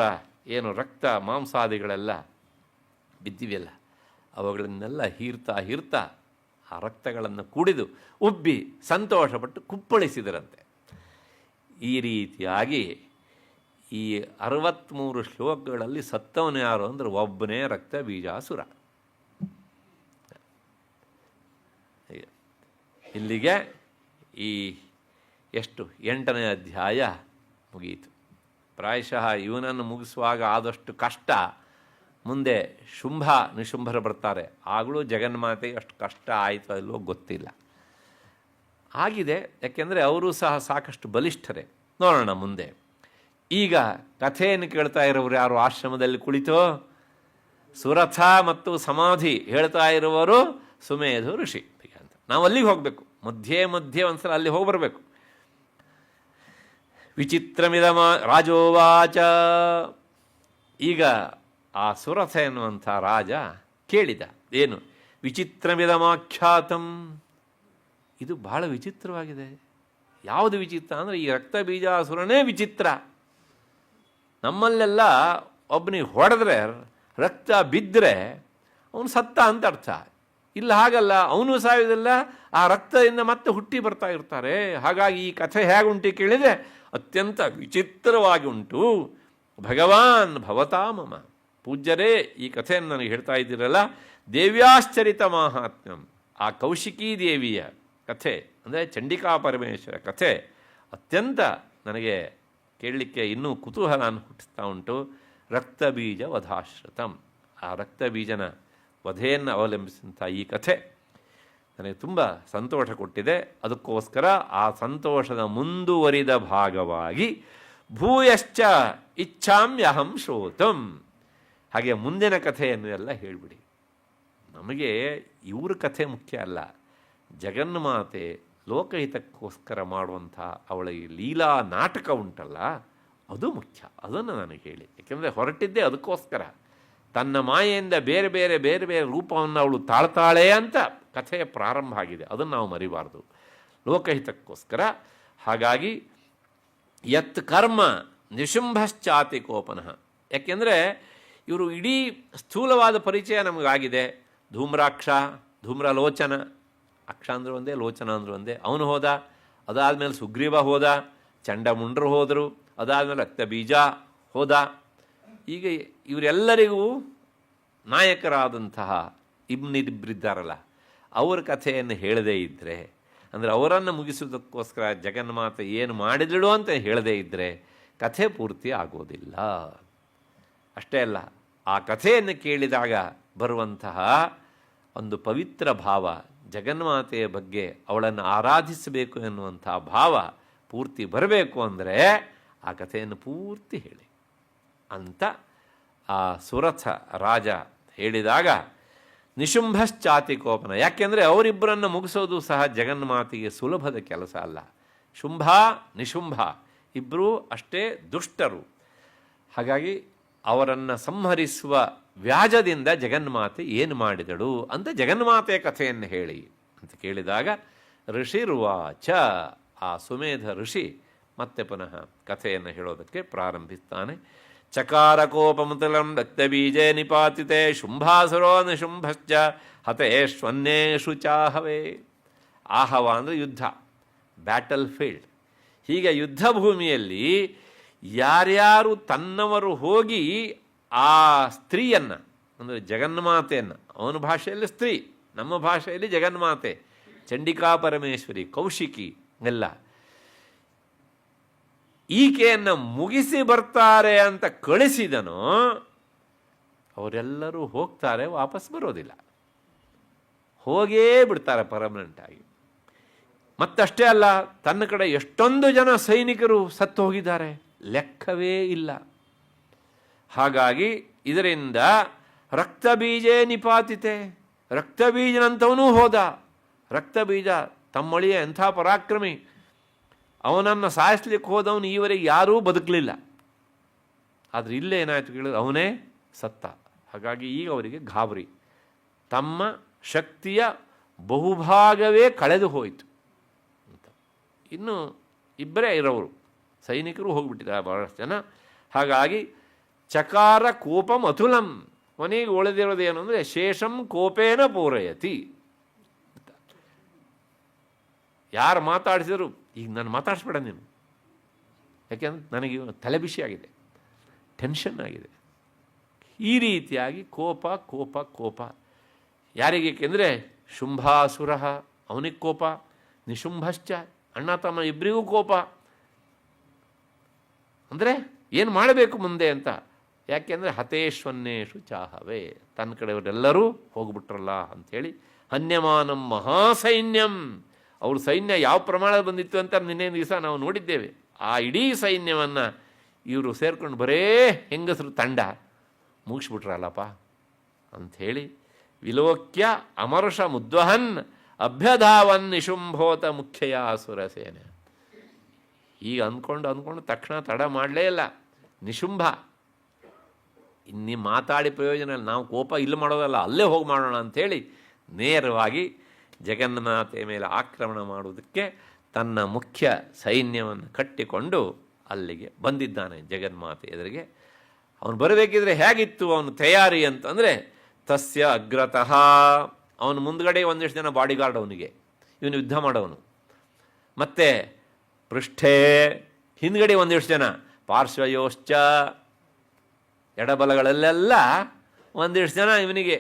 ಏನು ರಕ್ತ ಮಾಂಸಾದಿಗಳೆಲ್ಲ ಬಿದ್ದಿವೆಯಲ್ಲ, ಅವುಗಳನ್ನೆಲ್ಲ ಹೀರ್ತಾ ಆ ರಕ್ತಗಳನ್ನು ಕುಡಿದು ಉಬ್ಬಿ ಸಂತೋಷಪಟ್ಟು ಕುಪ್ಪಳಿಸಿದರಂತೆ. ಈ ರೀತಿಯಾಗಿ ಈ 63 ಶ್ಲೋಕಗಳಲ್ಲಿ ಸತ್ತವನು ಯಾರು ಅಂದರೆ ಒಬ್ಬನೇ ರಕ್ತ ಬೀಜಾಸುರ. ಇಲ್ಲಿಗೆ ಈ 8ನೇ ಅಧ್ಯಾಯ ಮುಗಿಯಿತು. ಪ್ರಾಯಶಃ ಇವನನ್ನು ಮುಗಿಸುವಾಗ ಆದಷ್ಟು ಕಷ್ಟ ಮುಂದೆ ಶುಂಭ ನಿಶುಂಭರು ಬರ್ತಾರೆ, ಆಗಲೂ ಜಗನ್ಮಾತೆಗೆ ಅಷ್ಟು ಕಷ್ಟ ಆಯಿತು ಅಲ್ಲೋ ಗೊತ್ತಿಲ್ಲ. ಆಗಿದೆ, ಯಾಕೆಂದರೆ ಅವರು ಸಹ ಸಾಕಷ್ಟು ಬಲಿಷ್ಠರೇ. ನೋಡೋಣ ಮುಂದೆ. ಈಗ ಕಥೆಯನ್ನು ಕೇಳ್ತಾ ಇರೋರು ಯಾರು? ಆಶ್ರಮದಲ್ಲಿ ಕುಳಿತೋ ಸುರಥ ಮತ್ತು ಸಮಾಧಿ ಹೇಳ್ತಾ ಇರುವವರು ಸುಮೇಧು ಋಷಿ ಅಂತ. ನಾವು ಅಲ್ಲಿಗೆ ಹೋಗಬೇಕು, ಮಧ್ಯೆ ಒಂದ್ಸಲ ಅಲ್ಲಿ ಹೋಗಿ ಬರಬೇಕು. ವಿಚಿತ್ರಮಿದಮ ರಾಜೋವಾಚ. ಈಗ ಆ ಸುರಥ ಎನ್ನುವಂಥ ರಾಜ ಕೇಳಿದ, ಏನು? ವಿಚಿತ್ರಮಿದಮಾಖ್ಯಾತಂ. ಇದು ಬಹಳ ವಿಚಿತ್ರವಾಗಿದೆ. ಯಾವುದು ವಿಚಿತ್ರ ಅಂದರೆ ಈ ರಕ್ತ ಬೀಜಾಸುರನೇ ವಿಚಿತ್ರ. ನಮ್ಮಲ್ಲೆಲ್ಲ ಒಬ್ಬನಿಗೆ ಹೊಡೆದ್ರೆ ರಕ್ತ ಬಿದ್ದರೆ ಅವನು ಸತ್ತ ಅಂತ ಅರ್ಥ. ಇಲ್ಲ ಹಾಗಲ್ಲ, ಅವನು ಸಾಯೋದಿಲ್ಲ, ಆ ರಕ್ತದಿಂದ ಮತ್ತೆ ಹುಟ್ಟಿ ಬರ್ತಾ ಇರ್ತಾರೆ. ಹಾಗಾಗಿ ಈ ಕಥೆ ಹೇಗುಂಟು ಕೇಳಿದರೆ ಅತ್ಯಂತ ವಿಚಿತ್ರವಾಗಿ ಉಂಟು. ಭಗವಾನ್ ಭವತಾ ಮಮ. ಪೂಜ್ಯರೇ, ಈ ಕಥೆಯನ್ನು ನನಗೆ ಹೇಳ್ತಾ ಇದ್ದೀರಲ್ಲ, ದೇವ್ಯಾಶ್ಚರಿತ ಮಾಹಾತ್ಮ್ಯಂ. ಆ ಕೌಶಿಕೀ ದೇವಿಯ ಕಥೆ ಅಂದರೆ ಚಂಡಿಕಾ ಪರಮೇಶ್ವರ ಕಥೆ ಅತ್ಯಂತ ನನಗೆ ಕೇಳಲಿಕ್ಕೆ ಇನ್ನೂ ಕುತೂಹಲವನ್ನು ಹುಟ್ಟಿಸ್ತಾ ಉಂಟು. ರಕ್ತಬೀಜ ವಧಾಶ್ರಿತಂ. ಆ ರಕ್ತಬೀಜನ ವಧೆಯನ್ನು ಅವಲಂಬಿಸಿದಂಥ ಈ ಕಥೆ ನನಗೆ ತುಂಬ ಸಂತೋಷ ಕೊಟ್ಟಿದೆ. ಅದಕ್ಕೋಸ್ಕರ ಆ ಸಂತೋಷದ ಮುಂದುವರಿದ ಭಾಗವಾಗಿ ಭೂಯಶ್ಚ ಇಚ್ಛಾಮ್ಯಹಂ ಶ್ರೋತಂ. ಹಾಗೆ ಮುಂದಿನ ಕಥೆಯನ್ನು ಎಲ್ಲ ಹೇಳಿಬಿಡಿ. ನಮಗೆ ಇವ್ರ ಕಥೆ ಮುಖ್ಯ ಅಲ್ಲ, ಜಗನ್ಮಾತೆ ಲೋಕಹಿತಕ್ಕೋಸ್ಕರ ಮಾಡುವಂಥ ಅವಳ ಈ ಲೀಲಾ ನಾಟಕ ಉಂಟಲ್ಲ, ಅದು ಮುಖ್ಯ. ಅದನ್ನು ನನಗೆ ಹೇಳಿ. ಯಾಕೆಂದರೆ ಹೊರಟಿದ್ದೇ ಅದಕ್ಕೋಸ್ಕರ. ತನ್ನ ಮಾಯೆಯಿಂದ ಬೇರೆ ಬೇರೆ ರೂಪವನ್ನು ಅವಳು ತಾಳ್ತಾಳೆ ಅಂತ ಕಥೆಯ ಪ್ರಾರಂಭ ಆಗಿದೆ. ಅದನ್ನು ನಾವು ಮರಿಬಾರ್ದು, ಲೋಕಹಿತಕ್ಕೋಸ್ಕರ. ಹಾಗಾಗಿ ಯತ್ ಕರ್ಮ ನಿಶುಂಭಶ್ಚಾತಿ ಕೋಪನಃ. ಯಾಕೆಂದರೆ ಇವರು ಇಡೀ ಸ್ಥೂಲವಾದ ಪರಿಚಯ ನಮಗಾಗಿದೆ. ಧೂಮ್ರಾಕ್ಷ, ಧೂಮ್ರಲೋಚನ, ಅಕ್ಷ ಅಂದ್ರೆ ಒಂದೇ, ಲೋಚನ ಅಂದ್ರೆ ಒಂದೇ. ಅವನು ಹೋದ, ಅದಾದಮೇಲೆ ಸುಗ್ರೀವ ಹೋದ, ಚಂಡಮುಂಡ್ರು ಹೋದರು, ಅದಾದಮೇಲೆ ರಕ್ತಬೀಜ ಹೋದ. ಈಗ ಇವರೆಲ್ಲರಿಗೂ ನಾಯಕರಾದಂತಹ ಇಬ್ಬರಿದ್ದಾರಲ್ಲ, ಅವರ ಕಥೆಯನ್ನು ಹೇಳದೇ ಇದ್ದರೆ, ಅಂದರೆ ಅವರನ್ನು ಮುಗಿಸುವುದಕ್ಕೋಸ್ಕರ ಜಗನ್ಮಾತೆ ಏನು ಮಾಡಿದಳು ಅಂತ ಹೇಳದೇ ಇದ್ದರೆ ಕಥೆ ಪೂರ್ತಿ ಆಗೋದಿಲ್ಲ. ಅಷ್ಟೇ ಅಲ್ಲ, ಆ ಕಥೆಯನ್ನು ಕೇಳಿದಾಗ ಬರುವಂತಹ ಒಂದು ಪವಿತ್ರ ಭಾವ, ಜಗನ್ಮಾತೆಯ ಬಗ್ಗೆ ಅವಳನ್ನು ಆರಾಧಿಸಬೇಕು ಎನ್ನುವಂಥ ಭಾವ ಪೂರ್ತಿ ಬರಬೇಕು ಅಂದರೆ ಆ ಕಥೆಯನ್ನು ಪೂರ್ತಿ ಹೇಳಿ ಅಂತ ಆ ಸುರಥ ರಾಜ ಹೇಳಿದಾಗ ನಿಶುಂಭಶ್ಚಾತಿ ಕೋಪನ. ಯಾಕೆಂದರೆ ಅವರಿಬ್ಬರನ್ನು ಮುಗಿಸೋದು ಸಹ ಜಗನ್ಮಾತೆಗೆ ಸುಲಭದ ಕೆಲಸ ಅಲ್ಲ. ಶುಂಭ ನಿಶುಂಭ ಇಬ್ಬರೂ ಅಷ್ಟೇ ದುಷ್ಟರು. ಹಾಗಾಗಿ ಅವರನ್ನು ಸಂಹರಿಸುವ ವ್ಯಾಜದಿಂದ ಜಗನ್ಮಾತೆ ಏನು ಮಾಡಿದಳು ಅಂತ ಜಗನ್ಮಾತೆಯ ಕಥೆಯನ್ನು ಹೇಳಿ ಅಂತ ಕೇಳಿದಾಗ ಋಷಿರುವಾಚ, ಆ ಸುಮೇಧ ಋಷಿ ಮತ್ತೆ ಪುನಃ ಕಥೆಯನ್ನು ಹೇಳೋದಕ್ಕೆ ಪ್ರಾರಂಭಿಸ್ತಾನೆ. ಚಕಾರ ಕೋಪಮುತಲಂ ರಕ್ತಬೀಜೆ ನಿಪಾತಿತೆ ಶುಂಭಾಸುರೋ ನಿಶುಂಭಶ್ಚ ಹತೇಷ್ವನ್ಯೇಷು ಚಾಹವೇ. ಆಹವ ಅಂದರೆ ಯುದ್ಧ, ಬ್ಯಾಟಲ್ ಫೀಲ್ಡ್. ಹೀಗೆ ಯುದ್ಧ ಭೂಮಿಯಲ್ಲಿ ಯಾರ್ಯಾರು ತನ್ನವರು ಹೋಗಿ ಆ ಸ್ತ್ರೀಯನ್ನು ಅಂದರೆ ಜಗನ್ಮಾತೆಯನ್ನು, ಅವನ ಭಾಷೆಯಲ್ಲಿ ಸ್ತ್ರೀ, ನಮ್ಮ ಭಾಷೆಯಲ್ಲಿ ಜಗನ್ಮಾತೆ, ಚಂಡಿಕಾ ಪರಮೇಶ್ವರಿ, ಕೌಶಿಕಿ ಎಲ್ಲ, ಈಕೆಯನ್ನು ಮುಗಿಸಿ ಬರ್ತಾರೆ ಅಂತ ಕಳಿಸಿದನೋ ಅವರೆಲ್ಲರೂ ಹೋಗ್ತಾರೆ, ವಾಪಸ್ ಬರೋದಿಲ್ಲ, ಹೋಗೇ ಬಿಡ್ತಾರೆ ಪರ್ಮನೆಂಟಾಗಿ. ಮತ್ತಷ್ಟೇ ಅಲ್ಲ, ತನ್ನ ಕಡೆ ಎಷ್ಟೊಂದು ಜನ ಸೈನಿಕರು ಸತ್ತು ಹೋಗಿದ್ದಾರೆ, ಲೆಕ್ಕವೇ ಇಲ್ಲ. ಹಾಗಾಗಿ ಇದರಿಂದ ರಕ್ತಬೀಜೇ ನಿಪಾತಿತೆ, ರಕ್ತಬೀಜನಂತವನೂ ಹೋದ. ರಕ್ತಬೀಜ ತಮ್ಮಳಿಯ ಎಂಥ ಪರಾಕ್ರಮಿ, ಅವನನ್ನು ಸಾಯಿಸ್ಲಿಕ್ಕೆ ಹೋದವನು ಈವರೆಗೆ ಯಾರೂ ಬದುಕಲಿಲ್ಲ. ಆದರೆ ಇಲ್ಲೇ ಏನಾಯಿತು ಕೇಳಿದ್ರೆ ಅವನೇ ಸತ್ತ. ಹಾಗಾಗಿ ಈಗ ಅವರಿಗೆ ಗಾಬರಿ, ತಮ್ಮ ಶಕ್ತಿಯ ಬಹುಭಾಗವೇ ಕಳೆದು ಹೋಯಿತು ಅಂತ. ಇನ್ನು ಇಬ್ಬರೇ ಇರೋರು, ಸೈನಿಕರು ಹೋಗಿಬಿಟ್ಟಿದ್ದಾರೆ ಬಹಳಷ್ಟು ಜನ. ಹಾಗಾಗಿ ಚಕಾರ ಕೋಪಂ ಅತುಲಂ, ಕೊನೆಗೆ ಉಳಿದಿರೋದೇನು ಅಂದರೆ ಶೇಷಂ ಕೋಪೇನ ಪೂರಯತಿ. ಯಾರು ಮಾತಾಡಿಸಿದ್ರು ಈಗ ನಾನು ಮಾತಾಡಿಸ್ಬೇಡ ನೀನು, ಯಾಕೆಂದ್ರೆ ನನಗೆ ತಲೆ ಬಿಸಿ ಆಗಿದೆ, ಟೆನ್ಷನ್ ಆಗಿದೆ. ಈ ರೀತಿಯಾಗಿ ಕೋಪ ಕೋಪ ಕೋಪ ಯಾರಿಗೆ ಏಕೆಂದರೆ ಶುಂಭಾಸುರ ಅವನಿಗೆ ಕೋಪ, ನಿಶುಂಭಶ್ಚ ಅಣ್ಣ ತಮ್ಮ ಇಬ್ಬರಿಗೂ ಕೋಪ. ಅಂದರೆ ಏನು ಮಾಡಬೇಕು ಮುಂದೆ ಅಂತ. ಯಾಕೆಂದರೆ ಹತೇಶ್ವನ್ಯೇಷು ಚಾಹವೇ, ತನ್ನ ಕಡೆಯವರೆಲ್ಲರೂ ಹೋಗ್ಬಿಟ್ರಲ್ಲ ಅಂಥೇಳಿ. ಹನ್ಯಮಾನಂ ಮಹಾಸೈನ್ಯಂ, ಅವ್ರ ಸೈನ್ಯ ಯಾವ ಪ್ರಮಾಣದಲ್ಲಿ ಬಂದಿತ್ತು ಅಂತ ನಿನ್ನೆ ದಿವಸ ನಾವು ನೋಡಿದ್ದೇವೆ. ಆ ಇಡೀ ಸೈನ್ಯವನ್ನು ಇವರು ಸೇರ್ಕೊಂಡು ಬರೇ ಹೆಂಗಸರು ತಂಡ ಮುಗಿಸ್ಬಿಟ್ರಲ್ಲಪ್ಪ ಅಂಥೇಳಿ ವಿಲೋಕ್ಯ ಅಮರ್ಷ ಮುದ್ವಹನ್ ಅಭ್ಯಧಾವನ್ ನಿಶುಂಭೋತ ಮುಖ್ಯಯ ಸುರಸೇನೆ. ಈಗ ಅಂದ್ಕೊಂಡು ತಕ್ಷಣ ತಡ ಮಾಡಲೇ ಇಲ್ಲ. ನಿಶುಂಭ ಇನ್ನಿ ಮಾತಾಡಿ ಪ್ರಯೋಜನ ಇಲ್ಲ, ನಾವು ಕೋಪ ಇಲ್ಲಿ ಮಾಡೋದಲ್ಲ, ಅಲ್ಲೇ ಹೋಗಿ ಮಾಡೋಣ ಅಂಥೇಳಿ ನೇರವಾಗಿ ಜಗನ್ಮಾತೆ ಮೇಲೆ ಆಕ್ರಮಣ ಮಾಡುವುದಕ್ಕೆ ತನ್ನ ಮುಖ್ಯ ಸೈನ್ಯವನ್ನು ಕಟ್ಟಿಕೊಂಡು ಅಲ್ಲಿಗೆ ಬಂದಿದ್ದಾನೆ ಜಗನ್ಮಾತೆ ಎದುರಿಗೆ. ಅವನು ಬರಬೇಕಿದ್ರೆ ಹೇಗಿತ್ತು ಅವನು ತಯಾರಿ ಅಂತಂದರೆ ತಸ್ಯ ಅಗ್ರತಃ, ಅವನು ಮುಂದ್ಗಡೆ ಒಂದಿಷ್ಟು ಜನ ಬಾಡಿಗಾರ್ಡ್ ಅವನಿಗೆ, ಇವನು ಯುದ್ಧ ಮಾಡೋನು. ಮತ್ತು ಪೃಷ್ಠೇ, ಹಿಂದ್ಗಡೆ ಒಂದಿಷ್ಟು ಜನ, ಪಾರ್ಶ್ವಯೋಶ್ಚ, ಎಡಬಲಗಳಲ್ಲೆಲ್ಲ ಒಂದಿಷ್ಟು ಜನ ಇವನಿಗೆ.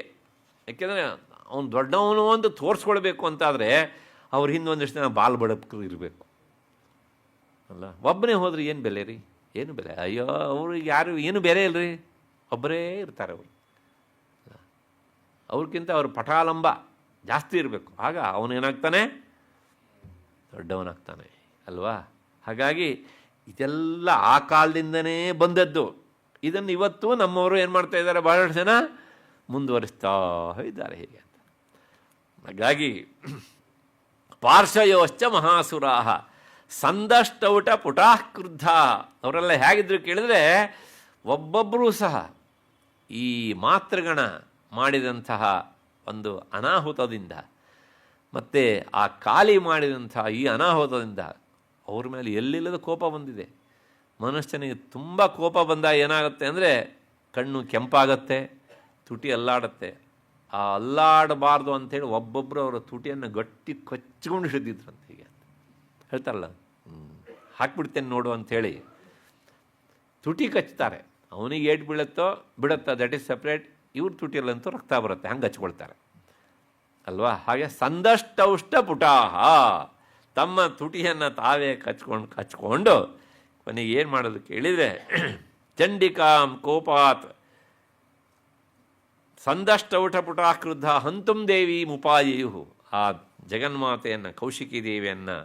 ಯಾಕೆಂದರೆ ಅವನು ದೊಡ್ಡವನು ಅಂತ ತೋರಿಸ್ಕೊಳ್ಬೇಕು ಅಂತಾದರೆ ಅವ್ರ ಹಿಂದೆ ಒಂದಿಷ್ಟು ಜನ ಬಾಲ್ ಬಡಕರು ಇರಬೇಕು ಅಲ್ಲ. ಒಬ್ಬನೇ ಹೋದ್ರೆ ಏನು ಬೆಲೆ ರೀ, ಏನು ಬೆಲೆ? ಅಯ್ಯೋ ಅವ್ರಿಗೆ ಯಾರು ಏನು ಬೆಲೆ ಇಲ್ಲರಿ, ಒಬ್ಬರೇ ಇರ್ತಾರೆ ಅವರು. ಅವ್ರಿಗಿಂತ ಅವ್ರ ಪಟಾಲಂಬ ಜಾಸ್ತಿ ಇರಬೇಕು, ಆಗ ಅವನೇನಾಗ್ತಾನೆ, ದೊಡ್ಡವನಾಗ್ತಾನೆ ಅಲ್ವಾ. ಹಾಗಾಗಿ ಇದೆಲ್ಲ ಆ ಕಾಲದಿಂದನೇ ಬಂದದ್ದು. ಇದನ್ನು ಇವತ್ತು ನಮ್ಮವರು ಏನು ಮಾಡ್ತಾ ಇದ್ದಾರೆ, ಬಹಳಷ್ಟು ಜನ ಮುಂದುವರಿಸ್ತಾ ಇದ್ದಾರೆ ಹೀಗೆ ಅಂತ. ಹಾಗಾಗಿ ಪಾರ್ಶ್ವಯೋಶ್ಚ ಮಹಾಸುರಾಹ ಸಂದಷ್ಟೌಟ ಪುಟಾಃ ಕ್ರುದ್ಧ, ಅವರೆಲ್ಲ ಹೇಗಿದ್ರು ಕೇಳಿದ್ರೆ ಒಬ್ಬೊಬ್ಬರೂ ಸಹ ಈ ಮಾತೃಗಣ ಮಾಡಿದಂತಹ ಒಂದು ಅನಾಹುತದಿಂದ ಮತ್ತು ಆ ಕಾಲಿ ಮಾಡಿದಂತಹ ಈ ಅನಾಹುತದಿಂದ ಅವ್ರ ಮೇಲೆ ಎಲ್ಲಿಲ್ಲದ ಕೋಪ ಬಂದಿದೆ. ಮನುಷ್ಯನಿಗೆ ತುಂಬ ಕೋಪ ಬಂದಾಗ ಏನಾಗುತ್ತೆ ಅಂದರೆ ಕಣ್ಣು ಕೆಂಪಾಗತ್ತೆ, ತುಟಿ ಅಲ್ಲಾಡುತ್ತೆ. ಆ ಅಲ್ಲಾಡಬಾರ್ದು ಅಂಥೇಳಿ ಒಬ್ಬೊಬ್ಬರು ಅವರ ತುಟಿಯನ್ನು ಗಟ್ಟಿ ಕಚ್ಕೊಂಡು ಹಿಡಿದಿದ್ರಂತ ಹೀಗೆ ಅಂತ ಹೇಳ್ತಾರಲ್ಲ, ಹಾಕ್ಬಿಡ್ತೇನೆ ನೋಡು ಅಂಥೇಳಿ ತುಟಿ ಕಚ್ತಾರೆ. ಅವನಿಗೆ ಏಟು ಬಿಡುತ್ತೋ ದಟ್ ಈಸ್ ಸಪ್ರೇಟ್, ಇವ್ರ ತುಟಿಯಲ್ಲಂತೂ ರಕ್ತ ಬರುತ್ತೆ, ಹಂಗೆ ಹಚ್ಕೊಳ್ತಾರೆ ಅಲ್ವಾ. ಹಾಗೆ ಸಂದಷ್ಟೌಷ್ಟ ಪುಟಾಹ, ತಮ್ಮ ತುಟಿಯನ್ನು ತಾವೇ ಕಚ್ಕೊಂಡು ಕೊನೆಗೆ ಏನು ಮಾಡೋದು ಕೇಳಿದರೆ ಚಂಡಿಕಾಂ ಕೋಪಾತ್ ಸಂದಷ್ಟೌಟ ಪುಟಾಃ ಕ್ರುದ್ಧ ಹಂತುಂ ದೇವಿ ಮುಪಾಯೇಯು, ಆ ಜಗನ್ಮಾತೆಯನ್ನು ಕೌಶಿಕಿ ದೇವಿಯನ್ನು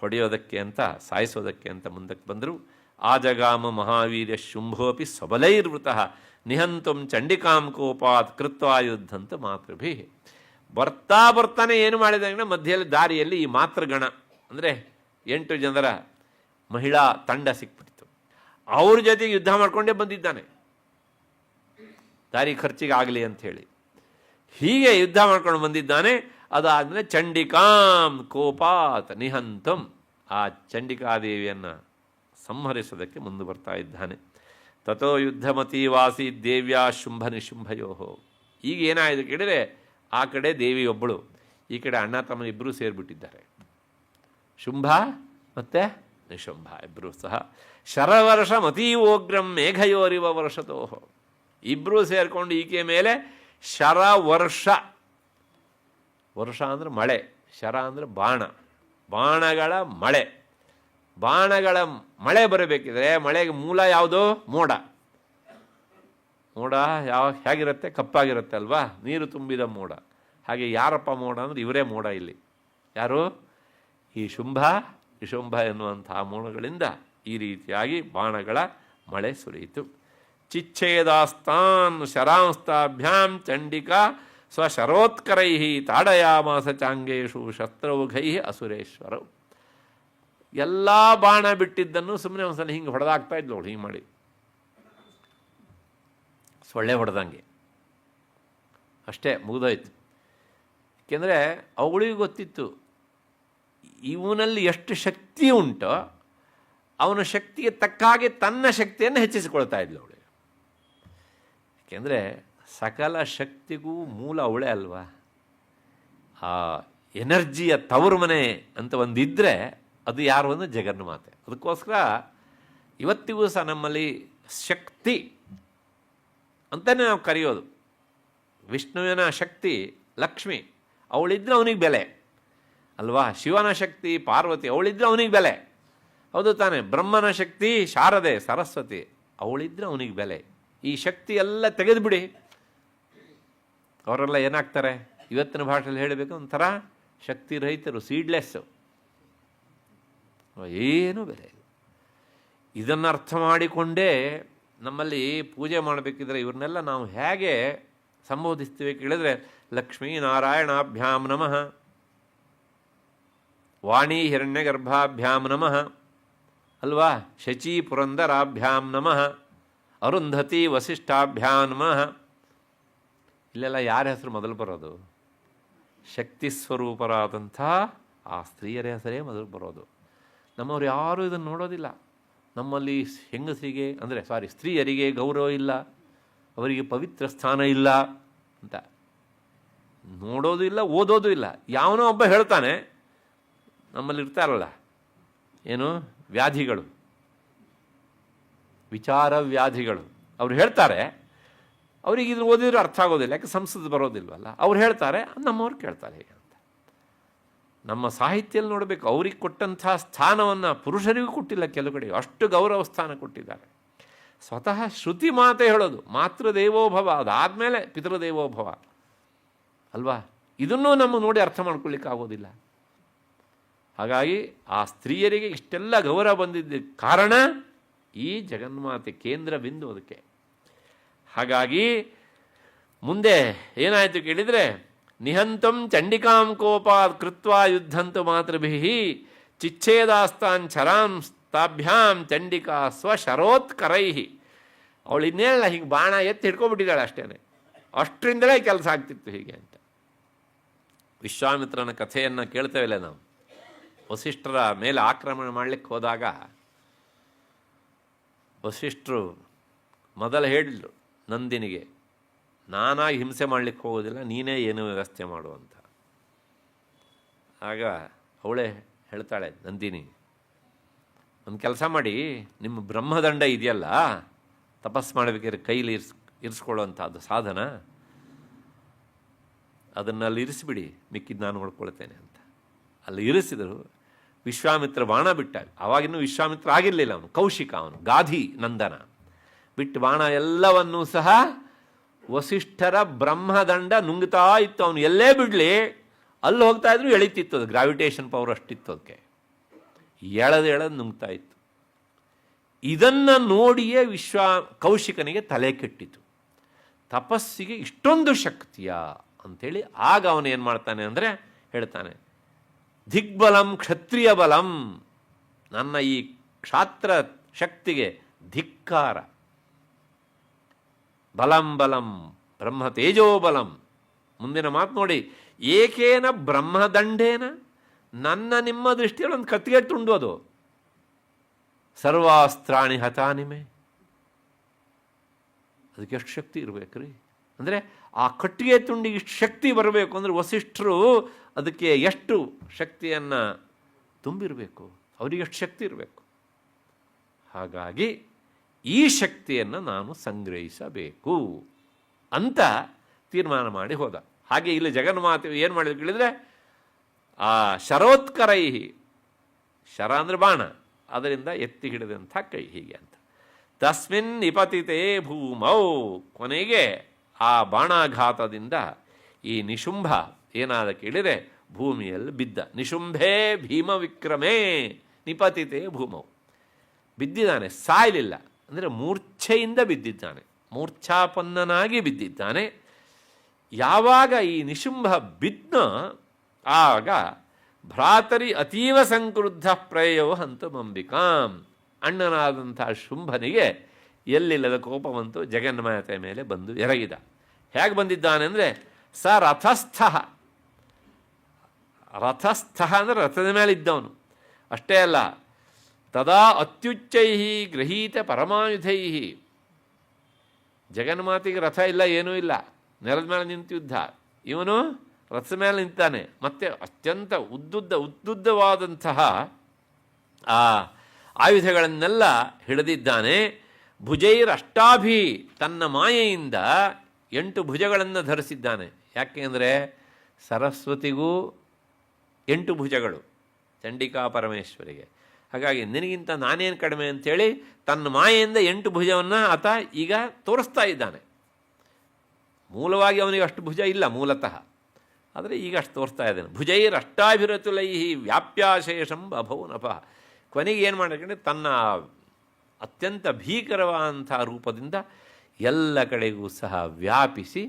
ಹೊಡೆಯೋದಕ್ಕೆ ಅಂತ, ಸಾಯಿಸೋದಕ್ಕೆ ಅಂತ ಮುಂದಕ್ಕೆ ಬಂದರು. ಆಜಗಾಮ ಮಹಾವೀರ್ಯ ಶುಂಭೋಪಿ ಸಬಲೈರ್ವೃತಃ ನಿಹಂತಂ ಚಂಡಿಕಾಂ ಕೋಪಾತ್ ಕೃತ್ವಾ ಯುದ್ಧಂತ ಮಾತೃಭಿ. ಬರ್ತಾನೆ ಏನು ಮಾಡಿದಾಗ ಮಧ್ಯದಲ್ಲಿ ದಾರಿಯಲ್ಲಿ ಈ ಮಾತೃಗಣ ಅಂದರೆ 8 ಜನರ ಮಹಿಳಾ ತಂಡ ಸಿಕ್ಬಿಡ್ತು. ಅವ್ರ ಜೊತೆಗೆ ಯುದ್ಧ ಮಾಡಿಕೊಂಡೇ ಬಂದಿದ್ದಾನೆ, ದಾರಿ ಖರ್ಚಿಗೆ ಆಗಲಿ ಅಂಥೇಳಿ. ಹೀಗೆ ಯುದ್ಧ ಮಾಡ್ಕೊಂಡು ಬಂದಿದ್ದಾನೆ. ಅದಾದಮೇಲೆ ಚಂಡಿಕಾಂ ಕೋಪಾತ್ ನಿಹಂತಂ, ಆ ಚಂಡಿಕಾದೇವಿಯನ್ನು ಸಂಹರಿಸೋದಕ್ಕೆ ಮುಂದೆ ಬರ್ತಾ ಇದ್ದಾನೆ. ತಥೋ ಯುದ್ಧಮತೀವಾಸಿ ದೇವ್ಯಾ ಶುಂಭ ನಿಶುಂಭಯೋ. ಈಗ ಏನಾಯಿತು ಕೇಳಿದರೆ, ಆ ಕಡೆ ದೇವಿ ಒಬ್ಬಳು, ಈ ಕಡೆ ಅಣ್ಣ ತಮ್ಮ ಇಬ್ಬರೂ ಸೇರಿಬಿಟ್ಟಿದ್ದಾರೆ, ಶುಂಭ ಮತ್ತು ನಿಶುಂಭ ಇಬ್ಬರೂ ಸಹ. ಶರವರ್ಷ ಮತೀವೋಗ್ರಂ ಮೇಘಯೋರಿವ ವರ್ಷತೋ. ಇಬ್ಬರೂ ಸೇರಿಕೊಂಡು ಈಕೆ ಮೇಲೆ ಶರವರ್ಷ, ವರ್ಷ ಅಂದರೆ ಮಳೆ, ಶರ ಅಂದರೆ ಬಾಣ, ಬಾಣಗಳ ಮಳೆ. ಬಾಣಗಳ ಮಳೆ ಬರಬೇಕಿದ್ರೆ ಮಳೆಗೆ ಮೂಲ ಯಾವುದು? ಮೋಡ. ಮೋಡ ಹೇಗಿರುತ್ತೆ? ಕಪ್ಪಾಗಿರುತ್ತೆ ಅಲ್ವಾ, ನೀರು ತುಂಬಿದ ಮೋಡ. ಹಾಗೆ ಯಾರಪ್ಪ ಮೋಡ ಅಂದರೆ ಇವರೇ ಮೋಡ. ಇಲ್ಲಿ ಯಾರು? ಈ ಶುಂಭ ನಿಶುಂಭ ಎನ್ನುವಂಥ ಮೋಡಗಳಿಂದ ಈ ರೀತಿಯಾಗಿ ಬಾಣಗಳ ಮಳೆ ಸುರಿಯಿತು. ಚಿಚ್ಛೇದಾಸ್ತಾನ್ ಶರಾಂಸ್ತಾಭ್ಯಾಂ ಚಂಡಿಕಾ ಸ್ವಶರೋತ್ಕರೈ ತಾಡಯಾಮಾಸ ಚಾಂಗೇಶು ಶಸ್ತ್ರೌಘೈ ಅಸುರೇಶ್ವರ. ಎಲ್ಲ ಬಾಣ ಬಿಟ್ಟಿದ್ದನ್ನು ಸುಮ್ಮನೆ ಒಂದ್ಸಲ ಹಿಂಗೆ ಹೊಡೆದಾಗ್ತಾ ಇದ್ಲು ಅವಳು, ಹಿಂಗೆ ಮಾಡಿ ಸೊಳ್ಳೆ ಹೊಡೆದಂಗೆ ಅಷ್ಟೇ, ಮುಗಿದೋಯ್ತು. ಏಕೆಂದರೆ ಅವಳಿಗೆ ಗೊತ್ತಿತ್ತು ಇವನಲ್ಲಿ ಎಷ್ಟು ಶಕ್ತಿ ಉಂಟೋ ಅವನ ಶಕ್ತಿಗೆ ತಕ್ಕ ಹಾಗೆ ತನ್ನ ಶಕ್ತಿಯನ್ನು ಹೆಚ್ಚಿಸಿಕೊಳ್ತಾ ಇದ್ಲು ಅವಳಿಗೆ. ಏಕೆಂದರೆ ಸಕಲ ಶಕ್ತಿಗೂ ಮೂಲ ಅವಳೇ ಅಲ್ವಾ. ಆ ಎನರ್ಜಿಯ ತವರು ಮನೆ ಅಂತ ಒಂದಿದ್ದರೆ ಅದು ಯಾರು ಅಂದರೆ ಜಗನ್ಮಾತೆ. ಅದಕ್ಕೋಸ್ಕರ ಇವತ್ತಿಗೂ ಸಹ ನಮ್ಮಲ್ಲಿ ಶಕ್ತಿ ಅಂತಲೇ ನಾವು ಕರೆಯೋದು. ವಿಷ್ಣುವಿನ ಶಕ್ತಿ ಲಕ್ಷ್ಮಿ, ಅವಳಿದ್ರೆ ಅವನಿಗೆ ಬೆಲೆ ಅಲ್ವಾ. ಶಿವನ ಶಕ್ತಿ ಪಾರ್ವತಿ, ಅವಳಿದ್ರೆ ಅವನಿಗೆ ಬೆಲೆ. ಹೌದು ತಾನೆ. ಬ್ರಹ್ಮನ ಶಕ್ತಿ ಶಾರದೆ ಸರಸ್ವತಿ, ಅವಳಿದ್ರೆ ಅವನಿಗೆ ಬೆಲೆ. ಈ ಶಕ್ತಿ ಎಲ್ಲ ತೆಗೆದುಬಿಡಿ, ಅವರೆಲ್ಲ ಏನಾಗ್ತಾರೆ? ಇವತ್ತಿನ ಭಾಷೆಯಲ್ಲಿ ಹೇಳಬೇಕು ಒಂಥರ ಶಕ್ತಿ ರಹಿತರು, ಸೀಡ್ಲೆಸ್ಸು, ಏನೂ ಬೆಲೆ ಇಲ್ಲ. ಇದನ್ನು ಅರ್ಥ ಮಾಡಿಕೊಂಡೇ ನಮ್ಮಲ್ಲಿ ಪೂಜೆ ಮಾಡಬೇಕಿದ್ರೆ ಇವ್ರನ್ನೆಲ್ಲ ನಾವು ಹೇಗೆ ಸಂಬೋಧಿಸ್ತೀವಿ ಕೇಳಿದರೆ, ಲಕ್ಷ್ಮೀನಾರಾಯಣಾಭ್ಯಾಂ ನಮಃ, ವಾಣಿ ಹಿರಣ್ಯಗರ್ಭಾಭ್ಯಾಂ ನಮಃ ಅಲ್ವಾ, ಶಚಿ ಪುರಂದರಾಭ್ಯಾಂ ನಮಃ, ಅರುಂಧತಿ ವಸಿಷ್ಠಾಭ್ಯಾಂ ನಮಃ. ಇಲ್ಲೆಲ್ಲ ಯಾರ ಹೆಸರು ಮೊದಲು ಬರೋದು? ಶಕ್ತಿ ಸ್ವರೂಪರಾದಂಥ ಆ ಸ್ತ್ರೀಯರ ಹೆಸರೇ ಮೊದಲು ಬರೋದು. ನಮ್ಮವ್ರು ಯಾರೂ ಇದನ್ನು ನೋಡೋದಿಲ್ಲ. ನಮ್ಮಲ್ಲಿ ಹೆಂಗಸರಿಗೆ ಅಂದರೆ ಸ್ತ್ರೀಯರಿಗೆ ಗೌರವ ಇಲ್ಲ, ಅವರಿಗೆ ಪವಿತ್ರ ಸ್ಥಾನ ಇಲ್ಲ ಅಂತ ನೋಡೋದು ಇಲ್ಲ, ಓದೋದು ಇಲ್ಲ. ಯಾವನೋ ಒಬ್ಬ ಹೇಳ್ತಾನೆ, ನಮ್ಮಲ್ಲಿ ಇರ್ತಾರಲ್ಲ ಏನು ವ್ಯಾಧಿಗಳು, ವಿಚಾರ ವ್ಯಾಧಿಗಳು, ಅವ್ರು ಹೇಳ್ತಾರೆ, ಅವ್ರಿಗೆ ಇದು ಓದಿದ್ರು ಅರ್ಥ ಆಗೋದಿಲ್ಲ, ಯಾಕೆ ಸಂಸ್ಕೃತ ಬರೋದಿಲ್ವಲ್ಲ. ಅವ್ರು ಹೇಳ್ತಾರೆ, ನಮ್ಮವ್ರು ಕೇಳ್ತಾರೆ ಹೇಗೆ ಅಂತ. ನಮ್ಮ ಸಾಹಿತ್ಯದಲ್ಲಿ ನೋಡಬೇಕು, ಅವ್ರಿಗೆ ಕೊಟ್ಟಂಥ ಸ್ಥಾನವನ್ನು ಪುರುಷರಿಗೂ ಕೊಟ್ಟಿಲ್ಲ, ಕೆಲವು ಕಡೆ ಅಷ್ಟು ಗೌರವ ಸ್ಥಾನ ಕೊಟ್ಟಿದ್ದಾರೆ. ಸ್ವತಃ ಶ್ರುತಿ ಮಾತೆ ಹೇಳೋದು ಮಾತೃದೇವೋಭವ, ಅದಾದಮೇಲೆ ಪಿತೃದೇವೋಭವ ಅಲ್ವಾ. ಇದನ್ನೂ ನಮ್ಮ ನೋಡಿ ಅರ್ಥ ಮಾಡ್ಕೊಳ್ಳಿಕ್ಕೆ ಆಗೋದಿಲ್ಲ. ಹಾಗಾಗಿ ಆ ಸ್ತ್ರೀಯರಿಗೆ ಇಷ್ಟೆಲ್ಲ ಗೌರವ ಬಂದಿದ್ದ ಕಾರಣ ಈ ಜಗನ್ಮಾತೆ ಕೇಂದ್ರ ಬಿಂದು ಅದಕ್ಕೆ. ಹಾಗಾಗಿ ಮುಂದೆ ಏನಾಯಿತು ಕೇಳಿದರೆ, ನಿಹಂತಂ ಚಂಡಿಕಾಂ ಕೋಪಾತ್ ಕೃತ್ವಾ ಯುದ್ಧಂತು ಮಾತೃಭಿಃ ಚಿಚ್ಛೇದಾಸ್ತಾನ್ ಶರಾಂಸ್ತಾಭ್ಯಾಂ ಚಂಡಿಕಾ ಸ್ವಶರೋತ್ಕರೈ. ಅವಳು ಇನ್ನೇನಲ್ಲ, ಹೀಗೆ ಬಾಣ ಎತ್ತಿ ಹಿಡ್ಕೊಬಿಟ್ಟಿದ್ದಾಳೆ ಅಷ್ಟೇ, ಅಷ್ಟರಿಂದಲೇ ಕೆಲಸ ಆಗ್ತಿತ್ತು ಹೀಗೆ ಅಂತ. ವಿಶ್ವಾಮಿತ್ರನ ಕಥೆಯನ್ನು ಕೇಳ್ತೇವಲ್ಲ ನಾವು. ವಸಿಷ್ಠರ ಮೇಲೆ ಆಕ್ರಮಣ ಮಾಡಲಿಕ್ಕೆ ಹೋದಾಗ ವಸಿಷ್ಠರು ಮೊದಲು ಹೇಳಿದ್ರು ನಂದಿನಿಗೆ, ನಾನಾಗಿ ಹಿಂಸೆ ಮಾಡಲಿಕ್ಕೆ ಹೋಗೋದಿಲ್ಲ, ನೀನೇ ಏನು ವ್ಯವಸ್ಥೆ ಮಾಡುವಂತ. ಆಗ ಅವಳೇ ಹೇಳ್ತಾಳೆ ನಂದಿನಿ, ಒಂದು ಕೆಲಸ ಮಾಡಿ, ನಿಮ್ಮ ಬ್ರಹ್ಮದಂಡ ಇದೆಯಲ್ಲ, ತಪಸ್ಸು ಮಾಡಬೇಕಾದ್ರೆ ಕೈಲಿ ಇರಿಸ್ಕೊಳ್ಳುವಂಥದ್ದು ಸಾಧನ, ಅದನ್ನಲ್ಲಿ ಇರಿಸಿಬಿಡಿ, ಮಿಕ್ಕಿದ್ದು ನಾನು ನೋಡ್ಕೊಳ್ತೇನೆ ಅಂತ. ಅಲ್ಲಿ ಇರಿಸಿದರು. ವಿಶ್ವಾಮಿತ್ರ ಬಾಣ ಬಿಟ್ಟ. ಆವಾಗಿನ್ನೂ ವಿಶ್ವಾಮಿತ್ರ ಆಗಿರಲಿಲ್ಲ, ಅವನು ಕೌಶಿಕ, ಅವನು ಗಾಧಿ ನಂದನ. ಬಿಟ್ಟು ಬಾಣ ಎಲ್ಲವನ್ನೂ ಸಹ ವಸಿಷ್ಠರ ಬ್ರಹ್ಮದಂಡ ನುಂಗ್ತಾ ಇತ್ತು. ಅವನು ಎಲ್ಲೇ ಬಿಡಲಿ ಅಲ್ಲಿ ಹೋಗ್ತಾ ಇದ್ರು ಎಳಿತಿತ್ತು, ಅದು ಗ್ರಾವಿಟೇಷನ್ ಪವರ್ ಅಷ್ಟಿತ್ತು ಅದಕ್ಕೆ. ಎಳೆದು ನುಂಗ್ತಾ ಇತ್ತು. ಇದನ್ನು ನೋಡಿಯೇ ಕೌಶಿಕನಿಗೆ ತಲೆ ಕೆಟ್ಟಿತು. ತಪಸ್ಸಿಗೆ ಇಷ್ಟೊಂದು ಶಕ್ತಿಯ ಅಂಥೇಳಿ ಆಗ ಅವನು ಏನು ಮಾಡ್ತಾನೆ ಅಂದರೆ ಹೇಳ್ತಾನೆ, ದಿಗ್ಬಲಂ ಕ್ಷತ್ರಿಯ ಬಲಂ, ನನ್ನ ಈ ಕ್ಷಾತ್ರ ಶಕ್ತಿಗೆ ಧಿಕ್ಕಾರ. ಬಲಂ ಬಲಂ ಬ್ರಹ್ಮ ತೇಜೋಬಲಂ. ಮುಂದಿನ ಮಾತು ನೋಡಿ, ಏಕೇನ ಬ್ರಹ್ಮದಂಡೇನ, ನನ್ನ ನಿಮ್ಮ ದೃಷ್ಟಿಯಲ್ಲಿ ಒಂದು ಕತ್ತಿಗೆ ತುಂಡು ಅದು. ಸರ್ವಾಸ್ತ್ರಾಣಿ ಹತಾನಿಮೆ. ಅದಕ್ಕೆ ಎಷ್ಟು ಶಕ್ತಿ ಇರಬೇಕ್ರಿ ಅಂದರೆ ಆ ಕಟ್ಟಿಗೆ ತುಂಡಿಗೆ ಇಷ್ಟು ಶಕ್ತಿ ಬರಬೇಕು ಅಂದರೆ ವಸಿಷ್ಠರು ಅದಕ್ಕೆ ಎಷ್ಟು ಶಕ್ತಿಯನ್ನು ತುಂಬಿರಬೇಕು, ಅವರಿಗೆ ಎಷ್ಟು ಶಕ್ತಿ ಇರಬೇಕು. ಹಾಗಾಗಿ ಈ ಶಕ್ತಿಯನ್ನು ನಾನು ಸಂಗ್ರಹಿಸಬೇಕು ಅಂತ ತೀರ್ಮಾನ ಮಾಡಿ ಹೋದ. ಹಾಗೆ ಇಲ್ಲಿ ಜಗನ್ಮಾತೆ ಏನು ಮಾಡಿದ್ರು ಕೇಳಿದರೆ, ಆ ಶರೋತ್ಕರೈಹಿ, ಶರ ಅಂದರೆ ಬಾಣ, ಅದರಿಂದ ಎತ್ತಿ ಹಿಡಿದಂಥ ಕೈ ಹೀಗೆ ಅಂತ. ತಸ್ಮಿನ್ ನಿಪತಿತೆ ಭೂಮೌ, ಕೊನೆಗೆ ಆ ಬಾಣಾಘಾತದಿಂದ ಈ ನಿಶುಂಭ ಏನಾದ ಕೇಳಿದರೆ ಭೂಮಿಯಲ್ಲಿ ಬಿದ್ದ. ನಿಶುಂಭೇ ಭೀಮ ವಿಕ್ರಮೇ ನಿಪತಿತೆ ಭೂಮೌ, ಬಿದ್ದಿದ್ದಾನೆ, ಸಾಯಲಿಲ್ಲ ಅಂದರೆ ಮೂರ್ಛೆಯಿಂದ ಬಿದ್ದಿದ್ದಾನೆ, ಮೂರ್ಛಾಪನ್ನನಾಗಿ ಬಿದ್ದಿದ್ದಾನೆ. ಯಾವಾಗ ಈ ನಿಶುಂಭ ಬಿದ್ದ ಆಗ ಭ್ರಾತರಿ ಅತೀವ ಸಂಕ್ರುದ್ಧ ಪ್ರಯೋ ಹಂತುಮಂಬಿಕಾಂ, ಅಣ್ಣನಾದಂಥ ಶುಂಭನಿಗೆ ಎಲ್ಲಿಲ್ಲದ ಕೋಪವಂತೂ ಜಗನ್ಮಾತೆ ಮೇಲೆ ಬಂದು ಎರಗಿದ. ಹೇಗೆ ಬಂದಿದ್ದಾನೆ ಅಂದರೆ ಸ ರಥಸ್ಥ, ರಥಸ್ಥ ಅಂದರೆ ರಥದ ಮೇಲೆ ಇದ್ದವನು ಅಷ್ಟೇ ಅಲ್ಲ, ತದಾ ಅತ್ಯುಚ್ಚೈ ಗೃಹೀತ ಪರಮಾಯುಧೈ. ಜಗನ್ಮಾತೆಗೆ ರಥ ಇಲ್ಲ, ಏನೂ ಇಲ್ಲ, ನೆಲದ ಮೇಲೆ ನಿಂತು ಯುದ್ಧ, ಇವನು ರಥದ ಮೇಲೆ ನಿಂತಾನೆ. ಮತ್ತು ಅತ್ಯಂತ ಉದ್ದುದ್ದವಾದಂತಹ ಆ ಆಯುಧಗಳನ್ನೆಲ್ಲ ಹಿಡಿದಿದ್ದಾನೆ. ಭುಜೈರಷ್ಟಾಭಿ, ತನ್ನ ಮಾಯೆಯಿಂದ 8 ಭುಜಗಳನ್ನು ಧರಿಸಿದ್ದಾನೆ. ಯಾಕೆ ಅಂದರೆ ಸರಸ್ವತಿಗೂ 8 ಭುಜಗಳು, ಚಂಡಿಕಾ ಪರಮೇಶ್ವರಿಗೆ. ಹಾಗಾಗಿ ನಿನಗಿಂತ ನಾನೇನು ಕಡಿಮೆ ಅಂಥೇಳಿ ತನ್ನ ಮಾಯೆಯಿಂದ 8 ಭುಜವನ್ನು ಆತ ಈಗ ತೋರಿಸ್ತಾ ಇದ್ದಾನೆ. ಮೂಲವಾಗಿ ಅವನಿಗೆ ಅಷ್ಟು ಭುಜ ಇಲ್ಲ ಮೂಲತಃ, ಆದರೆ ಈಗ ಅಷ್ಟು ತೋರಿಸ್ತಾ ಇದ್ದಾನೆ. ಭುಜೈರಷ್ಟಾಭಿರತುಲೈ ವ್ಯಾಪ್ಯಾಶೇಷಂ ಅಭೌ ನಭ. ಕೊನೆಗೆ ಏನು ಮಾಡಿದ್ರೆ ತನ್ನ ಅತ್ಯಂತ ಭೀಕರವಾದಂಥ ರೂಪದಿಂದ ಎಲ್ಲ ಕಡೆಗೂ ಸಹ ವ್ಯಾಪಿಸಿ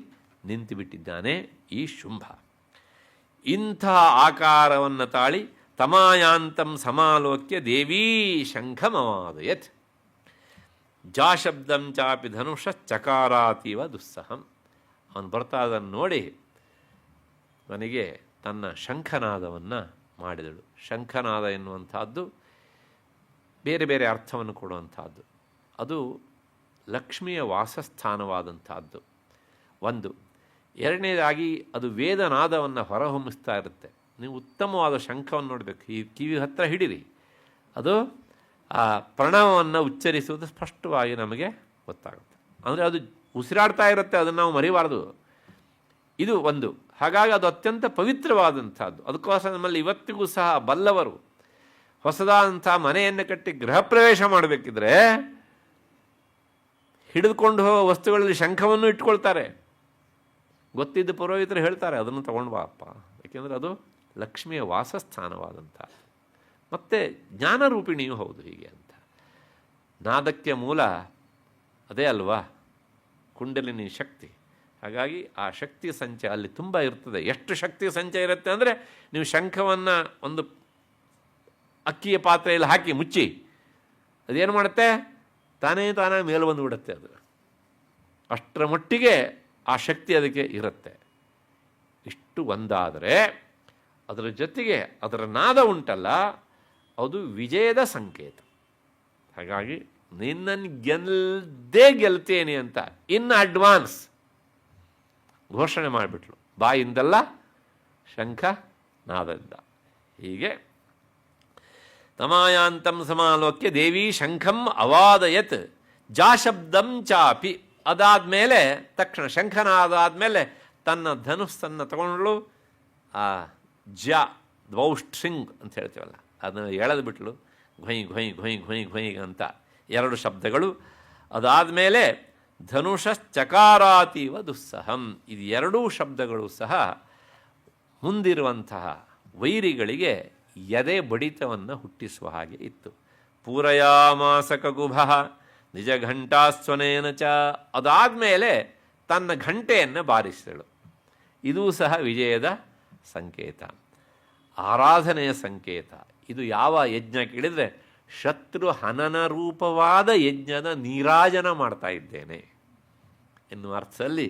ನಿಂತುಬಿಟ್ಟಿದ್ದಾನೆ ಈ ಶುಂಭ. ಇಂಥ ಆಕಾರವನ್ನು ತಾಳಿ ತಮಾಯಾಂತಂ ಸಮಾಲೋಕ್ಯ ದೇವೀ ಶಂಖಮವಾದಯತ್. ಜಾಶಬ್ದಂ ಚಾಪಿ ಧನುಷ ಚಕಾರಾತೀವ ದುಸ್ಸಹಂ. ಅವನು ಬರ್ತಾ ಅದನ್ನು ನೋಡಿ ನನಗೆ ತನ್ನ ಶಂಖನಾದವನ್ನು ಮಾಡಿದಳು. ಶಂಖನಾದ ಎನ್ನುವಂಥದ್ದು ಬೇರೆ ಬೇರೆ ಅರ್ಥವನ್ನು ಕೊಡುವಂಥದ್ದು. ಅದು ಲಕ್ಷ್ಮಿಯ ವಾಸಸ್ಥಾನವಾದಂಥದ್ದು ಒಂದು. ಎರಡನೇದಾಗಿ ಅದು ವೇದನಾದವನ್ನು ಹೊರಹೊಮ್ಮಿಸ್ತಾ ಇರುತ್ತೆ. ನೀವು ಉತ್ತಮವಾದ ಶಂಖವನ್ನು ನೋಡಬೇಕು, ಈ ಕಿವಿ ಹತ್ತಿರ ಹಿಡಿರಿ, ಅದು ಆ ಪ್ರಣವವನ್ನು ಉಚ್ಚರಿಸುವುದು ಸ್ಪಷ್ಟವಾಗಿ ನಮಗೆ ಗೊತ್ತಾಗುತ್ತೆ. ಅಂದರೆ ಅದು ಉಸಿರಾಡ್ತಾ ಇರುತ್ತೆ, ಅದನ್ನು ನಾವು ಮರಿಬಾರ್ದು. ಇದು ಒಂದು. ಹಾಗಾಗಿ ಅದು ಅತ್ಯಂತ ಪವಿತ್ರವಾದಂಥದ್ದು. ಅದಕ್ಕೋಸ್ಕರ ನಮ್ಮಲ್ಲಿ ಇವತ್ತಿಗೂ ಸಹ ಬಲ್ಲವರು ಹೊಸದಾದಂಥ ಮನೆಯನ್ನು ಕಟ್ಟಿ ಗೃಹ ಪ್ರವೇಶ ಮಾಡಬೇಕಿದ್ರೆ ಹಿಡಿದುಕೊಂಡು ಹೋಗೋ ವಸ್ತುಗಳಲ್ಲಿ ಶಂಖವನ್ನು ಇಟ್ಕೊಳ್ತಾರೆ. ಗೊತ್ತಿದ್ದ ಪುರೋಹಿತರು ಹೇಳ್ತಾರೆ, ಅದನ್ನು ತಗೊಂಡು ಬಾಪ್ಪ, ಏಕೆಂದರೆ ಅದು ಲಕ್ಷ್ಮಿಯ ವಾಸಸ್ಥಾನವಾದಂಥ, ಮತ್ತು ಜ್ಞಾನರೂಪಿಣಿಯೂ ಹೌದು ಹೀಗೆ ಅಂತ. ನಾದಕ್ಕೆ ಮೂಲ ಅದೇ ಅಲ್ವಾ, ಕುಂಡಲಿನಿ ಶಕ್ತಿ. ಹಾಗಾಗಿ ಆ ಶಕ್ತಿ ಸಂಚಯ ಅಲ್ಲಿ ತುಂಬ ಇರ್ತದೆ. ಎಷ್ಟು ಶಕ್ತಿ ಸಂಚಯ ಇರುತ್ತೆ ಅಂದರೆ, ನೀವು ಶಂಖವನ್ನು ಒಂದು ಅಕ್ಕಿಯ ಪಾತ್ರೆಯಲ್ಲಿ ಹಾಕಿ ಮುಚ್ಚಿ, ಅದೇನು ಮಾಡುತ್ತೆ, ತಾನೇ ಮೇಲೆ ಬಂದುಬಿಡುತ್ತೆ. ಅದು ಅಷ್ಟರ ಮಟ್ಟಿಗೆ ಆ ಶಕ್ತಿ ಅದಕ್ಕೆ ಇರುತ್ತೆ. ಇಷ್ಟು ಒಂದಾದರೆ ಅದರ ಜೊತೆಗೆ ಅದರ ನಾದ ಉಂಟಲ್ಲ, ಅದು ವಿಜಯದ ಸಂಕೇತ. ಹಾಗಾಗಿ ನಿನ್ನನ್ನು ಗೆಲ್ತೇನೆ ಅಂತ ಇನ್ ಅಡ್ವಾನ್ಸ್ ಘೋಷಣೆ ಮಾಡಿಬಿಟ್ಲು, ಬಾಯಿಂದಲ್ಲ ಶಂಖ ನಾದದಿಂದ. ಹೀಗೆ ತಮಾಯಾಂತಂ ಸಮಾಲೋಕ್ಯ ದೇವಿ ಶಂಖಂ ಅವಾದಯತ್ ಜಾಶಬ್ದಂ ಚಾಪಿ. ಅದಾದಮೇಲೆ ತಕ್ಷಣ ಶಂಖನಾದಾದಮೇಲೆ ತನ್ನ ಧನುಸ್ಸನ್ನು ತಗೊಂಡ್ಳು. ಆ ದ್ವೌಷ್ಟ್ರಿಂಗ್ ಅಂತ ಹೇಳ್ತೀವಲ್ಲ, ಅದನ್ನು ಎಳೆದು ಬಿಟ್ಲು. ಘೊಯ್ ಘೊಯ್ ಘೊಯ್ ಘೊಯ್ ಘೊಯ್ ಅಂತ 2 ಶಬ್ದಗಳು. ಅದಾದಮೇಲೆ ಧನುಷಶ್ಚಕಾರಾತೀವ ದುಸ್ಸಹಂ. ಇದು 2 ಶಬ್ದಗಳು ಸಹ ಮುಂದಿರುವಂತಹ ವೈರಿಗಳಿಗೆ ಎದೆ ಬಡಿತವನ್ನು ಹುಟ್ಟಿಸುವ ಹಾಗೆ ಇತ್ತು. ಪೂರಯಾಮಾಸ ಕಗುಭಃ ನಿಜ ಘಂಟಾಸ್ವನೇನ ಚ. ಅದಾದಮೇಲೆ ತನ್ನ ಘಂಟೆಯನ್ನು ಬಾರಿಸಿದಳು. ಇದೂ ಸಹ ವಿಜಯದ ಸಂಕೇತ, ಆರಾಧನೆಯ ಸಂಕೇತ. ಇದು ಯಾವ ಯಜ್ಞ ಕೇಳಿದರೆ ಶತ್ರು ಹನನ ರೂಪವಾದ ಯಜ್ಞದ ನೀರಾಜನ ಮಾಡ್ತಾ ಇದ್ದೇನೆ ಎನ್ನುವ ಅರ್ಥದಲ್ಲಿ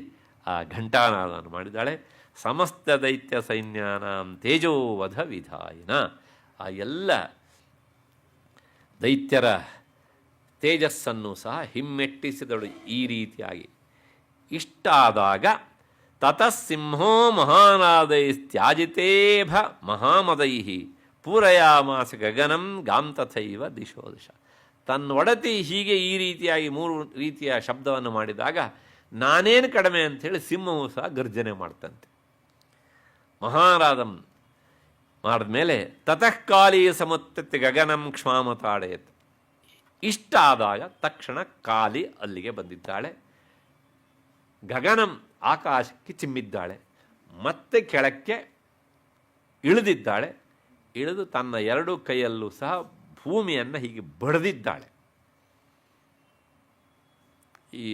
ಆ ಘಂಟಾನಾದವನ್ನು ಮಾಡಿದ್ದಾಳೆ. ಸಮಸ್ತ ದೈತ್ಯ ಸೈನ್ಯಾನಾಂ ತೇಜೋವಧ ವಿಧಾಯಿನ. ಆ ಎಲ್ಲ ದೈತ್ಯರ ತೇಜಸ್ಸನ್ನು ಸಹ ಹಿಮ್ಮೆಟ್ಟಿಸಿದಳು ಈ ರೀತಿಯಾಗಿ. ಇಷ್ಟಾದಾಗ ತತಃಸಿಂಹೋ ಮಹಾನಾದೈಸ್ತ್ಯಾಜಿತೇಭ ಮಹಾಮದೈ ಪೂರಯಾಮಾಸ ಗಗನಂ ಗಾಂ ತಥೈವ ದಿಶೋ ದಿಶ. ತನ್ನೊಡತಿ ಹೀಗೆ ಈ ರೀತಿಯಾಗಿ 3 ರೀತಿಯ ಶಬ್ದವನ್ನು ಮಾಡಿದಾಗ ನಾನೇನು ಕಡಿಮೆ ಅಂಥೇಳಿ ಸಿಂಹವು ಸಹ ಗರ್ಜನೆ ಮಾಡ್ತಂತೆ. ಮಹಾರಾಧಂ ಮಾಡಿದ್ಮೇಲೆ ತತಃ ಕಾಲಿ ಸಮುತ್ತತ್ತಿ ಗಗನಂ ಕ್ಷಮಾಮತಾಡೆಯತ್. ಇಷ್ಟಾದಾಗ ತಕ್ಷಣ ಕಾಲಿ ಅಲ್ಲಿಗೆ ಬಂದಿದ್ದಾಳೆ. ಗಗನಂ ಆಕಾಶಕ್ಕೆ ಚಿಮ್ಮಿದ್ದಾಳೆ. ಮತ್ತೆ ಕೆಳಕ್ಕೆ ಇಳಿದಿದ್ದಾಳೆ. ಇಳಿದು ತನ್ನ 2 ಕೈಯಲ್ಲೂ ಸಹ ಭೂಮಿಯನ್ನು ಹೀಗೆ ಬಡಿದಿದ್ದಾಳೆ. ಈ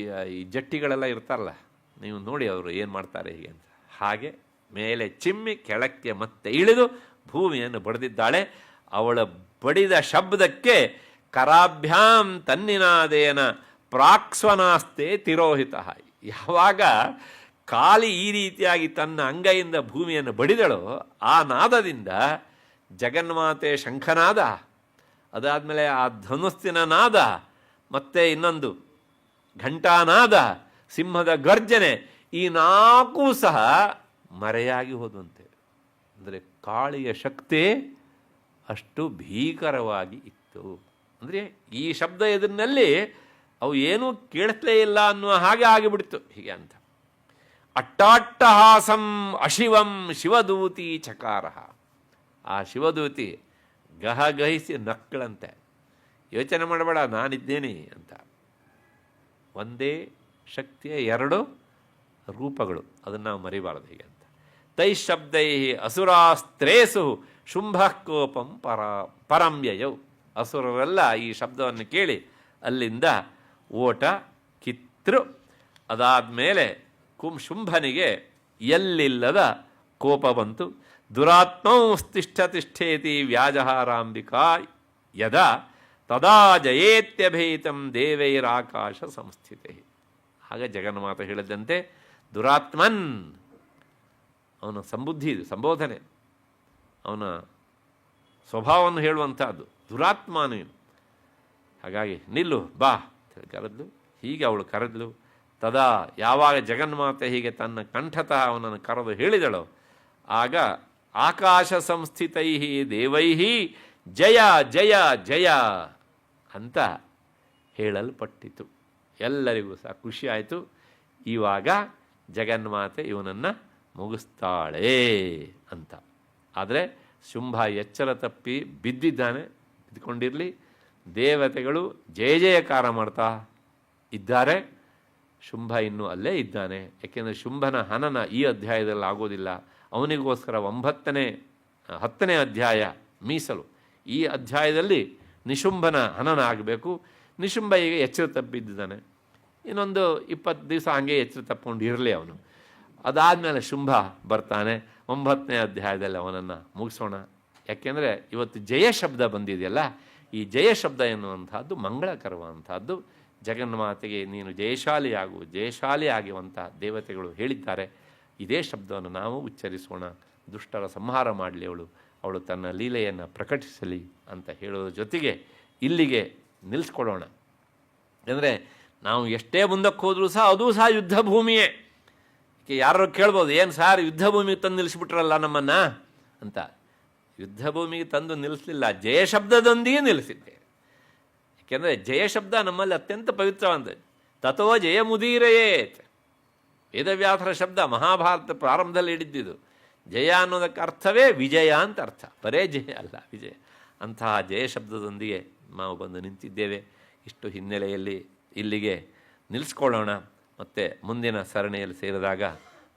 ಜಟ್ಟಿಗಳೆಲ್ಲ ಇರ್ತಾರಲ್ಲ, ನೀವು ನೋಡಿ ಅವರು ಏನು ಮಾಡ್ತಾರೆ ಹೀಗೆ ಅಂತ. ಹಾಗೆ ಮೇಲೆ ಚಿಮ್ಮಿ ಕೆಳಕ್ಕೆ ಮತ್ತೆ ಇಳಿದು ಭೂಮಿಯನ್ನು ಬಡಿದಿದ್ದಾಳೆ. ಅವಳ ಬಡಿದ ಶಬ್ದಕ್ಕೆ ಕರಾಭ್ಯಾಂ ತನ್ನಿನಾದೇನ ಪ್ರಾಕ್ಸ್ವನಾಸ್ತೆ ತಿರೋಹಿತ. ಯಾವಾಗ ಕಾಲಿ ಈ ರೀತಿಯಾಗಿ ತನ್ನ ಅಂಗೈಯಿಂದ ಭೂಮಿಯನ್ನು ಬಡಿದಳೋ ಆ ನಾದದಿಂದ ಜಗನ್ಮಾತೆ ಶಂಖನಾದ, ಅದಾದಮೇಲೆ ಆ ಧನುಸ್ಸಿನ ನಾದ, ಮತ್ತೆ ಇನ್ನೊಂದು ಘಂಟಾನಾದ, ಸಿಂಹದ ಗರ್ಜನೆ, ಈ 4 ಸಹ ಮರೆಯಾಗಿ ಹೋದಂತೆ. ಅಂದರೆ ಕಾಳಿಯ ಶಕ್ತಿ ಅಷ್ಟು ಭೀಕರವಾಗಿ ಇತ್ತು. ಅಂದರೆ ಈ ಶಬ್ದ ಎದುರಿನಲ್ಲಿ ಅವು ಏನೂ ಕೇಳಿಸ್ಲೇ ಇಲ್ಲ ಅನ್ನುವ ಹಾಗೆ ಆಗಿಬಿಡ್ತು ಹೀಗೆ ಅಂತ. ಅಟ್ಟಾಟ್ಟಹಾಸಂ ಅಶಿವಂ ಶಿವದೂತಿ ಚಕಾರ. ಆ ಶಿವದೂತಿ ಗಹಗಹಿಸಿ ನಕ್ಕಳಂತೆ. ಯೋಚನೆ ಮಾಡಬೇಡ, ನಾನಿದ್ದೇನೆ ಅಂತ. ಒಂದೇ ಶಕ್ತಿಯ 2 ರೂಪಗಳು, ಅದನ್ನು ನಾವು ಮರಿಬಾರದು ಹೀಗೆ ಅಂತ. ತೈಶಬ್ದೈ ಅಸುರಾಸ್ತ್ರೇಸು ಶುಂಭಃ ಕೋಪಂ ಪರಂಯಯೌ. ಅಸುರರೆಲ್ಲ ಈ ಶಬ್ದವನ್ನು ಕೇಳಿ ಅಲ್ಲಿಂದ ಓಟ ಕಿತ್ರು. ಅದಾದಮೇಲೆ ಶುಂಭನಿಗೆ ಎಲ್ಲಿಲ್ಲದ ಕೋಪ ಬಂತು. ದುರಾತ್ಮೌ ತಿಷ್ಠೇತಿ ವ್ಯಾಜಹಾರಾಂಬಿಕಾ ಯದಾ ತದಾ ಜಯೇತ್ಯಭೇತಂ ದೇವೈರಾಕಾಶ ಸಂಸ್ಥಿತೆ. ಹಾಗೆ ಜಗನ್ಮಾತೆ ಹೇಳಿದಂತೆ ದುರಾತ್ಮನ್, ಅವನ ಸಂಬುದ್ಧಿ, ಸಂಬೋಧನೆ, ಅವನ ಸ್ವಭಾವವನ್ನು ಹೇಳುವಂಥದ್ದು. ದುರಾತ್ಮ ನೀನು, ಹಾಗಾಗಿ ನಿಲ್ಲು ಬಾ ಕರೆದ್ಲು. ಹೀಗೆ ಅವಳು ಕರೆದ್ಲು. ತದಾ ಯಾವಾಗ ಜಗನ್ಮಾತೆ ಹೀಗೆ ತನ್ನ ಕಂಠತಃ ಅವನನ್ನು ಕರೆದು ಹೇಳಿದಳು, ಆಗ ಆಕಾಶ ಸಂಸ್ಥಿತೈ ದೇವೈ ಜಯ ಜಯ ಜಯ ಅಂತ ಹೇಳಲ್ಪಟ್ಟಿತು. ಎಲ್ಲರಿಗೂ ಸಹ ಖುಷಿ ಆಯಿತು. ಇವಾಗ ಜಗನ್ಮಾತೆ ಇವನನ್ನು ಮುಗಿಸ್ತಾಳೆ ಅಂತ. ಆದರೆ ಶುಂಭ ಎಚ್ಚರ ತಪ್ಪಿ ಬಿದ್ದಿದ್ದಾನೆ. ಬಿದ್ದುಕೊಂಡಿರಲಿ, ದೇವತೆಗಳು ಜಯ ಜಯಕಾರ ಮಾಡ್ತಾ ಇದ್ದಾರೆ. ಶುಂಭ ಇನ್ನೂ ಅಲ್ಲೇ ಇದ್ದಾನೆ. ಏಕೆಂದರೆ ಶುಂಭನ ಹನನ ಈ ಅಧ್ಯಾಯದಲ್ಲಿ ಆಗೋದಿಲ್ಲ. ಅವನಿಗೋಸ್ಕರ 10ನೇ ಅಧ್ಯಾಯ ಮೀಸಲು. ಈ ಅಧ್ಯಾಯದಲ್ಲಿ ನಿಶುಂಭನ ಹನನ ಆಗಬೇಕು. ನಿಶುಂಭ ಈಗ ಎಚ್ಚರ ತಪ್ಪಿದ್ದಾನೆ. ಇನ್ನೊಂದು 20 ದಿವಸ ಹಾಗೆ ಎಚ್ಚರ ತಪ್ಪಿಕೊಂಡು ಇರಲಿ ಅವನು. ಅದಾದಮೇಲೆ ಶುಂಭ ಬರ್ತಾನೆ. 9ನೇ ಅಧ್ಯಾಯದಲ್ಲಿ ಅವನನ್ನು ಮುಗಿಸೋಣ. ಯಾಕೆಂದರೆ ಇವತ್ತು ಜಯ ಶಬ್ದ ಬಂದಿದೆಯಲ್ಲ, ಈ ಜಯ ಶಬ್ದ ಎನ್ನುವಂಥದ್ದು ಮಂಗಳಕರವಾದಂಥದ್ದು. ಜಗನ್ಮಾತೆಗೆ ನೀನು ಜಯಶಾಲಿ ಆಗುವಂಥ ದೇವತೆಗಳು ಹೇಳಿದ್ದಾರೆ. ಇದೇ ಶಬ್ದವನ್ನು ನಾವು ಉಚ್ಚರಿಸೋಣ. ದುಷ್ಟರ ಸಂಹಾರ ಮಾಡಲಿ ಅವಳು ತನ್ನ ಲೀಲೆಯನ್ನು ಪ್ರಕಟಿಸಲಿ ಅಂತ ಹೇಳೋದ್ರ ಜೊತೆಗೆ ಇಲ್ಲಿಗೆ ನಿಲ್ಲಿಸ್ಕೊಡೋಣ. ಅಂದರೆ ನಾವು ಎಷ್ಟೇ ಮುಂದಕ್ಕೆ ಹೋದರೂ ಸಹ ಅದು ಸಹ ಯುದ್ಧ ಭೂಮಿಯೇ. ಯಾರು ಕೇಳ್ಬೋದು, ಏನು ಸಾರ್ ಯುದ್ಧ ಭೂಮಿಗೆ ತಂದು ನಿಲ್ಲಿಸ್ಬಿಟ್ರಲ್ಲ ನಮ್ಮನ್ನು ಅಂತ. ಯುದ್ಧ ಭೂಮಿಗೆ ತಂದು ನಿಲ್ಲಿಸಲಿಲ್ಲ, ಜಯ ಶಬ್ದದೊಂದಿಗೆ ನಿಲ್ಲಿಸಿದ್ದೆ. ಏಕೆಂದರೆ ಜಯ ಶಬ್ದ ನಮ್ಮಲ್ಲಿ ಅತ್ಯಂತ ಪವಿತ್ರವಾದ. ತಥೋ ಜಯ ಮುದೀರಯೇತ್, ವೇದವ್ಯಾಸರ ಶಬ್ದ ಮಹಾಭಾರತ ಪ್ರಾರಂಭದಲ್ಲಿ ಹಿಡಿದ್ದಿದ್ದು. ಜಯ ಅನ್ನೋದಕ್ಕೆ ಅರ್ಥವೇ ವಿಜಯ ಅಂತ ಅರ್ಥ, ಬರೇ ಜಯ ಅಲ್ಲ, ವಿಜಯ. ಅಂತಹ ಜಯ ಶಬ್ದದೊಂದಿಗೆ ನಾವು ಬಂದು ನಿಂತಿದ್ದೇವೆ. ಇಷ್ಟು ಹಿನ್ನೆಲೆಯಲ್ಲಿ ಇಲ್ಲಿಗೆ ನಿಲ್ಲಿಸ್ಕೊಳ್ಳೋಣ. ಮತ್ತು ಮುಂದಿನ ಸರಣಿಯಲ್ಲಿ ಸೇರಿದಾಗ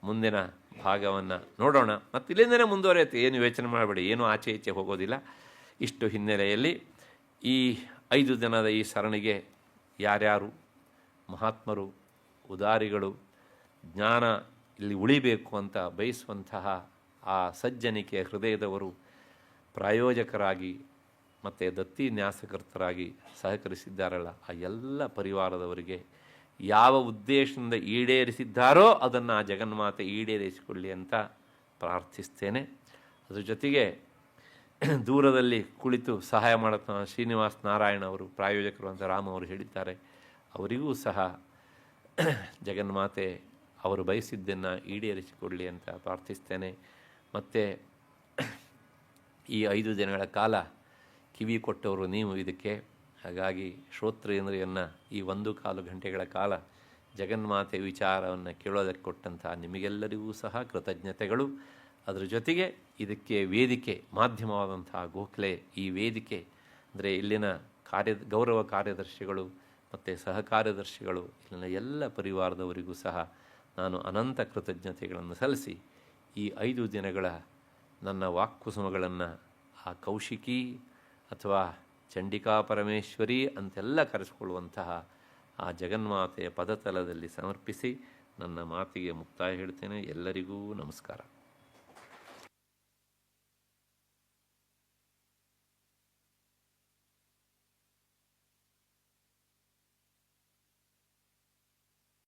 ಮುಂದಿನ ಭಾಗವನ್ನು ನೋಡೋಣ. ಮತ್ತು ಇಲ್ಲಿಂದನೇ ಮುಂದುವರಿಯುತ್ತೆ. ಏನು ಯೋಚನೆ ಮಾಡಬೇಡಿ, ಏನೂ ಆಚೆ ಈಚೆ ಹೋಗೋದಿಲ್ಲ. ಇಷ್ಟು ಹಿನ್ನೆಲೆಯಲ್ಲಿ ಈ 5 ದಿನದ ಈ ಸರಣಿಗೆ ಯಾರ್ಯಾರು ಮಹಾತ್ಮರು, ಉದಾರಿಗಳು, ಜ್ಞಾನ ಇಲ್ಲಿ ಉಳಿಬೇಕು ಅಂತ ಬಯಸುವಂತಹ ಆ ಸಜ್ಜನಿಕೆಯ ಹೃದಯದವರು ಪ್ರಾಯೋಜಕರಾಗಿ ಮತ್ತು ದತ್ತಿ ನ್ಯಾಸಕರ್ತರಾಗಿ ಸಹಕರಿಸಿದ್ದಾರಲ್ಲ, ಆ ಎಲ್ಲ ಪರಿವಾರದವರಿಗೆ ಯಾವ ಉದ್ದೇಶದಿಂದ ಈಡೇರಿಸಿದ್ದಾರೋ ಅದನ್ನು ಆ ಜಗನ್ಮಾತೆ ಈಡೇರಿಸಿಕೊಳ್ಳಿ ಅಂತ ಪ್ರಾರ್ಥಿಸ್ತೇನೆ. ಅದ್ರ ಜೊತೆಗೆ ದೂರದಲ್ಲಿ ಕುಳಿತು ಸಹಾಯ ಮಾಡುತ್ತ ಶ್ರೀನಿವಾಸ್ ನಾರಾಯಣ ಅವರು ಪ್ರಾಯೋಜಕರು ಅಂತ ರಾಮ್ ಅವರು ಹೇಳಿದ್ದಾರೆ. ಅವರಿಗೂ ಸಹ ಜಗನ್ಮಾತೆ ಅವರು ಬಯಸಿದ್ದನ್ನು ಈಡೇರಿಸಿಕೊಳ್ಳಿ ಅಂತ ಪ್ರಾರ್ಥಿಸ್ತೇನೆ. ಮತ್ತು ಈ 5 ದಿನಗಳ ಕಾಲ ಕಿವಿ ಕೊಟ್ಟವರು ನೀವು ಇದಕ್ಕೆ. ಹಾಗಾಗಿ ಶ್ರೋತ್ರೇಂದ್ರಿಯನ್ನು ಈ 1.25 ಗಂಟೆಗಳ ಕಾಲ ಜಗನ್ಮಾತೆ ವಿಚಾರವನ್ನು ಕೇಳೋದಕ್ಕೆ ಕೊಟ್ಟಂಥ ನಿಮಗೆಲ್ಲರಿಗೂ ಸಹ ಕೃತಜ್ಞತೆಗಳು. ಅದರ ಜೊತೆಗೆ ಇದಕ್ಕೆ ವೇದಿಕೆ ಮಾಧ್ಯಮವಾದಂತಹ ಗೋಖಲೆ ಈ ವೇದಿಕೆ ಅಂದರೆ ಇಲ್ಲಿನ ಗೌರವ ಕಾರ್ಯದರ್ಶಿಗಳು ಮತ್ತು ಸಹಕಾರ್ಯದರ್ಶಿಗಳು, ಇಲ್ಲಿನ ಎಲ್ಲ ಪರಿವಾರದವರಿಗೂ ಸಹ ನಾನು ಅನಂತ ಕೃತಜ್ಞತೆಗಳನ್ನು ಸಲ್ಲಿಸಿ ಈ 5 ದಿನಗಳ ನನ್ನ ವಾಕ್ಕುಸುಮಗಳನ್ನು ಆ ಕೌಶಿಕಿ ಅಥವಾ ಚಂಡಿಕಾ ಪರಮೇಶ್ವರಿ ಅಂತೆಲ್ಲ ಕರೆಸಿಕೊಳ್ಳುವಂತಹ ಆ ಜಗನ್ಮಾತೆಯ ಪದತಲದಲ್ಲಿ ಸಮರ್ಪಿಸಿ ನನ್ನ ಮಾತಿಗೆ ಮುಕ್ತಾಯ ಹೇಳ್ತೇನೆ. ಎಲ್ಲರಿಗೂ ನಮಸ್ಕಾರ.